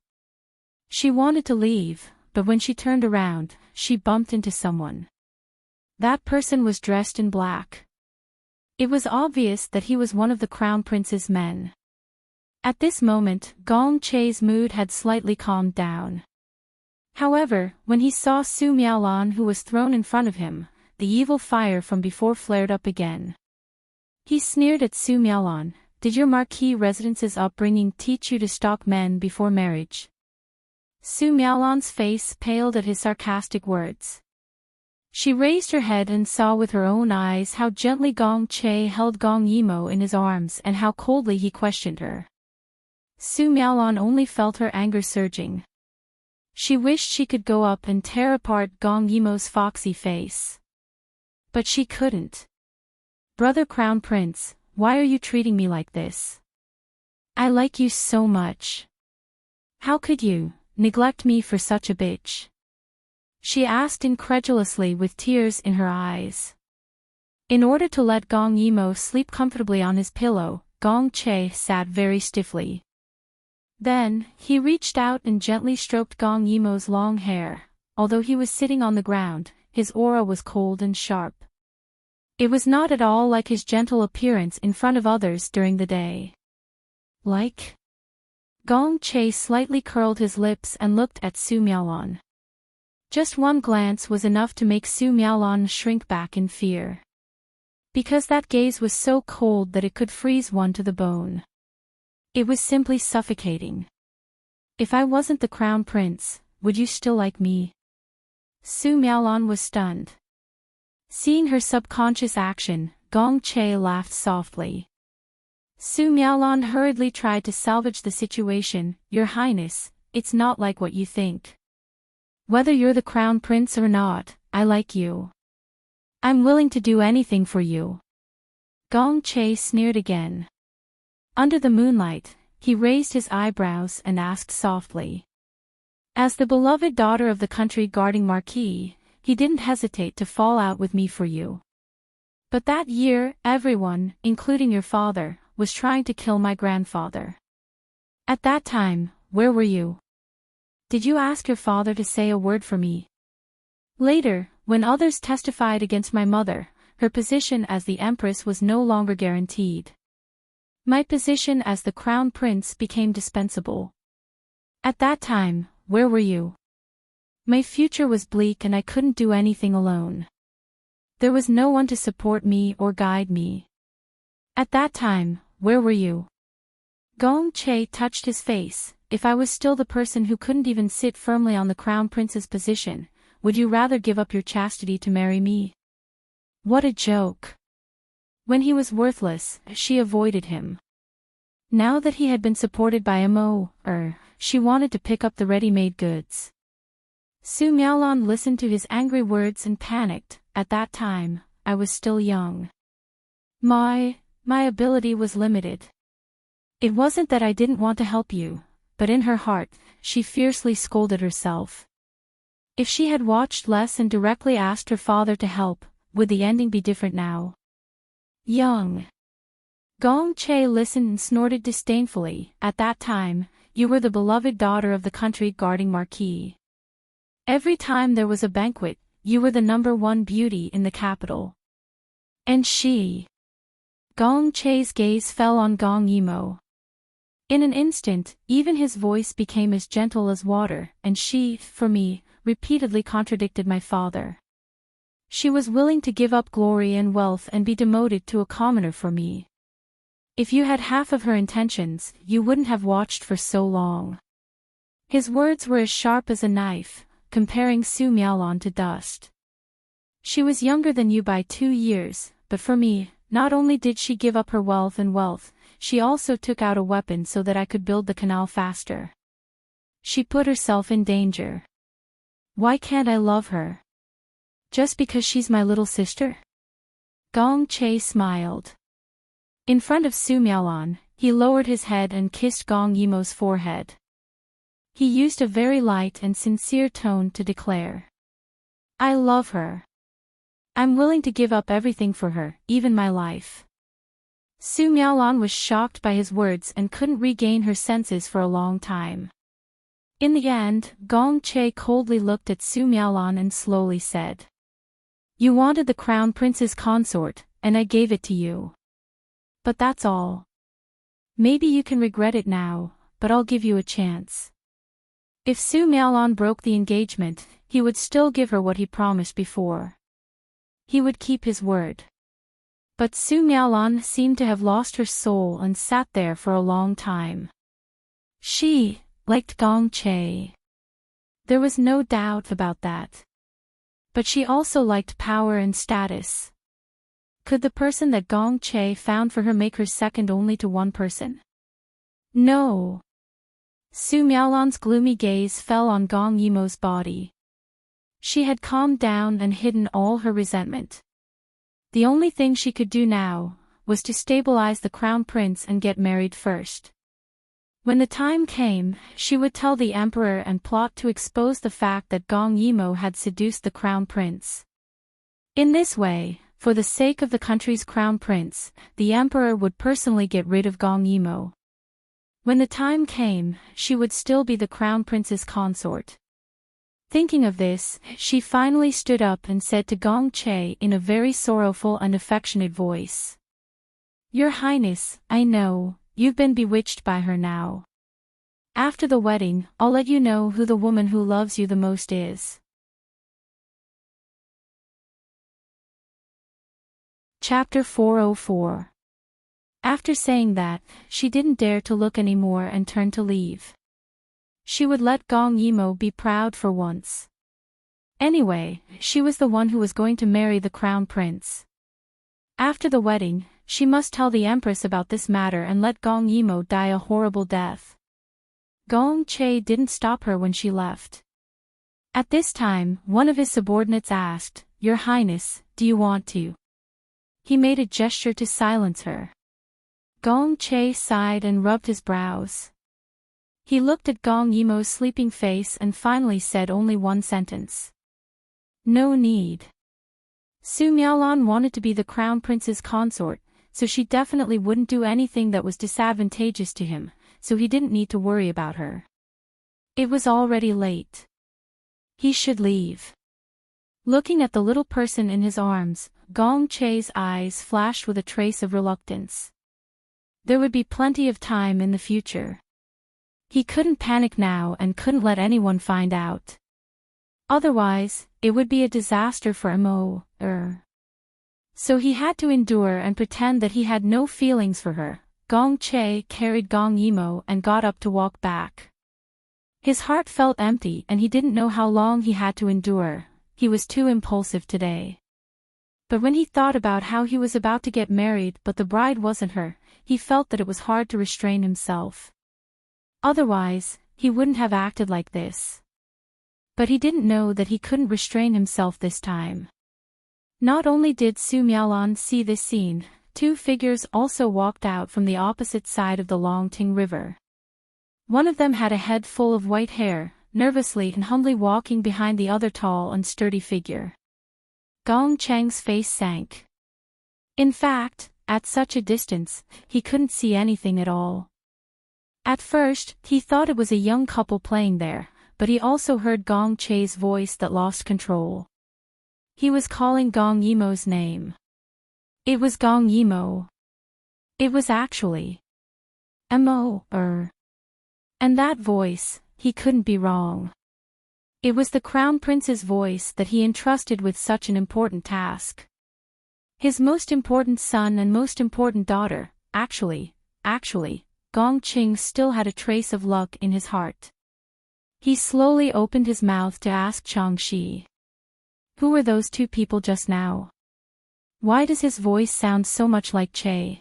She wanted to leave, but when she turned around, she bumped into someone. That person was dressed in black. It was obvious that he was one of the crown prince's men. At this moment, Gong Che's mood had slightly calmed down. However, when he saw Su Miaolon who was thrown in front of him, the evil fire from before flared up again. He sneered at Su Miaolon, "Did your marquis residence's upbringing teach you to stalk men before marriage?" Su Miaolon's face paled at his sarcastic words. She raised her head and saw with her own eyes how gently Gong Che held Gong Yimo in his arms and how coldly he questioned her. Su Miaolon only felt her anger surging. She wished she could go up and tear apart Gong Yimo's foxy face. But she couldn't. "Brother Crown Prince, why are you treating me like this? I like you so much. How could you neglect me for such a bitch?" She asked incredulously with tears in her eyes. In order to let Gong Yimo sleep comfortably on his pillow, Gong Che sat very stiffly. Then, he reached out and gently stroked Gong Yimo's long hair. Although he was sitting on the ground, his aura was cold and sharp. It was not at all like his gentle appearance in front of others during the day. Like? Gong Che slightly curled his lips and looked at Su Miaolon. Just one glance was enough to make Su Miaolon shrink back in fear. Because that gaze was so cold that it could freeze one to the bone. It was simply suffocating. "If I wasn't the crown prince, would you still like me?" Su Miaolon was stunned. Seeing her subconscious action, Gong Che laughed softly. Su Miaolon hurriedly tried to salvage the situation. "Your Highness, it's not like what you think. Whether you're the crown prince or not, I like you. I'm willing to do anything for you. Gong Che sneered again. Under the moonlight, he raised his eyebrows and asked softly. As the beloved daughter of the country guarding marquis, he didn't hesitate to fall out with me for you. But that year, everyone, including your father, was trying to kill my grandfather. At that time, where were you? Did you ask your father to say a word for me? Later, when others testified against my mother, her position as the empress was no longer guaranteed. My position as the crown prince became dispensable. At that time, where were you? My future was bleak and I couldn't do anything alone. There was no one to support me or guide me. At that time, where were you? Gong Che touched his face. If I was still the person who couldn't even sit firmly on the crown prince's position, would you rather give up your chastity to marry me? What a joke. When he was worthless, she avoided him. Now that he had been supported by she wanted to pick up the ready-made goods. Su Miaolon listened to his angry words and panicked. At that time, I was still young. My ability was limited. It wasn't that I didn't want to help you, but in her heart, she fiercely scolded herself. If she had watched less and directly asked her father to help, would the ending be different now? Young. Gong Che listened and snorted disdainfully. At that time, you were the beloved daughter of the country guarding marquis. Every time there was a banquet, you were the #1 beauty in the capital. And she. Gong Che's gaze fell on Gong Yimo. In an instant, even his voice became as gentle as water, and she, for me, repeatedly contradicted my father. She was willing to give up glory and wealth and be demoted to a commoner for me. If you had half of her intentions, you wouldn't have watched for so long. His words were as sharp as a knife, comparing Su Miaolon to dust. She was younger than you by 2 years, but for me, not only did she give up her wealth, she also took out a weapon so that I could build the canal faster. She put herself in danger. Why can't I love her? Just because she's my little sister? Gong Che smiled. In front of Su Miaolon, he lowered his head and kissed Gong Yimo's forehead. He used a very light and sincere tone to declare. I love her. I'm willing to give up everything for her, even my life. Su Miaolon was shocked by his words and couldn't regain her senses for a long time. In the end, Gong Che coldly looked at Su Miaolon and slowly said. You wanted the crown prince's consort, and I gave it to you. But that's all. Maybe you can regret it now, but I'll give you a chance. If Su Miaolon broke the engagement, he would still give her what he promised before. He would keep his word. But Su Miaolon seemed to have lost her soul and sat there for a long time. She liked Gong Che. There was no doubt about that. But she also liked power and status. Could the person that Gong Che found for her make her second only to one person? No. Su Miaolon's gloomy gaze fell on Gong Yimo's body. She had calmed down and hidden all her resentment. The only thing she could do now was to stabilize the crown prince and get married first. When the time came, she would tell the emperor and plot to expose the fact that Gong Yimo had seduced the crown prince. In this way, for the sake of the country's crown prince, the emperor would personally get rid of Gong Yimo. When the time came, she would still be the crown prince's consort. Thinking of this, she finally stood up and said to Gong Che in a very sorrowful and affectionate voice. Your Highness, I know, you've been bewitched by her now. After the wedding, I'll let you know who the woman who loves you the most is. Chapter 404. After saying that, she didn't dare to look anymore and turned to leave. She would let Gong Yimo be proud for once. Anyway, she was the one who was going to marry the crown prince. After the wedding, she must tell the empress about this matter and let Gong Yimo die a horrible death. Gong Che didn't stop her when she left. At this time, one of his subordinates asked, "Your Highness, do you want to?" He made a gesture to silence her. Gong Che sighed and rubbed his brows. He looked at Gong Yimo's sleeping face and finally said only one sentence. "No need." Su Miaolan wanted to be the crown prince's consort, so she definitely wouldn't do anything that was disadvantageous to him, so he didn't need to worry about her. It was already late. He should leave. Looking at the little person in his arms, Gong Che's eyes flashed with a trace of reluctance. There would be plenty of time in the future. He couldn't panic now and couldn't let anyone find out. Otherwise, it would be a disaster for Mo. So he had to endure and pretend that he had no feelings for her. Gong Che carried Gong Yimo and got up to walk back. His heart felt empty and he didn't know how long he had to endure. He was too impulsive today. But when he thought about how he was about to get married but the bride wasn't her, he felt that it was hard to restrain himself. Otherwise, he wouldn't have acted like this. But he didn't know that he couldn't restrain himself this time. Not only did Su Miaolan see this scene, two figures also walked out from the opposite side of the Longting River. One of them had a head full of white hair, nervously and humbly walking behind the other tall and sturdy figure. Gong Cheng's face sank. In fact, at such a distance, he couldn't see anything at all. At first, he thought it was a young couple playing there, but he also heard Gong Che's voice that lost control. He was calling Gong Yimo's name. It was Gong Yimo. It was actually Mo. And that voice, he couldn't be wrong. It was the Crown Prince's voice that he entrusted with such an important task. His most important son and most important daughter. Actually, Gong Qing still had a trace of luck in his heart. He slowly opened his mouth to ask Changxi. Who were those two people just now? Why does his voice sound so much like Che?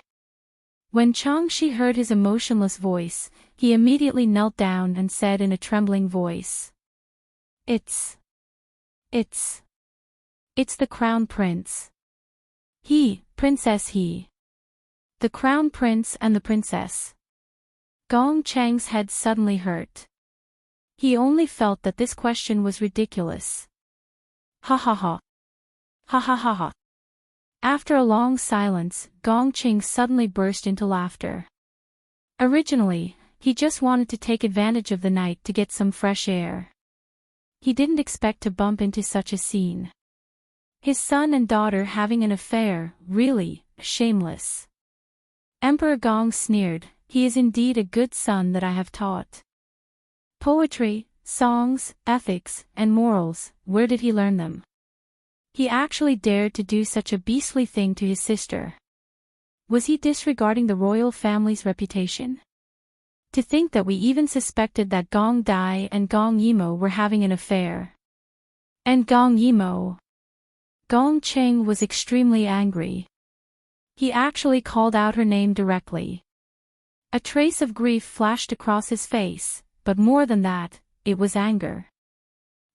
When Changxi heard his emotionless voice, he immediately knelt down and said in a trembling voice. It's the Crown Prince. Princess he. The Crown Prince and the Princess. Gong Cheng's head suddenly hurt. He only felt that this question was ridiculous. Ha ha ha. Ha ha ha ha. After a long silence, Gong Cheng suddenly burst into laughter. Originally, he just wanted to take advantage of the night to get some fresh air. He didn't expect to bump into such a scene. His son and daughter having an affair, really, shameless. Emperor Gong sneered, "He is indeed a good son that I have taught. Poetry, songs, ethics, and morals, where did he learn them? He actually dared to do such a beastly thing to his sister. Was he disregarding the royal family's reputation? To think that we even suspected that Gong Dai and Gong Yimo were having an affair. And Gong Yimo." Gong Cheng was extremely angry. He actually called out her name directly. A trace of grief flashed across his face, but more than that, it was anger.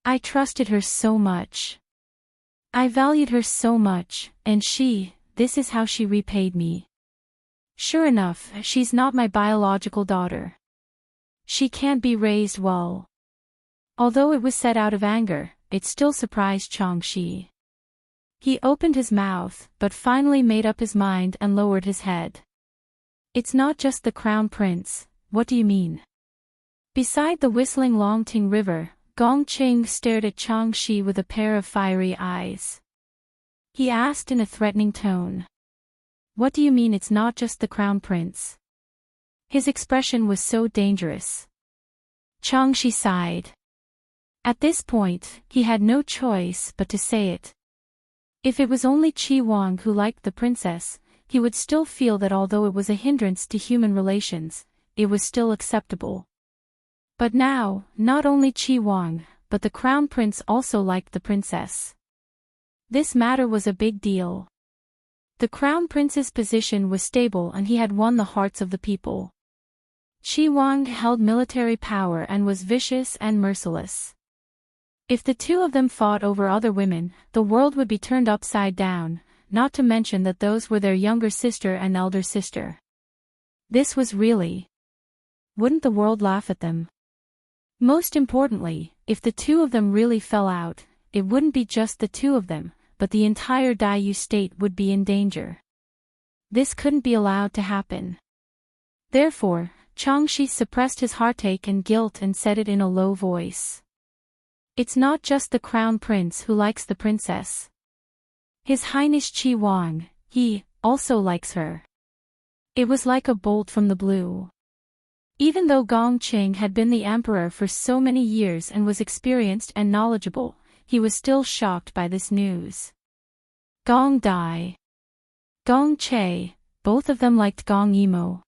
I trusted her so much. I valued her so much, and this is how she repaid me. Sure enough, she's not my biological daughter. She can't be raised well. Although it was said out of anger, it still surprised Changxi. He opened his mouth, but finally made up his mind and lowered his head. It's not just the Crown Prince, what do you mean? Beside the whistling Longting River, Gong Cheng stared at Changxi with a pair of fiery eyes. He asked in a threatening tone. What do you mean it's not just the Crown Prince? His expression was so dangerous. Changxi sighed. At this point, he had no choice but to say it. If it was only Qi Wang who liked the princess, he would still feel that although it was a hindrance to human relations, it was still acceptable. But now, not only Qi Wang, but the Crown Prince also liked the princess. This matter was a big deal. The Crown Prince's position was stable and he had won the hearts of the people. Qi Wang held military power and was vicious and merciless. If the two of them fought over other women, the world would be turned upside down, not to mention that those were their younger sister and elder sister. This was really... Wouldn't the world laugh at them? Most importantly, if the two of them really fell out, it wouldn't be just the two of them, but the entire Daiyu state would be in danger. This couldn't be allowed to happen. Therefore, Changshi suppressed his heartache and guilt and said it in a low voice. It's not just the crown prince who likes the princess. His Highness Qi Wang, he, also likes her. It was like a bolt from the blue. Even though Gong Qing had been the emperor for so many years and was experienced and knowledgeable, he was still shocked by this news. Gong Dai. Gong Che, both of them liked Gong Yimo.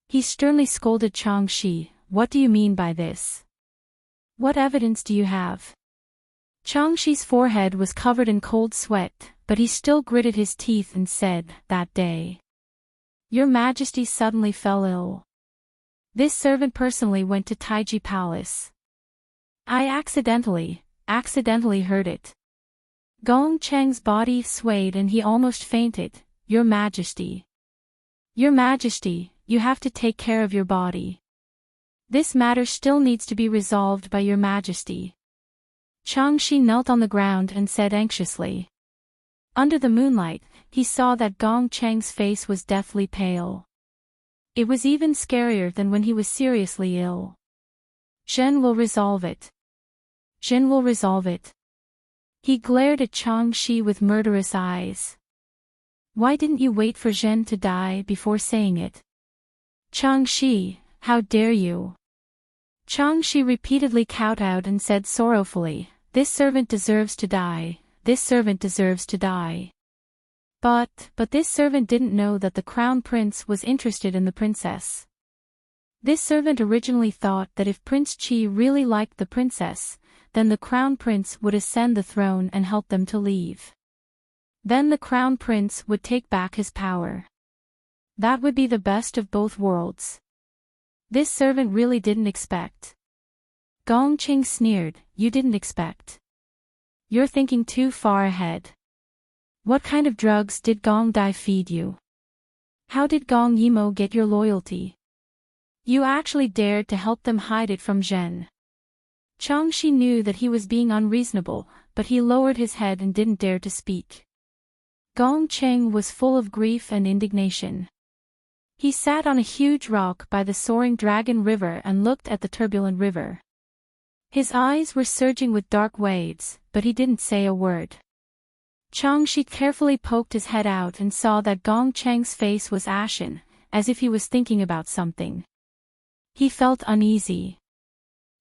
He sternly scolded Changshi, "What do you mean by this? What evidence do you have?" Changshi's forehead was covered in cold sweat, but he still gritted his teeth and said, "That day, Your Majesty suddenly fell ill. This servant personally went to Taiji Palace. I accidentally heard it." Gong Cheng's body swayed and he almost fainted. "Your Majesty. Your Majesty, you have to take care of your body. This matter still needs to be resolved by Your Majesty." Changshi knelt on the ground and said anxiously. Under the moonlight, he saw that Gong Cheng's face was deathly pale. It was even scarier than when he was seriously ill. "Zhen will resolve it. Zhen will resolve it." He glared at Changshi with murderous eyes. "Why didn't you wait for Zhen to die before saying it? Changshi, how dare you?" Changshi repeatedly kowtowed and said sorrowfully, "This servant deserves to die, this servant deserves to die." But this servant didn't know that the crown prince was interested in the princess. This servant originally thought that if Prince Qi really liked the princess, then the crown prince would ascend the throne and help them to leave. Then the crown prince would take back his power. That would be the best of both worlds. This servant really didn't expect. Gong Qing sneered, "You didn't expect. You're thinking too far ahead. What kind of drugs did Gong Dai feed you? How did Gong Yimo get your loyalty? You actually dared to help them hide it from Zhen." Changshi knew that he was being unreasonable, but he lowered his head and didn't dare to speak. Gong Cheng was full of grief and indignation. He sat on a huge rock by the soaring dragon river and looked at the turbulent river. His eyes were surging with dark waves, but he didn't say a word. Changshi carefully poked his head out and saw that Gong Cheng's face was ashen, as if he was thinking about something. He felt uneasy.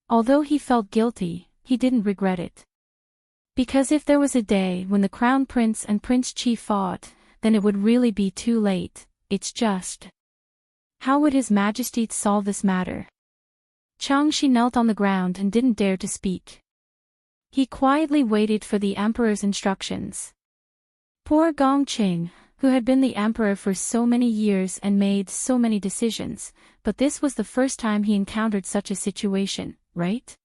Although he felt guilty, he didn't regret it. Because if there was a day when the Crown Prince and Prince Qi fought, then it would really be too late. It's just... How would His Majesty solve this matter? Changshi knelt on the ground and didn't dare to speak. He quietly waited for the emperor's instructions. Poor Gong Qing, who had been the emperor for so many years and made so many decisions, but this was the first time he encountered such a situation, right?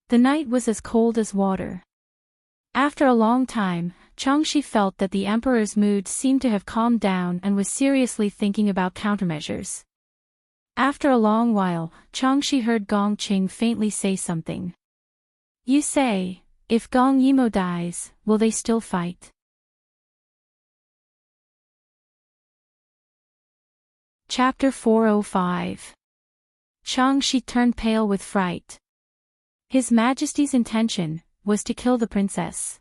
The night was as cold as water. After a long time, Changshi felt that the emperor's mood seemed to have calmed down and was seriously thinking about countermeasures. After a long while, Changshi heard Gong Qing faintly say something. "You say, if Gong Yimo dies, will they still fight?" Chapter 405. Changshi turned pale with fright. His Majesty's intention was to kill the princess.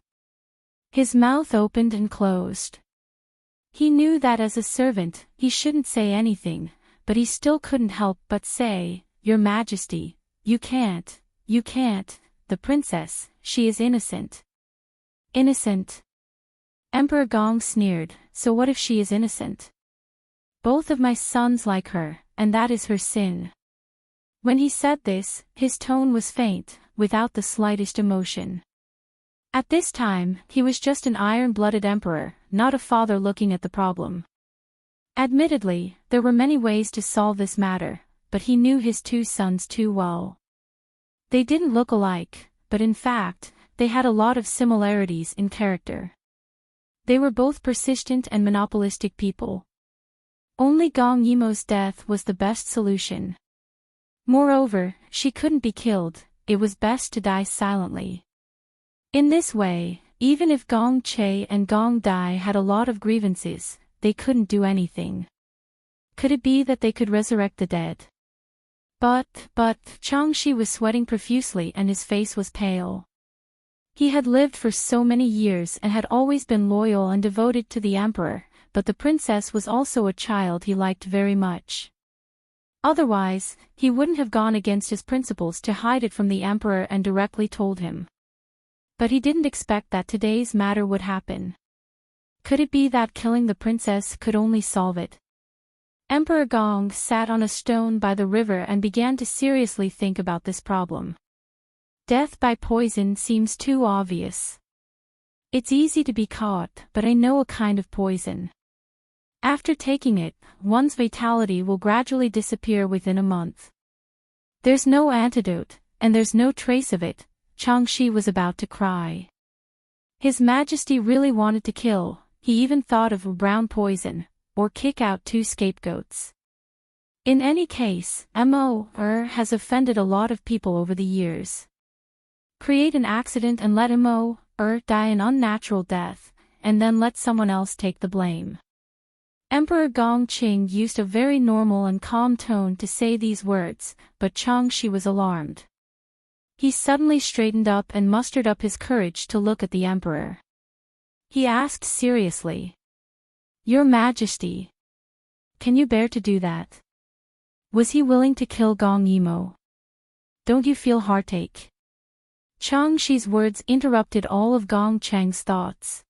His mouth opened and closed. He knew that as a servant, he shouldn't say anything, but he still couldn't help but say, "Your Majesty, you can't, the princess, she is innocent." Innocent? Emperor Gong sneered, "So what if she is innocent? Both of my sons like her, and that is her sin." When he said this, his tone was faint, without the slightest emotion. At this time, he was just an iron-blooded emperor, not a father looking at the problem. Admittedly, there were many ways to solve this matter, but he knew his two sons too well. They didn't look alike, but in fact, they had a lot of similarities in character. They were both persistent and monopolistic people. Only Gong Yimou's death was the best solution. Moreover, she couldn't be killed, it was best to die silently. In this way, even if Gong Che and Gong Dai had a lot of grievances, they couldn't do anything. Could it be that they could resurrect the dead? But, Chang Shi was sweating profusely and his face was pale. He had lived for so many years and had always been loyal and devoted to the emperor, but the princess was also a child he liked very much. Otherwise, he wouldn't have gone against his principles to hide it from the emperor and directly told him. But he didn't expect that today's matter would happen. Could it be that killing the princess could only solve it? Emperor Gong sat on a stone by the river and began to seriously think about this problem. Death by poison seems too obvious. It's easy to be caught, but I know a kind of poison. After taking it, one's vitality will gradually disappear within a month. There's no antidote, and there's no trace of it. Chang Shi was about to cry. His Majesty really wanted to kill, he even thought of brown poison, or kick out 2 scapegoats. In any case, Mo has offended a lot of people over the years. Create an accident and let Mo die an unnatural death, and then let someone else take the blame. Emperor Gong Qing used a very normal and calm tone to say these words, but Chang Shi was alarmed. He suddenly straightened up and mustered up his courage to look at the emperor. He asked seriously, "Your Majesty, can you bear to do that? Was he willing to kill Gong Yimou? Don't you feel heartache?" Chang Shi's words interrupted all of Gong Cheng's thoughts.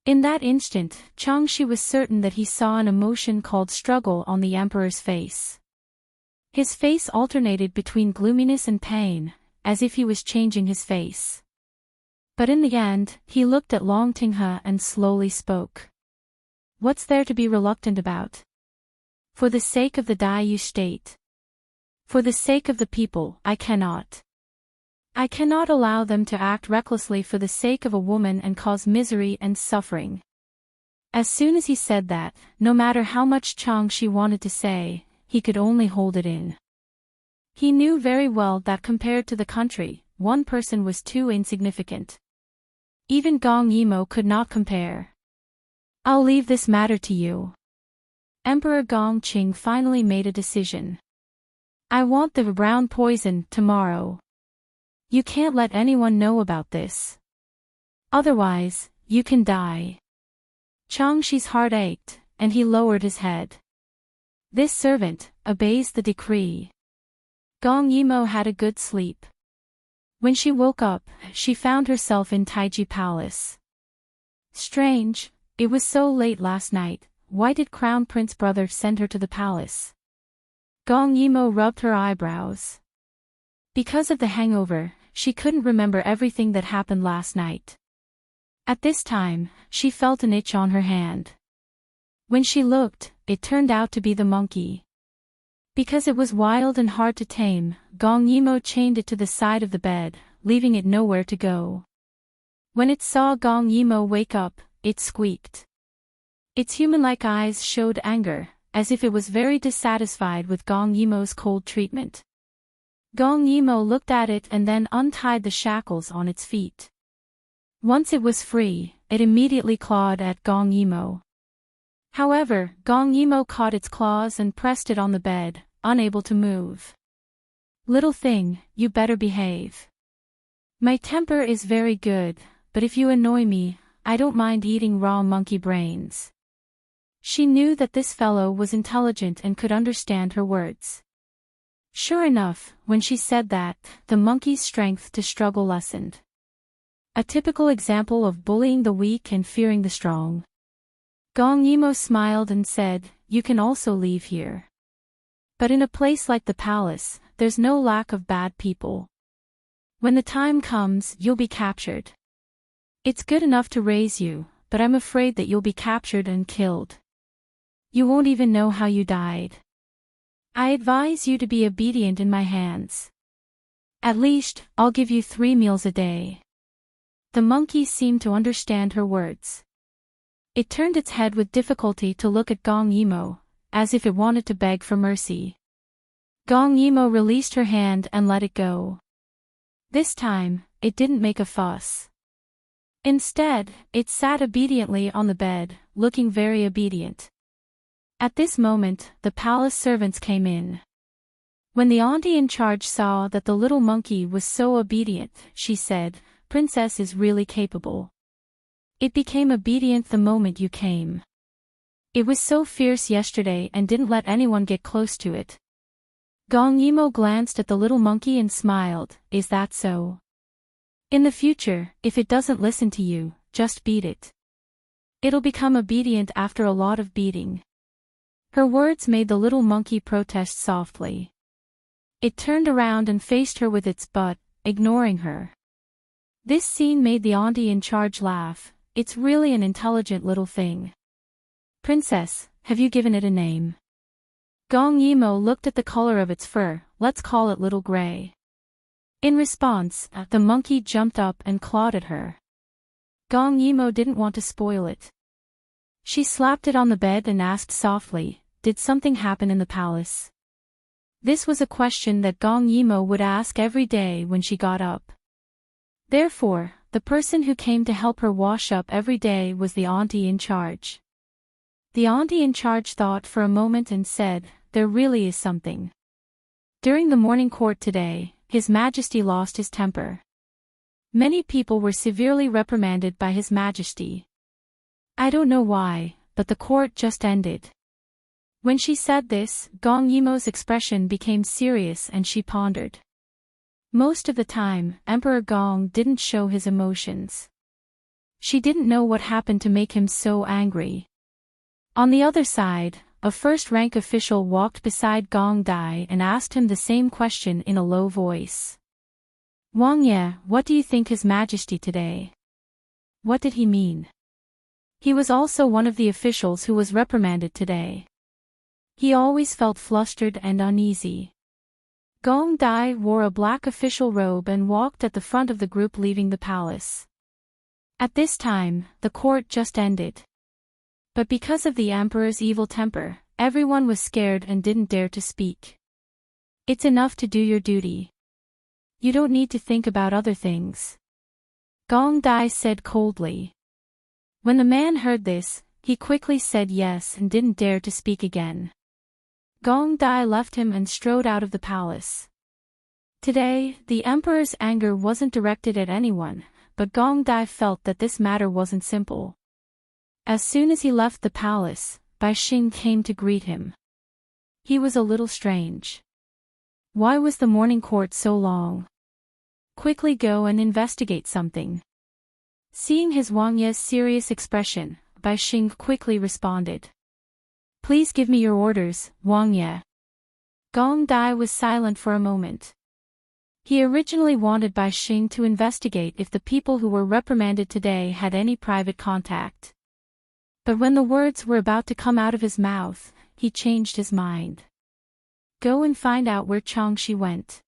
In that instant, Chang Shi was certain that he saw an emotion called struggle on the emperor's face. His face alternated between gloominess and pain, as if he was changing his face. But in the end, he looked at Long Tinghe and slowly spoke. "What's there to be reluctant about? For the sake of the Dai state. For the sake of the people, I cannot allow them to act recklessly for the sake of a woman and cause misery and suffering." As soon as he said that, no matter how much Chang Shi wanted to say, he could only hold it in. He knew very well that compared to the country, one person was too insignificant. Even Gong Yimou could not compare. "I'll leave this matter to you." Emperor Gong Qing finally made a decision. "I want the brown poison tomorrow. You can't let anyone know about this. Otherwise, you can die." Chang Shi's heart ached, and he lowered his head. This servant obeys the decree. Gong Yimou had a good sleep. When she woke up, she found herself in Taiji Palace. Strange, it was so late last night, why did Crown Prince brother send her to the palace? Gong Yimou rubbed her eyebrows. Because of the hangover, she couldn't remember everything that happened last night. At this time, she felt an itch on her hand. When she looked, it turned out to be the monkey. Because it was wild and hard to tame, Gong Yimou chained it to the side of the bed, leaving it nowhere to go. When it saw Gong Yimou wake up, it squeaked. Its human-like eyes showed anger, as if it was very dissatisfied with Gong Yimou's cold treatment. Gong Yimou looked at it and then untied the shackles on its feet. Once it was free, it immediately clawed at Gong Yimou. However, Gong Yimou caught its claws and pressed it on the bed, unable to move. "Little thing, you better behave. My temper is very good, but if you annoy me, I don't mind eating raw monkey brains." She knew that this fellow was intelligent and could understand her words. Sure enough, when she said that, the monkey's strength to struggle lessened. A typical example of bullying the weak and fearing the strong. Gong Yimou smiled and said, "You can also leave here. But in a place like the palace, there's no lack of bad people. When the time comes, you'll be captured. It's good enough to raise you, but I'm afraid that you'll be captured and killed. You won't even know how you died. I advise you to be obedient in my hands." At least, I'll give you 3 meals a day. The monkey seemed to understand her words. It turned its head with difficulty to look at Gong Yimo, as if it wanted to beg for mercy. Gong Yimo released her hand and let it go. This time, it didn't make a fuss. Instead, it sat obediently on the bed, looking very obedient. At this moment, the palace servants came in. When the auntie in charge saw that the little monkey was so obedient, she said, "Princess is really capable. It became obedient the moment you came. It was so fierce yesterday and didn't let anyone get close to it." Gong Yimo glanced at the little monkey and smiled. "Is that so? In the future, if it doesn't listen to you, just beat it. It'll become obedient after a lot of beating." Her words made the little monkey protest softly. It turned around and faced her with its butt, ignoring her. This scene made the auntie in charge laugh. "It's really an intelligent little thing. Princess, have you given it a name?" Gong Yimo looked at the color of its fur. "Let's call it Little Gray." In response, the monkey jumped up and clawed at her. Gong Yimo didn't want to spoil it. She slapped it on the bed and asked softly, "Did something happen in the palace?" This was a question that Gong Yimo would ask every day when she got up. Therefore, the person who came to help her wash up every day was the auntie in charge. The auntie in charge thought for a moment and said, "There really is something. During the morning court today, His Majesty lost his temper. Many people were severely reprimanded by His Majesty. I don't know why, but the court just ended." When she said this, Gong Yimo's expression became serious and she pondered. Most of the time, Emperor Gong didn't show his emotions. She didn't know what happened to make him so angry. On the other side, a first-rank official walked beside Gong Dai and asked him the same question in a low voice. "Wang Ye, what do you think His Majesty today? What did he mean?" He was also one of the officials who was reprimanded today. He always felt flustered and uneasy. Gong Dai wore a black official robe and walked at the front of the group leaving the palace. At this time, the court just ended. But because of the emperor's evil temper, everyone was scared and didn't dare to speak. It's enough to do your duty. You don't need to think about other things. Gong Dai said coldly. When the man heard this, he quickly said yes and didn't dare to speak again. Gong Dai left him and strode out of the palace. Today, the emperor's anger wasn't directed at anyone, but Gong Dai felt that this matter wasn't simple. As soon as he left the palace, Bai Xing came to greet him. He was a little strange. Why was the morning court so long? Quickly go and investigate something. Seeing his Wang Ye's serious expression, Bai Xing quickly responded. Please give me your orders, Wang Ye. Gong Dai was silent for a moment. He originally wanted Bai Xing to investigate if the people who were reprimanded today had any private contact. But when the words were about to come out of his mouth, he changed his mind. Go and find out where Changxi went.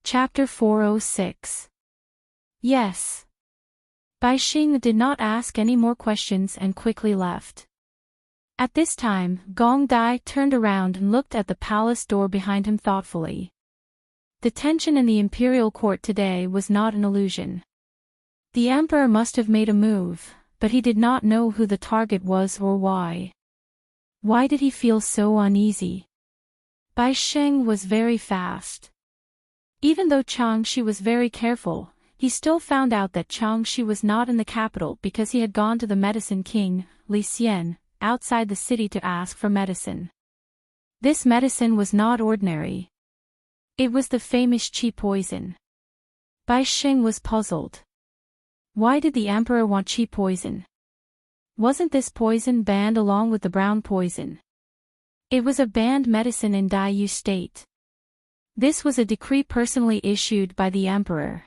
Chapter 406. Yes. Bai Xing did not ask any more questions and quickly left. At this time, Gong Dai turned around and looked at the palace door behind him thoughtfully. The tension in the imperial court today was not an illusion. The emperor must have made a move, but he did not know who the target was or why. Why did he feel so uneasy? Bai Xing was very fast. Even though Changxi was very careful, he still found out that Changxi was not in the capital because he had gone to the medicine king, Li Xian, outside the city to ask for medicine. This medicine was not ordinary. It was the famous qi poison. Bai Xing was puzzled. Why did the emperor want qi poison? Wasn't this poison banned along with the brown poison? It was a banned medicine in Daiyu state. This was a decree personally issued by the emperor.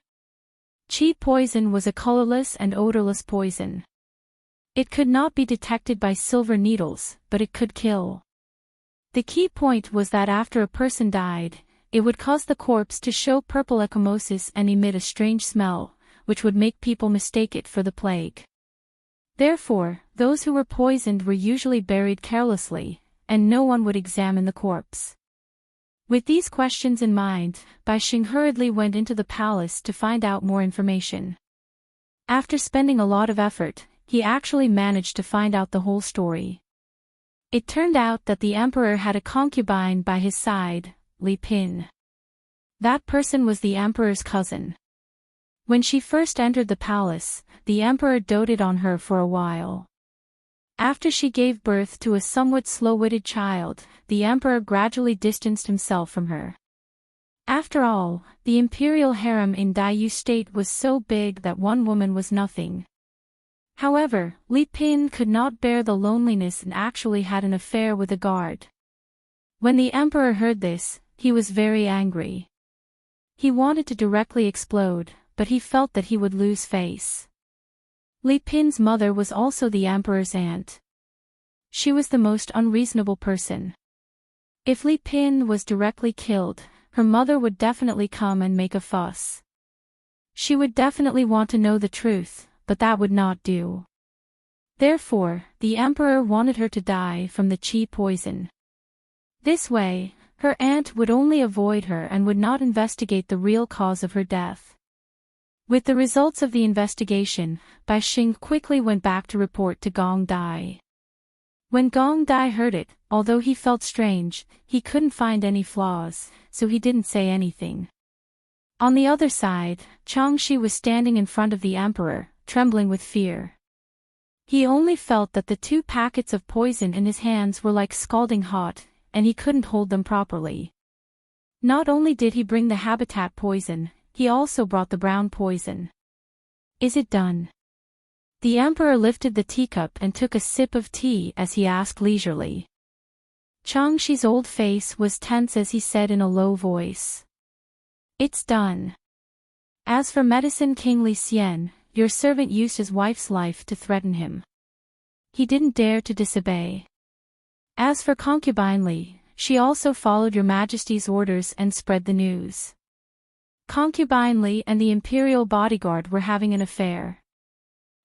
Qi poison was a colorless and odorless poison. It could not be detected by silver needles, but it could kill. The key point was that after a person died, it would cause the corpse to show purple ecchymosis and emit a strange smell, which would make people mistake it for the plague. Therefore, those who were poisoned were usually buried carelessly, and no one would examine the corpse. With these questions in mind, Bai Xing hurriedly went into the palace to find out more information. After spending a lot of effort, he actually managed to find out the whole story. It turned out that the emperor had a concubine by his side, Li Pin. That person was the emperor's cousin. When she first entered the palace, the emperor doted on her for a while. After she gave birth to a somewhat slow-witted child, the emperor gradually distanced himself from her. After all, the imperial harem in Daiyu state was so big that one woman was nothing. However, Li Pin could not bear the loneliness and actually had an affair with a guard. When the emperor heard this, he was very angry. He wanted to directly explode, but he felt that he would lose face. Li Pin's mother was also the emperor's aunt. She was the most unreasonable person. If Li Pin was directly killed, her mother would definitely come and make a fuss. She would definitely want to know the truth, but that would not do. Therefore, the emperor wanted her to die from the qi poison. This way, her aunt would only avoid her and would not investigate the real cause of her death. With the results of the investigation, Bai Xing quickly went back to report to Gong Dai. When Gong Dai heard it, although he felt strange, he couldn't find any flaws, so he didn't say anything. On the other side, Changshi was standing in front of the emperor, trembling with fear. He only felt that the 2 packets of poison in his hands were like scalding hot, and he couldn't hold them properly. Not only did he bring the habitat poison, he also brought the brown poison. Is it done? The emperor lifted the teacup and took a sip of tea as he asked leisurely. Changshi's old face was tense as he said in a low voice. It's done. As for Medicine King Li Xian, your servant used his wife's life to threaten him. He didn't dare to disobey. As for Concubine Li, she also followed your majesty's orders and spread the news. Concubine Li and the imperial bodyguard were having an affair.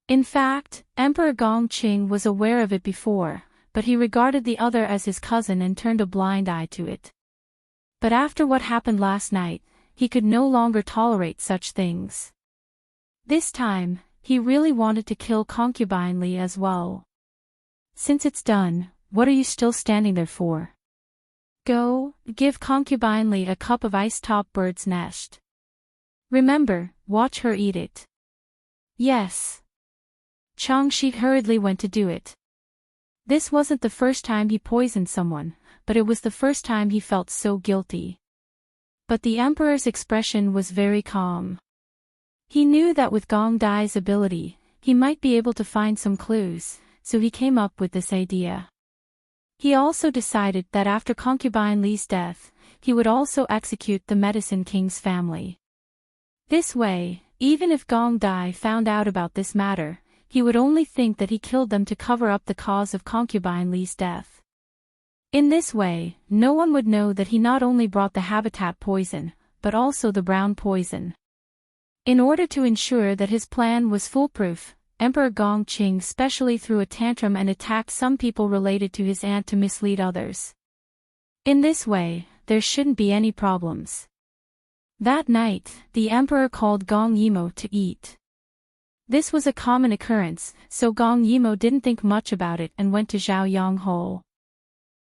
In fact, Emperor Gongqing was aware of it before, but he regarded the other as his cousin and turned a blind eye to it. But after what happened last night, he could no longer tolerate such things. This time, he really wanted to kill Concubine Li as well. Since it's done, what are you still standing there for? Go, give Concubine Li a cup of ice-top bird's nest. Remember, watch her eat it. Yes. Changshi hurriedly went to do it. This wasn't the first time he poisoned someone, but it was the first time he felt so guilty. But the emperor's expression was very calm. He knew that with Gong Dai's ability, he might be able to find some clues, so he came up with this idea. He also decided that after Concubine Li's death, he would also execute the Medicine King's family. This way, even if Gong Dai found out about this matter, he would only think that he killed them to cover up the cause of Concubine Li's death. In this way, no one would know that he not only brought the habitat poison, but also the brown poison. In order to ensure that his plan was foolproof, Emperor Gongqing specially threw a tantrum and attacked some people related to his aunt to mislead others. In this way, there shouldn't be any problems. That night, the emperor called Gong Yimo to eat. This was a common occurrence, so Gong Yimo didn't think much about it and went to Zhao Yonghole.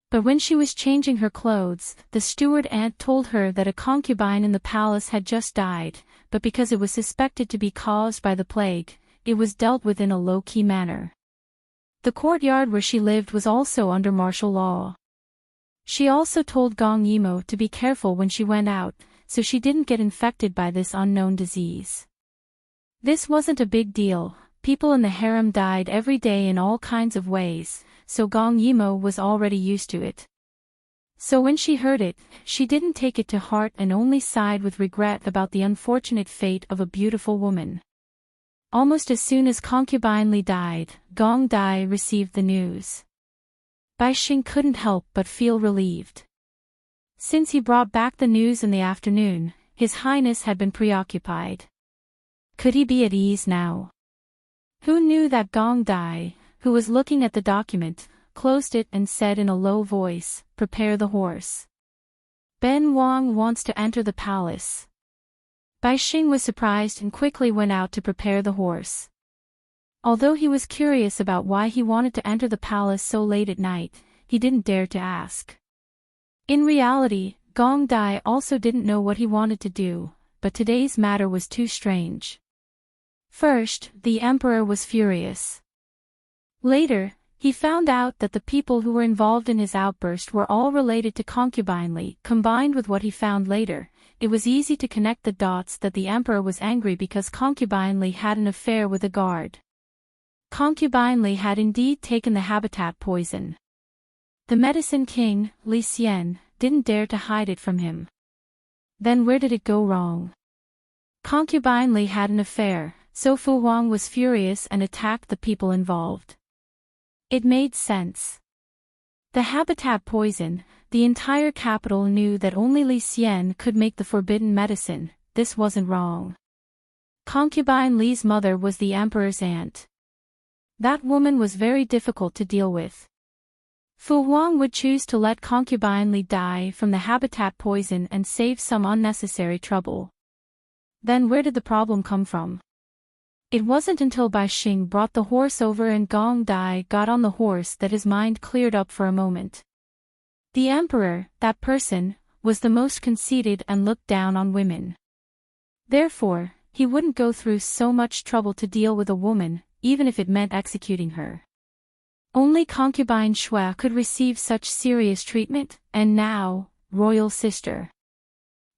But when she was changing her clothes, the steward aunt told her that a concubine in the palace had just died, but because it was suspected to be caused by the plague, it was dealt with in a low-key manner. The courtyard where she lived was also under martial law. She also told Gong Yimo to be careful when she went out, so she didn't get infected by this unknown disease. This wasn't a big deal, people in the harem died every day in all kinds of ways, so Gong Yimo was already used to it. So when she heard it, she didn't take it to heart and only sighed with regret about the unfortunate fate of a beautiful woman. Almost as soon as Concubine Li died, Gong Dai received the news. Bai Xing couldn't help but feel relieved. Since he brought back the news in the afternoon, His Highness had been preoccupied. Could he be at ease now? Who knew that Gong Dai, who was looking at the document, closed it and said in a low voice, "Prepare the horse. Ben Wang wants to enter the palace." Bai Xing was surprised and quickly went out to prepare the horse. Although he was curious about why he wanted to enter the palace so late at night, he didn't dare to ask. In reality, Gong Dai also didn't know what he wanted to do, but today's matter was too strange. First, the emperor was furious. Later, he found out that the people who were involved in his outburst were all related to Concubine Li. Combined with what he found later, it was easy to connect the dots that the emperor was angry because Concubine Li had an affair with a guard. Concubine Li had indeed taken the habitat poison. The medicine king, Li Xian, didn't dare to hide it from him. Then where did it go wrong? Concubine Li had an affair, so Fu Huang was furious and attacked the people involved. It made sense. The habitat poison, the entire capital knew that only Li Xian could make the forbidden medicine. This wasn't wrong. Concubine Li's mother was the emperor's aunt. That woman was very difficult to deal with. Fu Huang would choose to let Concubine Li die from the habitat poison and save some unnecessary trouble. Then where did the problem come from? It wasn't until Bai Xing brought the horse over and Gong Dai got on the horse that his mind cleared up for a moment. The emperor, that person, was the most conceited and looked down on women. Therefore, he wouldn't go through so much trouble to deal with a woman, even if it meant executing her. Only Concubine Shui could receive such serious treatment, and now, royal sister.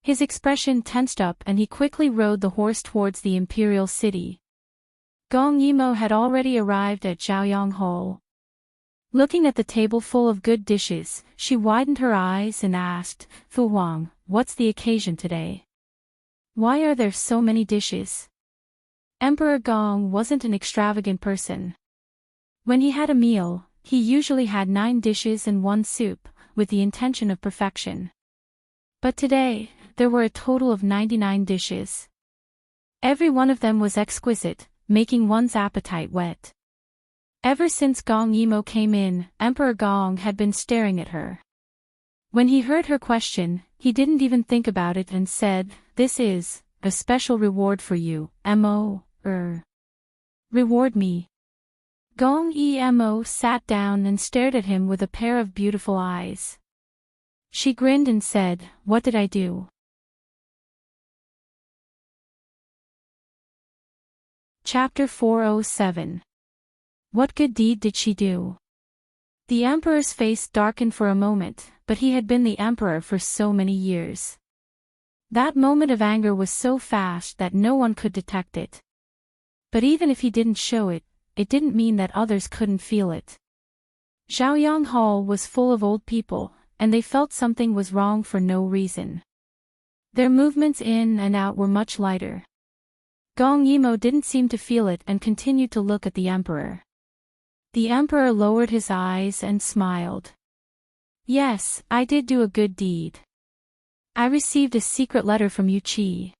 His expression tensed up and he quickly rode the horse towards the imperial city. Gong Yimo had already arrived at Zhaoyang Hall. Looking at the table full of good dishes, she widened her eyes and asked, "Fu Huang, what's the occasion today? Why are there so many dishes?" Emperor Gong wasn't an extravagant person. When he had a meal, he usually had 9 dishes and 1 soup, with the intention of perfection. But today, there were a total of 99 dishes. Every one of them was exquisite, making one's appetite wet. Ever since Gong Yimo came in, Emperor Gong had been staring at her. When he heard her question, he didn't even think about it and said, "This is a special reward for you, Mo. Reward me." Gong Emo sat down and stared at him with a pair of beautiful eyes. She grinned and said, "What did I do?" Chapter 407. What good deed did she do? The emperor's face darkened for a moment, but he had been the emperor for so many years. That moment of anger was so fast that no one could detect it. But even if he didn't show it, it didn't mean that others couldn't feel it. Zhaoyang Hall was full of old people, and they felt something was wrong for no reason. Their movements in and out were much lighter. Gong Yimo didn't seem to feel it and continued to look at the emperor. The emperor lowered his eyes and smiled. "Yes, I did do a good deed. I received a secret letter from Yu Qi.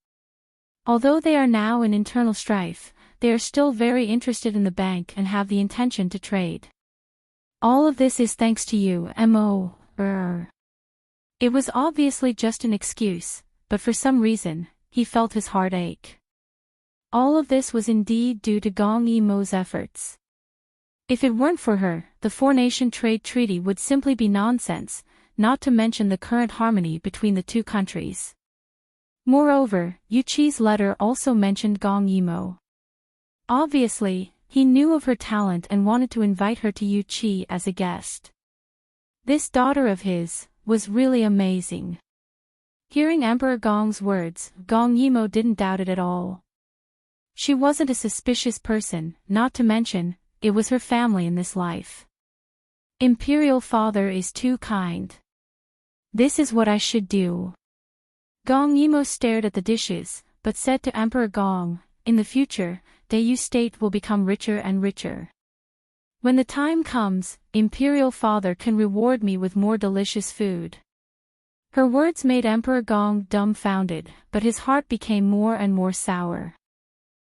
Although they are now in internal strife, they are still very interested in the bank and have the intention to trade. All of this is thanks to you, Mo. It was obviously just an excuse, but for some reason, he felt his heart ache. All of this was indeed due to Gong Yimo's efforts. If it weren't for her, the four-nation trade treaty would simply be nonsense, not to mention the current harmony between the two countries. Moreover, Yu Qi's letter also mentioned Gong Yimo. Obviously, he knew of her talent and wanted to invite her to Yu Qi as a guest. This daughter of his was really amazing. Hearing Emperor Gong's words, Gong Yimo didn't doubt it at all. She wasn't a suspicious person, not to mention, it was her family in this life. Imperial father is too kind. This is what I should do. Gong Yimo stared at the dishes, but said to Emperor Gong, "In the future, Dayu state will become richer and richer. When the time comes, Imperial Father can reward me with more delicious food. Her words made Emperor Gong dumbfounded, but his heart became more and more sour.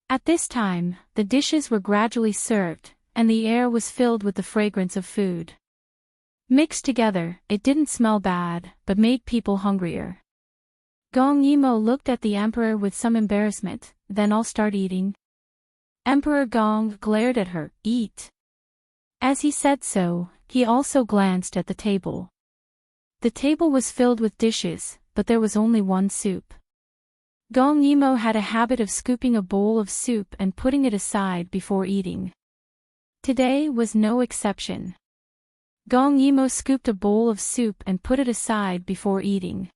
At this time, the dishes were gradually served, and the air was filled with the fragrance of food. Mixed together, it didn't smell bad, but made people hungrier. Gong Yimo looked at the emperor with some embarrassment. Then I'll start eating. Emperor Gong glared at her. Eat. As he said so, he also glanced at the table. The table was filled with dishes, but there was only one soup. Gong Yimo had a habit of scooping a bowl of soup and putting it aside before eating. Today was no exception. Gong Yimo scooped a bowl of soup and put it aside before eating.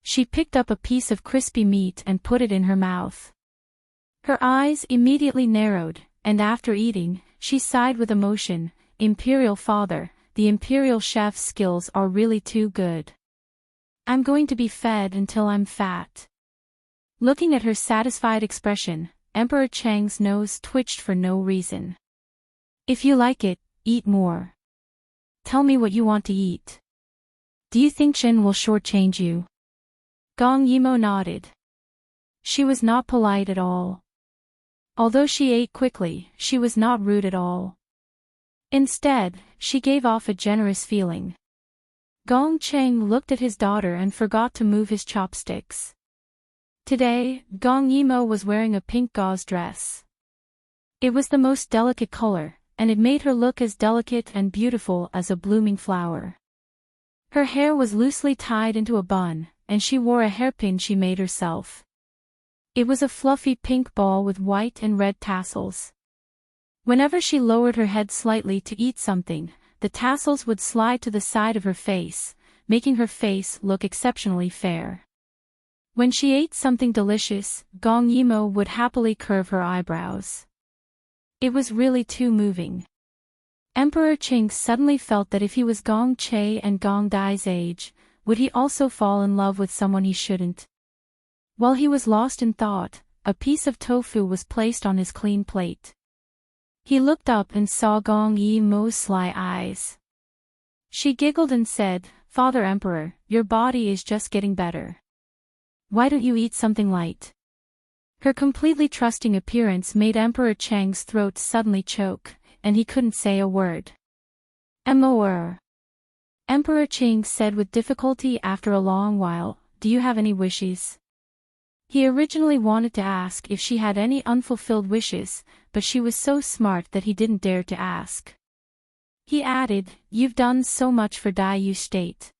She picked up a piece of crispy meat and put it in her mouth. Her eyes immediately narrowed, and after eating, she sighed with emotion. Imperial Father, the Imperial Chef's skills are really too good. I'm going to be fed until I'm fat. Looking at her satisfied expression, Emperor Chang's nose twitched for no reason. If you like it, eat more. Tell me what you want to eat. Do you think Shen will shortchange you? Gong Yimo nodded. She was not polite at all. Although she ate quickly, she was not rude at all. Instead, she gave off a generous feeling. Gong Cheng looked at his daughter and forgot to move his chopsticks. Today, Gong Yimo was wearing a pink gauze dress. It was the most delicate color, and it made her look as delicate and beautiful as a blooming flower. Her hair was loosely tied into a bun, and she wore a hairpin she made herself. It was a fluffy pink ball with white and red tassels. Whenever she lowered her head slightly to eat something, the tassels would slide to the side of her face, making her face look exceptionally fair. When she ate something delicious, Gong Yimo would happily curve her eyebrows. It was really too moving. Emperor Qing suddenly felt that if he was Gong Che and Gong Dai's age, would he also fall in love with someone he shouldn't? While he was lost in thought, a piece of tofu was placed on his clean plate. He looked up and saw Gong Yimo's sly eyes. She giggled and said, "Father Emperor, your body is just getting better. Why don't you eat something light?" Her completely trusting appearance made Emperor Chang's throat suddenly choke, and he couldn't say a word. "Emperor," Emperor Ching said with difficulty after a long while, "do you have any wishes?" He originally wanted to ask if she had any unfulfilled wishes, but she was so smart that he didn't dare to ask. He added, "You've done so much for Dai Yu State.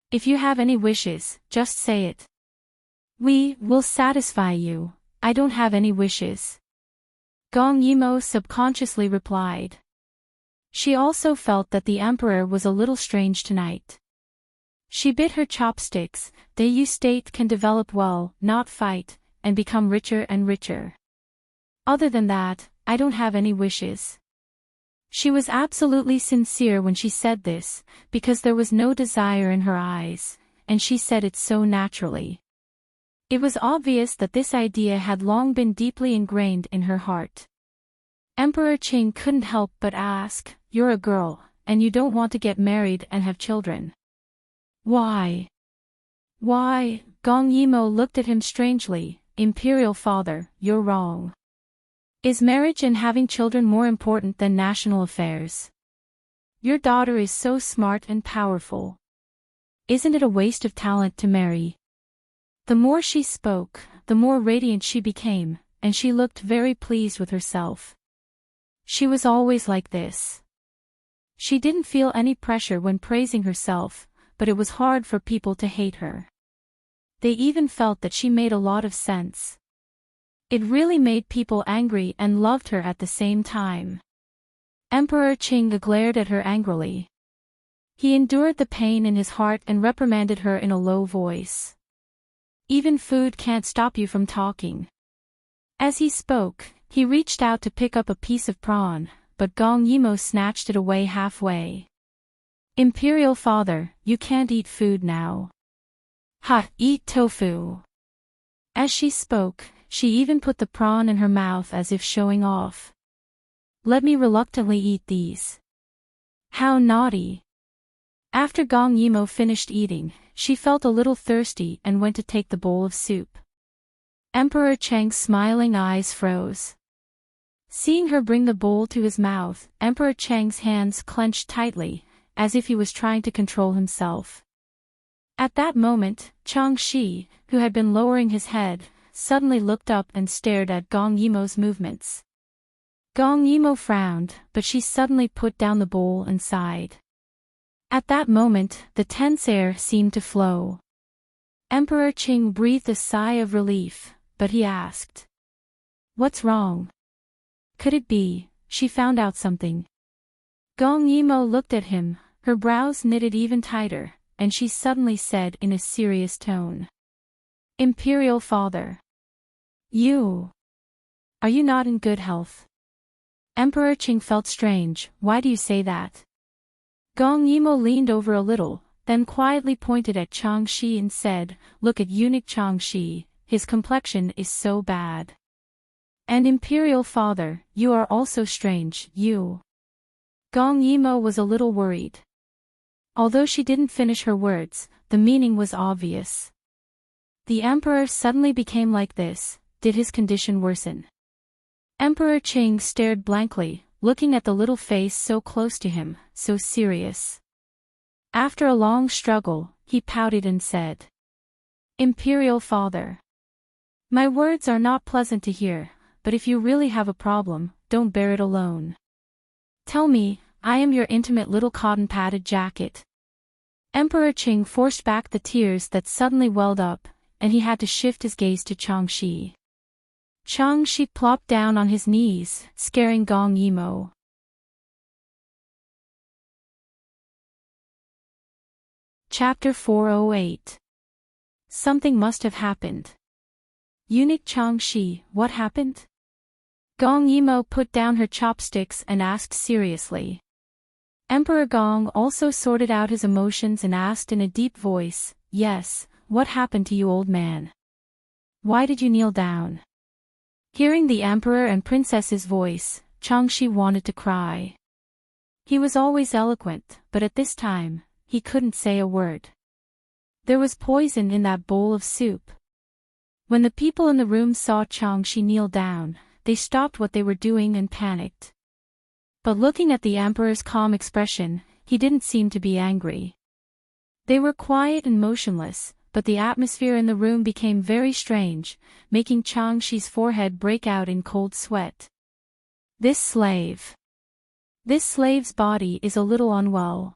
If you have any wishes, just say it. We will satisfy you. I don't have any wishes." Gong Yimo subconsciously replied. She also felt that the emperor was a little strange tonight. She bit her chopsticks. Dai Yu State can develop well, not fight, and become richer and richer. Other than that, I don't have any wishes. She was absolutely sincere when she said this, because there was no desire in her eyes, and she said it so naturally. It was obvious that this idea had long been deeply ingrained in her heart. Emperor Qing couldn't help but ask, "You're a girl, and you don't want to get married and have children. Why?" "Why?" Gong Yimo looked at him strangely. "Imperial Father, you're wrong. Is marriage and having children more important than national affairs? Your daughter is so smart and powerful. Isn't it a waste of talent to marry?" The more she spoke, the more radiant she became, and she looked very pleased with herself. She was always like this. She didn't feel any pressure when praising herself, but it was hard for people to hate her. They even felt that she made a lot of sense. It really made people angry and loved her at the same time. Emperor Qing glared at her angrily. He endured the pain in his heart and reprimanded her in a low voice. "Even food can't stop you from talking." As he spoke, he reached out to pick up a piece of prawn, but Gong Yimo snatched it away halfway. "Imperial Father, you can't eat food now. Ha, eat tofu." As she spoke, she even put the prawn in her mouth as if showing off. Let me reluctantly eat these. How naughty. After Gong Yimo finished eating, she felt a little thirsty and went to take the bowl of soup. Emperor Cheng's smiling eyes froze. Seeing her bring the bowl to his mouth, Emperor Cheng's hands clenched tightly, as if he was trying to control himself. At that moment, Chang Shi, who had been lowering his head, suddenly looked up and stared at Gong Yimo's movements. Gong Yimo frowned, but she suddenly put down the bowl and sighed. At that moment, the tense air seemed to flow. Emperor Qing breathed a sigh of relief, but he asked, "What's wrong? Could it be she found out something?" Gong Yimo looked at him, her brows knitted even tighter, and she suddenly said in a serious tone, "Imperial Father. Are you not in good health?" Emperor Qing felt strange. "Why do you say that?" Gong Yimo leaned over a little, then quietly pointed at Chang Shi and said, "Look at eunuch Chang Shi, his complexion is so bad. And Imperial Father, you are also strange, you." Gong Yimo was a little worried. Although she didn't finish her words, the meaning was obvious. The Emperor suddenly became like this. Did his condition worsen? Emperor Qing stared blankly, looking at the little face so close to him, so serious. After a long struggle, he pouted and said, "Imperial Father. My words are not pleasant to hear, but if you really have a problem, don't bear it alone. Tell me, I am your intimate little cotton-padded jacket." Emperor Qing forced back the tears that suddenly welled up, and he had to shift his gaze to Chang Shi. Chang Shi plopped down on his knees, scaring Gong Yimo. Chapter 408. Something must have happened. Eunuch Chang Shi, what happened? Gong Yimo put down her chopsticks and asked seriously. Emperor Gong also sorted out his emotions and asked in a deep voice, "Yes, what happened to you, old man? Why did you kneel down?" Hearing the emperor and princess's voice, Chang Shi wanted to cry. He was always eloquent, but at this time, he couldn't say a word. There was poison in that bowl of soup. When the people in the room saw Chang Shi kneel down, they stopped what they were doing and panicked. But looking at the emperor's calm expression, he didn't seem to be angry. They were quiet and motionless, but the atmosphere in the room became very strange, making Chang Shi's forehead break out in cold sweat. This slave's body is a little unwell."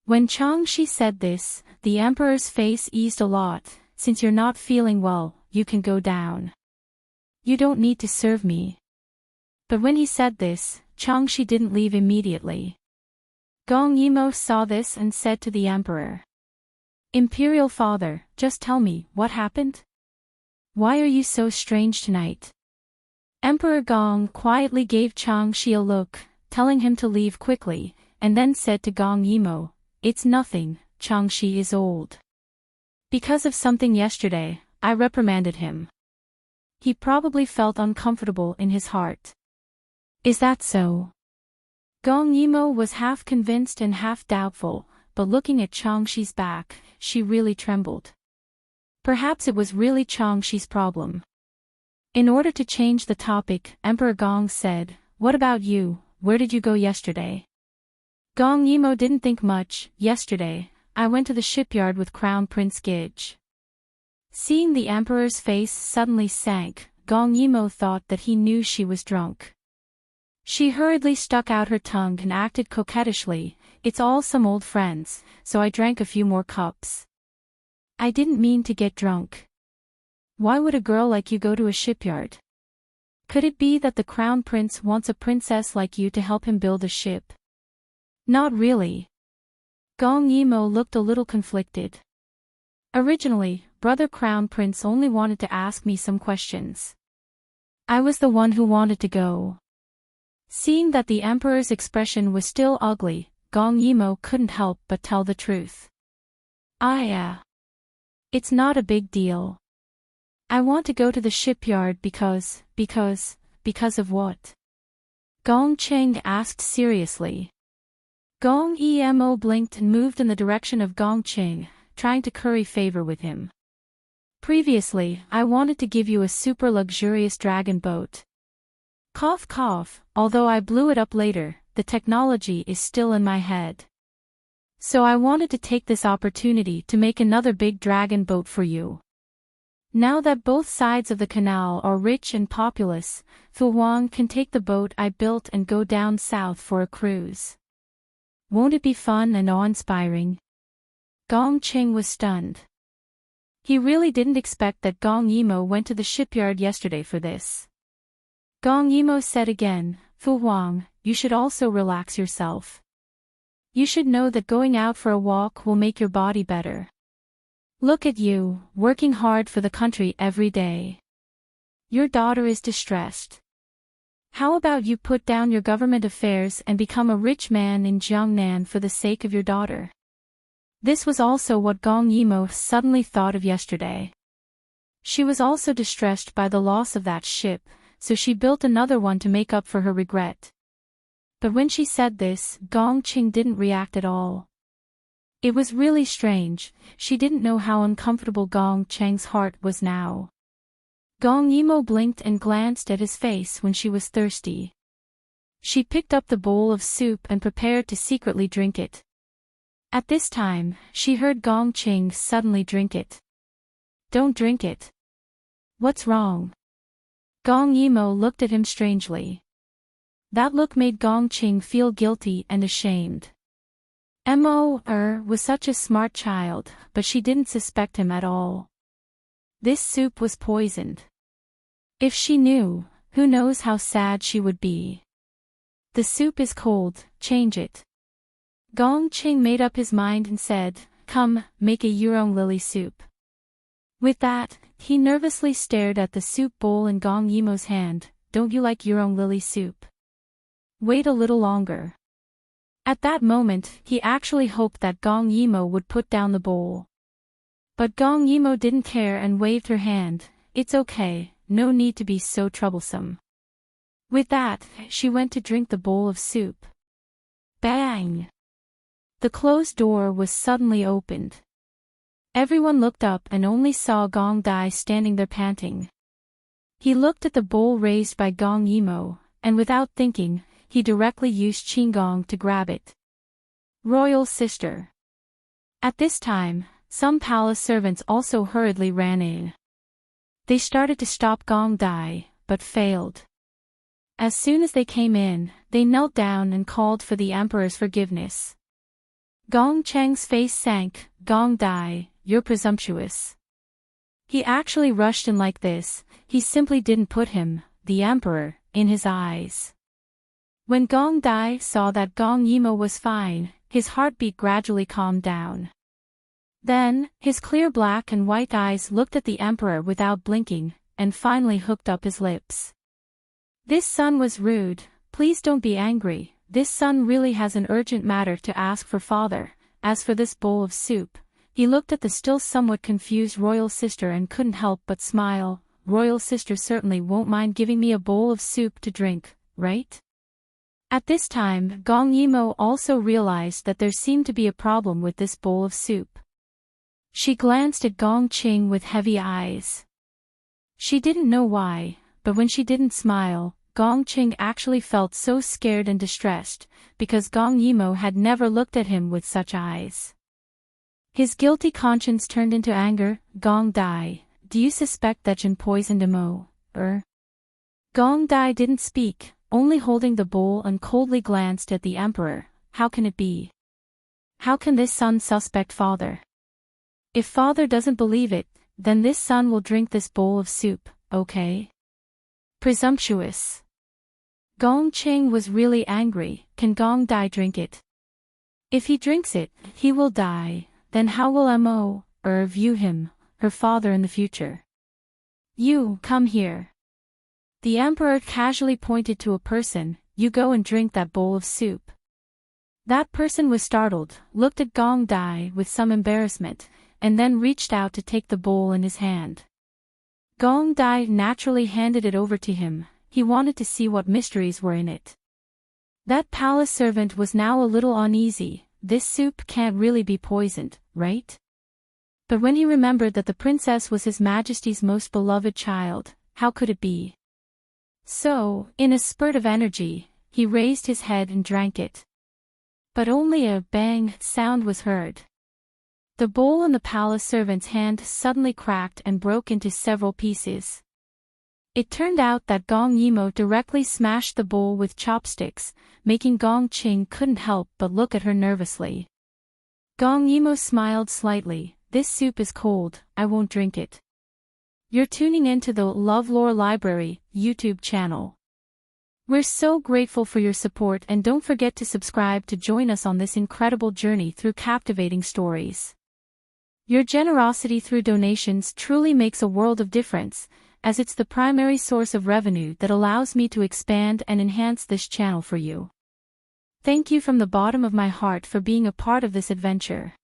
When Chang Shi said this, the emperor's face eased a lot. "Since you're not feeling well, you can go down. You don't need to serve me." But when he said this, Chang Shi didn't leave immediately. Gong Yimo saw this and said to the emperor, "Imperial Father, just tell me, what happened? Why are you so strange tonight?" Emperor Gong quietly gave Chang Shi a look, telling him to leave quickly, and then said to Gong Yimo, "It's nothing, Chang Shi is old. Because of something yesterday, I reprimanded him. He probably felt uncomfortable in his heart." "Is that so?" Gong Yimo was half convinced and half doubtful, but looking at Chang Shi's back, she really trembled. Perhaps it was really Chang Shi's problem. In order to change the topic, Emperor Gong said, "What about you, where did you go yesterday?" Gong Yimo didn't think much. "Yesterday, I went to the shipyard with Crown Prince Gij." Seeing the emperor's face suddenly sank, Gong Yimo thought that he knew she was drunk. She hurriedly stuck out her tongue and acted coquettishly, "It's all some old friends, so I drank a few more cups. I didn't mean to get drunk." "Why would a girl like you go to a shipyard? Could it be that the crown prince wants a princess like you to help him build a ship?" "Not really." Gong Yimo looked a little conflicted. "Originally, brother crown prince only wanted to ask me some questions. I was the one who wanted to go." Seeing that the emperor's expression was still ugly, Gong Yimo couldn't help but tell the truth. It's not a big deal. I want to go to the shipyard because of what?" Gong Cheng asked seriously. Gong Emo blinked and moved in the direction of Gong Cheng, trying to curry favor with him. Previously, I wanted to give you a super luxurious dragon boat. Cough cough, although I blew it up later, the technology is still in my head. So I wanted to take this opportunity to make another big dragon boat for you. Now that both sides of the canal are rich and populous, Fu Wang can take the boat I built and go down south for a cruise. Won't it be fun and awe-inspiring? Gong Cheng was stunned. He really didn't expect that Gong Yimo went to the shipyard yesterday for this. Gong Yimo said again, Fu Wang, you should also relax yourself. You should know that going out for a walk will make your body better. Look at you, working hard for the country every day. Your daughter is distressed. How about you put down your government affairs and become a rich man in Jiangnan for the sake of your daughter? This was also what Gong Yimo suddenly thought of yesterday. She was also distressed by the loss of that ship, so she built another one to make up for her regret. But when she said this, Gong Cheng didn't react at all. It was really strange, she didn't know how uncomfortable Gong Cheng's heart was now. Gong Yimo blinked and glanced at his face when she was thirsty. She picked up the bowl of soup and prepared to secretly drink it. At this time, she heard Gong Cheng suddenly drink it. Don't drink it. What's wrong? Gong Yimo looked at him strangely. That look made Gong Cheng feel guilty and ashamed. Was such a smart child, but she didn't suspect him at all. This soup was poisoned. If she knew, who knows how sad she would be. The soup is cold, change it. Gong Cheng made up his mind and said, come, make a yurong lily soup. With that, he nervously stared at the soup bowl in Gong Yimo's hand. Don't you like yurong lily soup? Wait a little longer. At that moment, he actually hoped that Gong Yimo would put down the bowl. But Gong Yimo didn't care and waved her hand. It's okay, no need to be so troublesome. With that, she went to drink the bowl of soup. Bang! The closed door was suddenly opened. Everyone looked up and only saw Gong Dai standing there panting. He looked at the bowl raised by Gong Yimo, and without thinking, he directly used Qinggong to grab it. Royal sister. At this time, some palace servants also hurriedly ran in. They started to stop Gong Dai, but failed. As soon as they came in, they knelt down and called for the emperor's forgiveness. Gong Cheng's face sank. Gong Dai, you're presumptuous. He actually rushed in like this, he simply didn't put him, the emperor, in his eyes. When Gong Dai saw that Gong Yimo was fine, his heartbeat gradually calmed down. Then, his clear black and white eyes looked at the emperor without blinking, and finally hooked up his lips. This son was rude, please don't be angry, this son really has an urgent matter to ask for father. As for this bowl of soup, he looked at the still somewhat confused royal sister and couldn't help but smile. Royal sister certainly won't mind giving me a bowl of soup to drink, right? At this time, Gong Yimo also realized that there seemed to be a problem with this bowl of soup. She glanced at Gong Cheng with heavy eyes. She didn't know why, but when she didn't smile, Gong Cheng actually felt so scared and distressed, because Gong Yimo had never looked at him with such eyes. His guilty conscience turned into anger. Gong Dai, do you suspect that Jin poisoned Imo, Gong Dai didn't speak, only holding the bowl and coldly glanced at the emperor. How can it be? How can this son suspect father? If father doesn't believe it, then this son will drink this bowl of soup, okay? Presumptuous. Gong Cheng was really angry. Can Gong Dai drink it? If he drinks it, he will die. Then how will Mo, view him, her father in the future? You, come here. The emperor casually pointed to a person. You go and drink that bowl of soup. That person was startled, looked at Gong Dai with some embarrassment, and then reached out to take the bowl in his hand. Gong Dai naturally handed it over to him. He wanted to see what mysteries were in it. That palace servant was now a little uneasy. This soup can't really be poisoned, right? But when he remembered that the princess was His Majesty's most beloved child, how could it be? So, in a spurt of energy, he raised his head and drank it. But only a bang sound was heard. The bowl in the palace servant's hand suddenly cracked and broke into several pieces. It turned out that Gong Yimo directly smashed the bowl with chopsticks, making Gong Qing couldn't help but look at her nervously. Gong Yimo smiled slightly. This soup is cold, I won't drink it. You're tuning into the LoveLore Library YouTube channel. We're so grateful for your support, and don't forget to subscribe to join us on this incredible journey through captivating stories. Your generosity through donations truly makes a world of difference, as it's the primary source of revenue that allows me to expand and enhance this channel for you. Thank you from the bottom of my heart for being a part of this adventure.